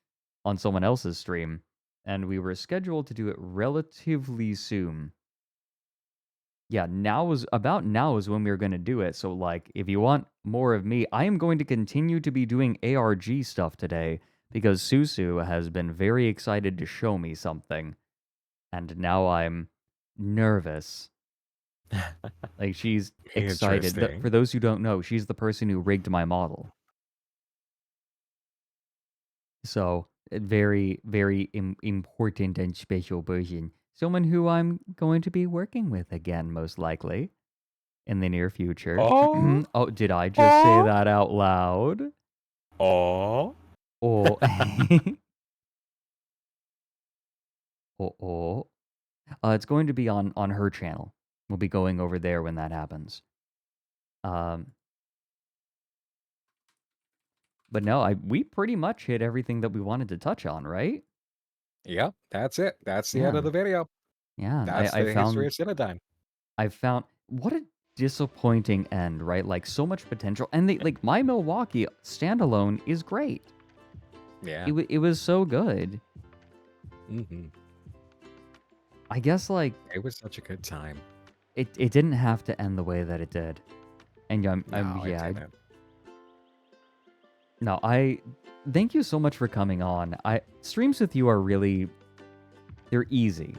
on someone else's stream, and we were scheduled to do it relatively soon. Yeah, now is when we were going to do it. So like, if you want more of me, I am going to continue to be doing ARG stuff today because Susu has been very excited to show me something, and now I'm nervous. Like, she's excited. For those who don't know, she's the person who rigged my model. So, a very, very important and special person. Someone who I'm going to be working with again, most likely, in the near future. Oh, oh, did I just say that out loud? Oh. It's going to be on her channel. We'll be going over there when that happens. But no, we pretty much hit everything that we wanted to touch on, right? Yep, that's it. That's the end Yeah. of the video. Yeah, That's the history of Cinedyne. I found what a disappointing end, right? Like so much potential, and they like My Milwaukee standalone is great. Yeah. It was so good. Mm-hmm. I guess like It was such a good time. it didn't have to end the way that it did, and No, it yeah. didn't. No, thank you so much for coming on. Streams with you are really, they're easy.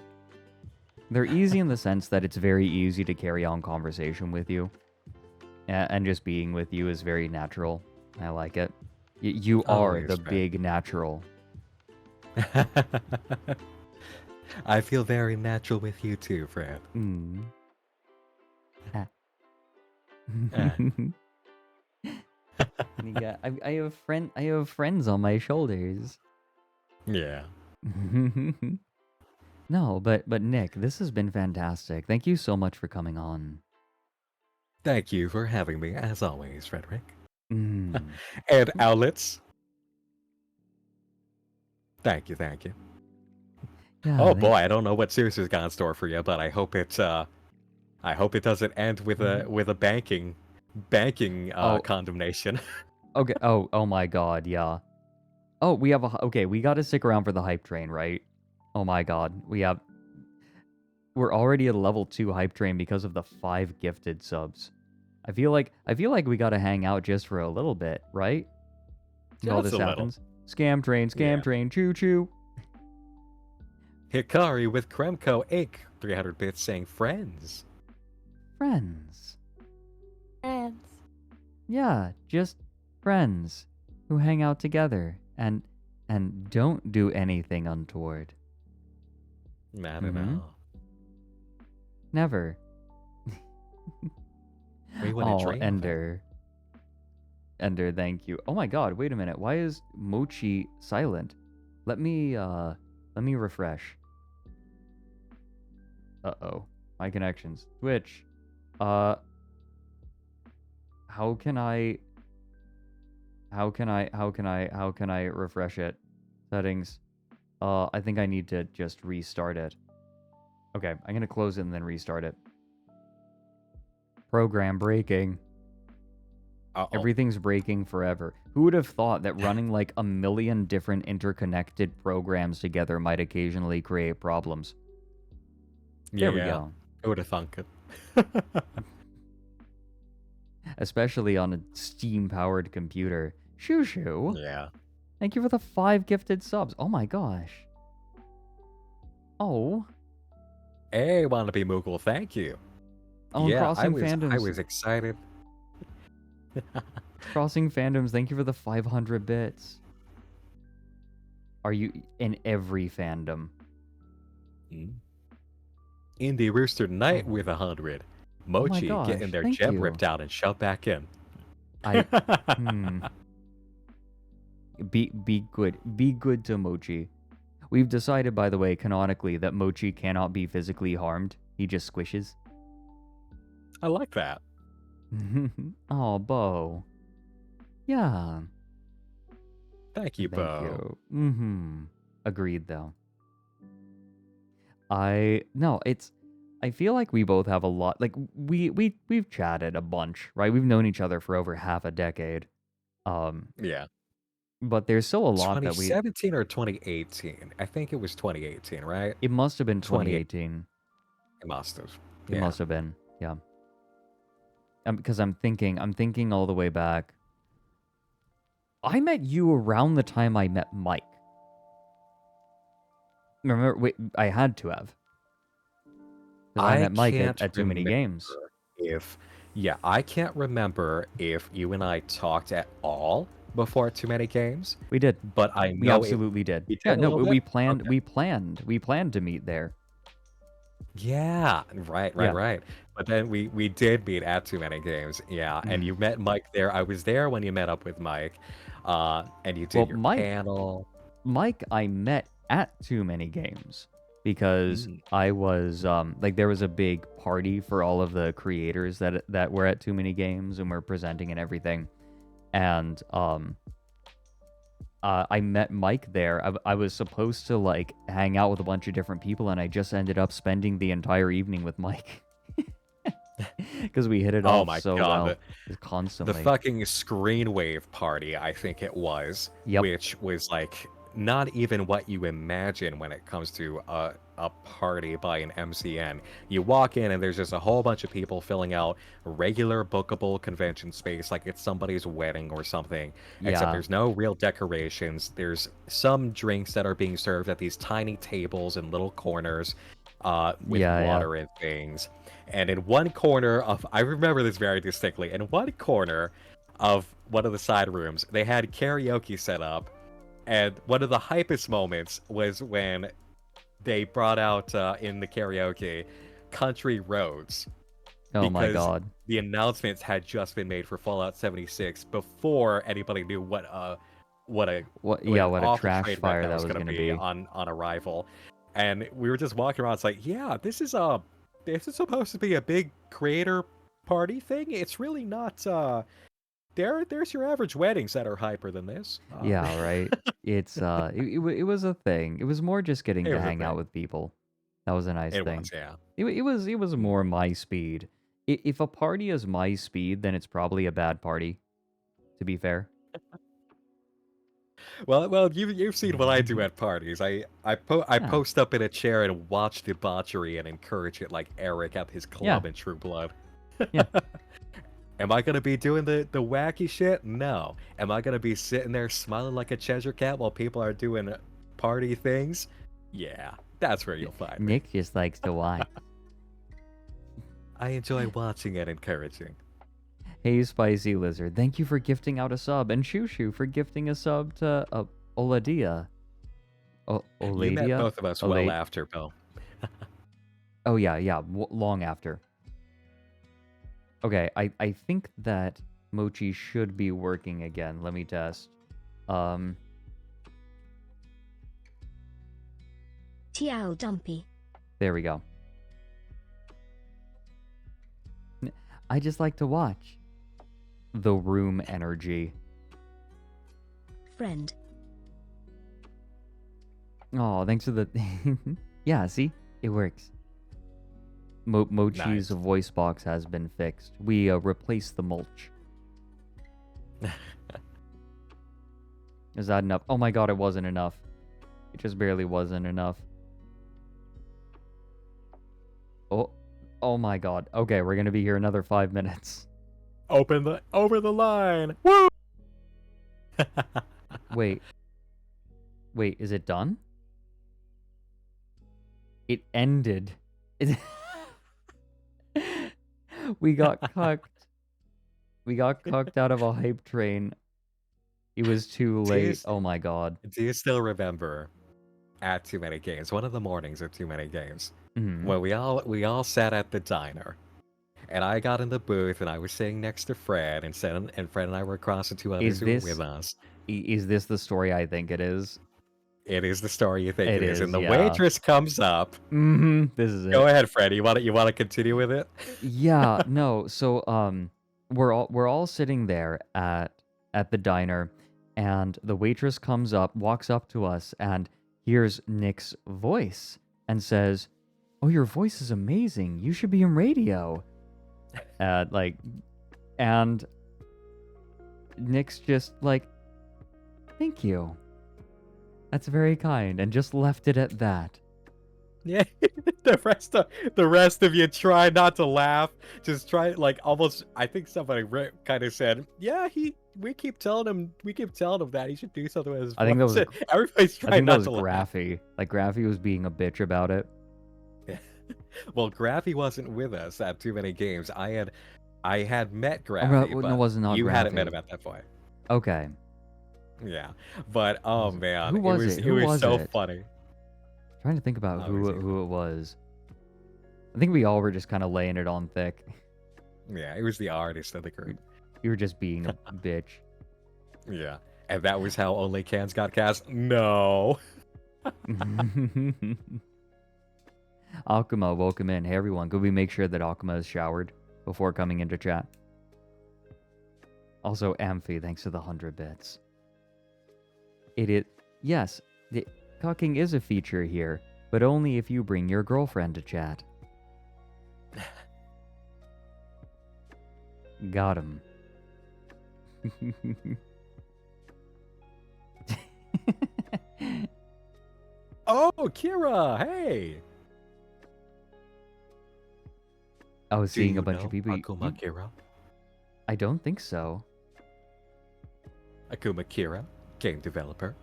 They're easy in the sense that it's very easy to carry on conversation with you. And just being with you is very natural. I like it. You are Always, the man. big natural. I feel very natural with you too, Fred. Mm. Ah. Yeah, I have friends on my shoulders. Yeah. No, but Nick, this has been fantastic. Thank you so much for coming on. Thank you for having me, as always, Frederick. Mm. And outlets. Thank you, thank you. Yeah, Oh boy, I don't know what Series has got in store for you, but I hope it doesn't end with a banking condemnation. Okay. Oh my God. Yeah. Oh, we have okay. We got to stick around for the hype train, right? Oh my God. We're already at a level 2 hype train because of the 5 gifted subs. I feel like we got to hang out just for a little bit, right? When all Just this a little. happens. Scam train, choo choo. Hikari with Kremko Inc. 300 bits saying friends. Friends. Friends. Yeah, just friends who hang out together and don't do anything untoward. Not at all. Never. We wouldn't Oh, dream of it. Ender. Ender, thank you. Oh my God, wait a minute. Why is Mochi silent? Let me refresh. Uh-oh. My connections. Twitch. How can I refresh it? Settings. I think I need to just restart it. Okay, I'm gonna close it and then restart it. Program breaking. Everything's breaking forever. Who would have thought that running like a million different interconnected programs together might occasionally create problems? There we go. I would have thunk it. Especially on a Steam-powered computer. Shoo shoo. Yeah. Thank you for the 5 gifted subs. Oh my gosh. Oh. Hey, Wannabe Moogle, thank you. Oh, yeah, Crossing I Fandoms. was excited. Crossing Fandoms, thank you for the 500 bits. Are you in every fandom? Indie Rooster Knight with 100. Mochi gosh, getting their thank gem you. ripped out and shoved back in. Be good to Mochi. We've decided, by the way, canonically, that Mochi cannot be physically harmed. He just squishes. I like that. Oh, Bo. Yeah. Thank you, Bo. Agreed, though. I feel like we both have a lot. Like we've chatted a bunch, right? We've known each other for over half a decade. Yeah. But there's still a lot that we. 2017 or 2018? I think it was 2018, right? It must have been 2018. It must have. It must have been, yeah. Because I'm thinking all the way back. I met you around the time I met Mike. Remember, wait, I had to have. 'Cause I met Mike at Too Many Games. I can't remember if you and I talked at all before Too Many Games. We did, but I know we absolutely did. We Yeah, did a no, little we bit? planned. Okay. We planned to meet there. Yeah, right. But then we did meet at Too Many Games. Yeah, and you met Mike there. I was there when you met up with Mike, and you did your panel. Mike, I met at Too Many Games because I was like there was a big party for all of the creators that were at Too Many Games and were presenting and everything, and I met Mike there. I was supposed to like hang out with a bunch of different people, and I just ended up spending the entire evening with Mike because we hit it Oh off my so god, well the constantly. fucking screen wave party, I think it was, Yep. which was like not even what you imagine when it comes to a party by an MCN. You walk in and there's just a whole bunch of people filling out regular bookable convention space like it's somebody's wedding or something. Except Yeah. there's no real decorations. There's some drinks that are being served at these tiny tables in little corners with Yeah, yeah. water and things. And in one corner of, I remember this very distinctly, in one corner of one of the side rooms, they had karaoke set up. And one of the hypest moments was when they brought out in the karaoke Country Roads. Oh my Because god. the announcements had just been made for Fallout 76 before anybody knew what a What an a awful trash train wreck fire that that was was going gonna to be be. on arrival. And we were just walking around. It's like, yeah, this is supposed to be a big creator party thing. It's really not. There's your average weddings that are hyper than this. Yeah, right. It's it was a thing. It was more just getting It to was a hang out thing. with people. That was a nice It thing. was, yeah. It was more my speed. If a party is my speed, then it's probably a bad party. To be fair. Well, you've seen what I do at parties. I Yeah. post up in a chair and watch debauchery and encourage it like Eric at his club in True Blood. Yeah. Am I gonna be doing the wacky shit? No. Am I gonna be sitting there smiling like a Cheshire cat while people are doing party things? Yeah, that's where you'll find me. Nick just likes to watch. I enjoy watching and encouraging. Hey, Spicy Lizard, thank you for gifting out a sub, and Shoo Shoo for gifting a sub to Oladia. Oladia? You met both of us well Olad- after, Bill. Oh yeah, long after. Okay, I think that Mochi should be working again. Let me test. Tiao Dumpy. There we go. I just like to watch. The room energy. Friend. Oh, thanks for the... Yeah, see? It works. Mochi's voice box has been fixed. We replaced the mulch. Is that enough? Oh my god, it wasn't enough. It just barely wasn't enough. Oh my god. Okay, we're gonna be here another 5 minutes. Over the line. Woo! Wait, is it done? It ended. We got cucked. We got cucked out of a hype train. It was too late. Oh my god. Do you still remember at Too Many Games, one of the mornings of Too Many Games, Mhm. when we all sat at the diner, and I got in the booth and I was sitting next to Fred, and Fred and I were across the two others who were with us. Is this the story I think it is? It is the story you think it is, and the yeah. waitress comes up. Mm-hmm. This is it. Go ahead, Fred. You want to continue with it? Yeah, no. So we're all sitting there at the diner, and the waitress comes up, walks up to us, and hears Nick's voice and says, "Oh, your voice is amazing. You should be in radio." And Nick's just like, "Thank you. That's very kind," and just left it at that. Yeah. The rest of you try not to laugh. Just try almost. I think somebody kind of said, "Yeah, we keep telling him that he should do something with his voice." I think that was everybody's trying not to laugh. Graffy. Like Graffy was being a bitch about it. Well, Graffy wasn't with us at Too Many Games. I had met Graffy, no, but it wasn't you hadn't Graffy. met him at that point. Okay. Yeah, but oh man, Who was it? It was so it? funny. Trying to think about Oh, who it was. I think we all were just kind of laying it on thick. Yeah, it was the artist of the group. You were just being a bitch. Yeah, and that was how Only Cans got cast. No. Akuma, welcome in. Hey everyone, could we make sure that Akuma is showered before coming into chat? Also, Amphi, thanks for the 100 bits. It is. Yes, the cucking is a feature here, but only if you bring your girlfriend to chat. Got him. Oh, Kira, hey. I was Do seeing you a bunch know of people. Akuma Kira? I don't think so. Akuma Kira, game developer.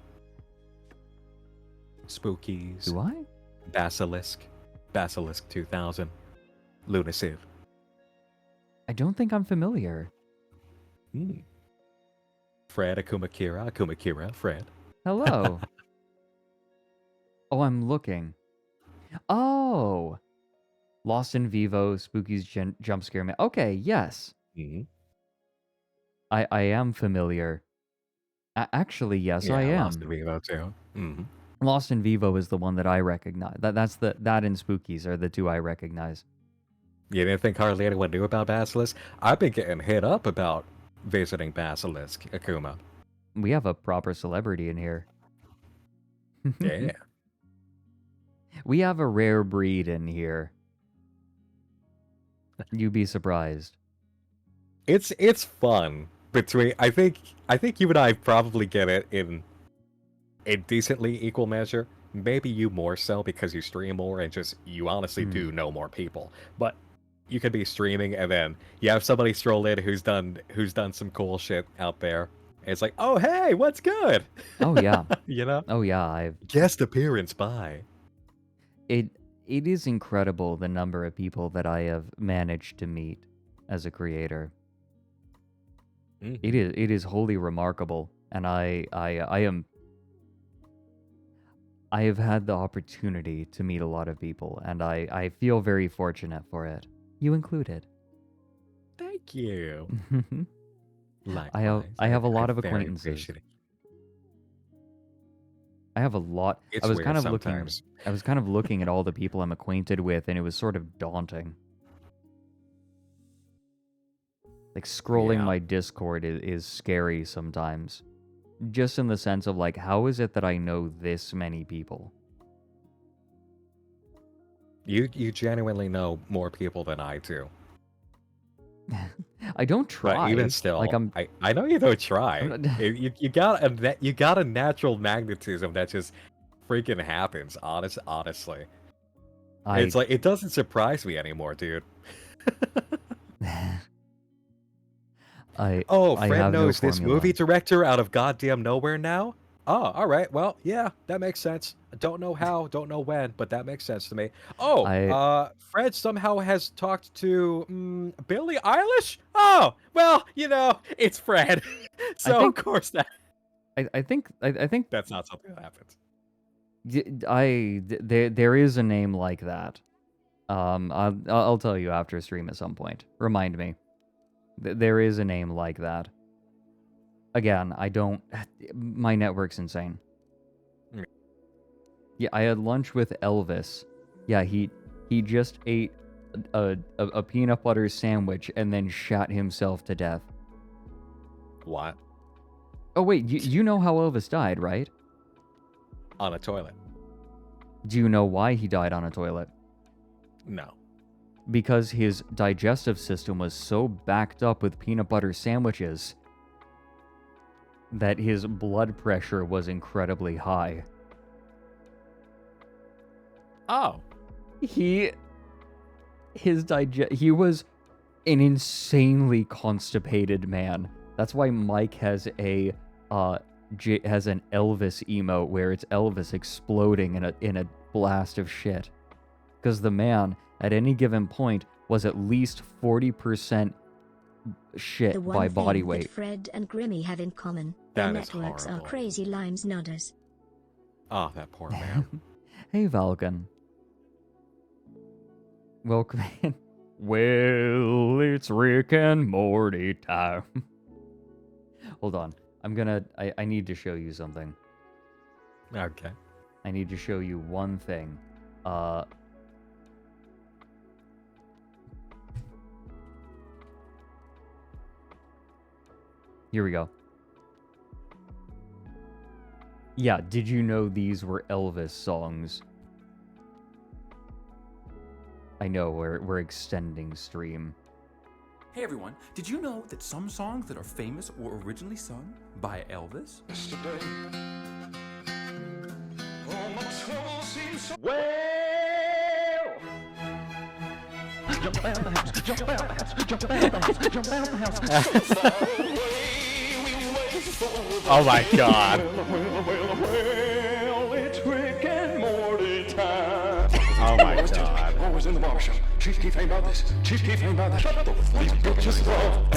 Spookies. Do I? Basilisk. Basilisk 2000. Lunasive. I don't think I'm familiar. Fred, Akuma Kira, Fred. Hello. Oh, I'm looking. Oh! Lost in Vivo, Spooky's Jump Scare Man. Okay, yes. I am familiar. Actually, yes, I am. Lost in Vivo too. Lost in Vivo is the one that I recognize. That and Spookies are the two I recognize. You didn't think hardly anyone knew about Basilisk? I've been getting hit up about visiting Basilisk, Akuma. We have a proper celebrity in here. Yeah. We have a rare breed in here. You'd be surprised. It's fun between I think you and I probably get it in a decently equal measure. Maybe you more so because you stream more and just you honestly do know more people. But you could be streaming and then you have somebody stroll in who's done some cool shit out there. And it's like, oh hey, what's good? Oh yeah. You know? Oh yeah, I've guest appearance by. It is incredible the number of people that I have managed to meet as a creator. It is wholly remarkable, and I have had the opportunity to meet a lot of people, and I feel very fortunate for it. You included. Thank you. I have a lot of acquaintances. Appreciate it. I have a lot. It's I was weird kind of sometimes. looking at all the people I'm acquainted with, and it was sort of daunting. Like scrolling my Discord is scary sometimes. Just in the sense of like, how is it that I know this many people? You genuinely know more people than I do. I don't try. But even still, like I know you don't try. You got a natural magnetism that just freaking happens. Honestly, it's like it doesn't surprise me anymore, dude. Fred knows this movie director out of goddamn nowhere now? Oh, all right. Well, yeah, that makes sense. I don't know how, don't know when, but that makes sense to me. Oh, Fred somehow has talked to Billie Eilish? Oh, well, you know, it's Fred. So, of course that... I think that's not something that happens. There is a name like that. I'll tell you after stream at some point. Remind me. There is a name like that. Again, I don't... My network's insane. Yeah, I had lunch with Elvis. Yeah, he just ate a peanut butter sandwich and then shot himself to death. What? Oh wait, you know how Elvis died, right? On a toilet. Do you know why he died on a toilet? No. Because his digestive system was so backed up with peanut butter sandwiches that his blood pressure was incredibly high. Oh. He was an insanely constipated man. That's why Mike has an Elvis emote where it's Elvis exploding in a blast of shit. Because the man, at any given point, was at least 40% shit The by one body thing weight. that Fred and Grimmy have in common, That their is networks horrible. are crazy limes nodders. Oh, that poor man. Hey, Valken. Welcome in. Well, it's Rick and Morty time. Hold on. I need to show you something. Okay. I need to show you one thing. Here we go. Yeah, did you know these were Elvis songs? I know, we're extending stream. Hey everyone, did you know that some songs that are famous were originally sung by Elvis? Oh my god. Oh my god. Always in the barbershop. Chief Keef ain't about this. Chief Keef ain't about that. Shut the fuck. These bitches love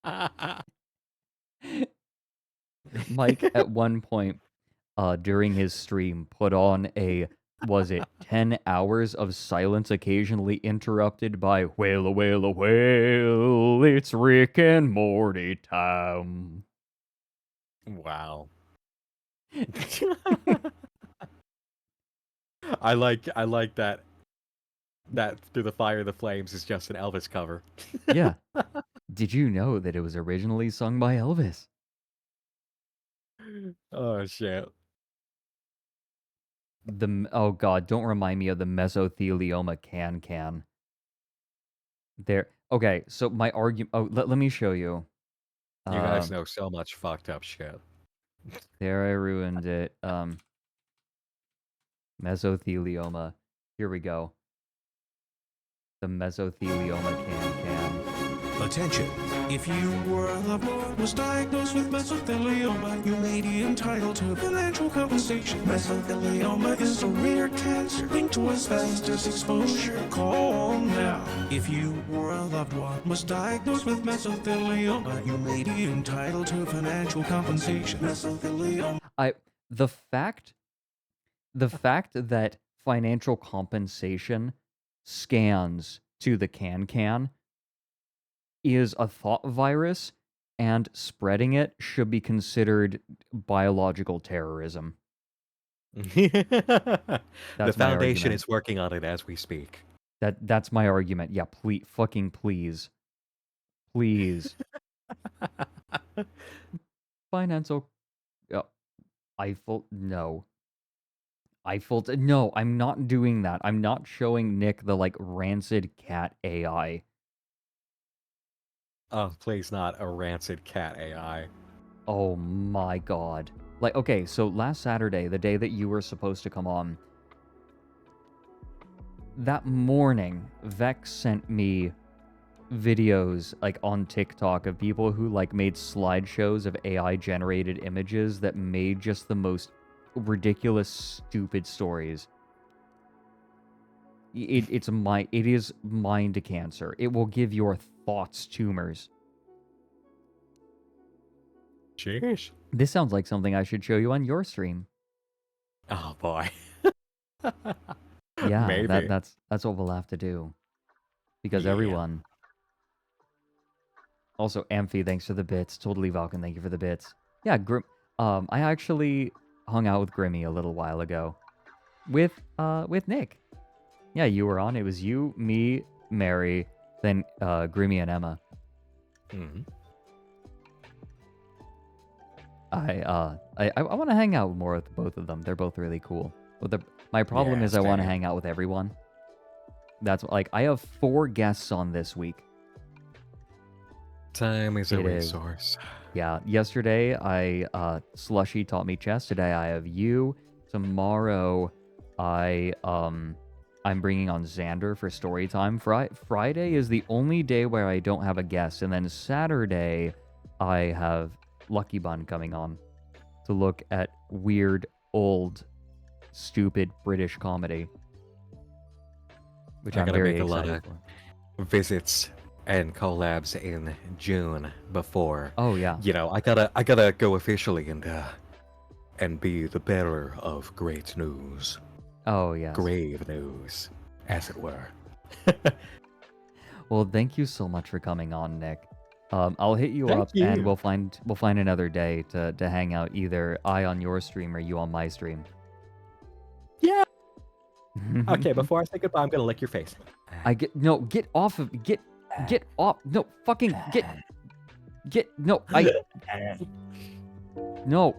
Elvis. Mike, at one point, during his stream, put on a, was it 10 hours of silence occasionally interrupted by whale a whale a whale, it's Rick and Morty time. Wow. I like that Through the Fire, the Flames is just an Elvis cover. Yeah. Did you know that it was originally sung by Elvis? Oh shit. Oh god, don't remind me of the mesothelioma can. There. Okay, so my argument. Oh, let me show you. You guys know so much fucked up shit. There, I ruined it. Mesothelioma. Here we go. The mesothelioma can. Attention. If you or a loved one was diagnosed with mesothelioma, you may be entitled to financial compensation. Mesothelioma is a rare cancer linked to asbestos exposure. Call now. If you or a loved one was diagnosed with mesothelioma, you may be entitled to financial compensation. Mesothelioma. The fact that financial compensation scans to the can is a thought virus, and spreading it should be considered biological terrorism. The Foundation argument. is working on it as we speak. That's my argument. Yeah, please. Financial. No, I'm not doing that. I'm not showing Nick the, like, rancid cat AI. Oh, please not a rancid cat AI. Oh my god. Like, okay, so last Saturday, the day that you were supposed to come on, that morning, Vex sent me videos, like, on TikTok of people who, like, made slideshows of AI-generated images that made just the most ridiculous, stupid stories. It is mind cancer. It will give your thoughts tumors. Jeez. This sounds like something I should show you on your stream. Oh boy. Yeah, Maybe. that's what we'll have to do. Because everyone. Also, Amphi, thanks for the bits. Totally Valken, thank you for the bits. Yeah, I actually hung out with Grimmy a little while ago. With Nick. Yeah, you were on. It was you, me, Mary, then Grimmy and Emma. Mm-hmm. I want to hang out more with both of them. They're both really cool. But my problem is I want to hang out with everyone. That's like, I have 4 guests on this week. Time is a resource. Yeah, yesterday Slushy taught me chess. Today I have you. Tomorrow I'm bringing on Xander for story time. Friday is the only day where I don't have a guest, and then Saturday I have Lucky Bun coming on to look at weird, old, stupid British comedy, which I'm very excited for. I gotta make a lot of visits and collabs in June before. Oh yeah. You know, I gotta go officially and be the bearer of great news. Oh yeah. Grave news, as it were. Well, thank you so much for coming on, Nick. I'll hit you up and we'll find another day to hang out, either I on your stream or you on my stream. Yeah. Okay, before I say goodbye, I'm gonna lick your face. Get off. No, fucking get. No, no.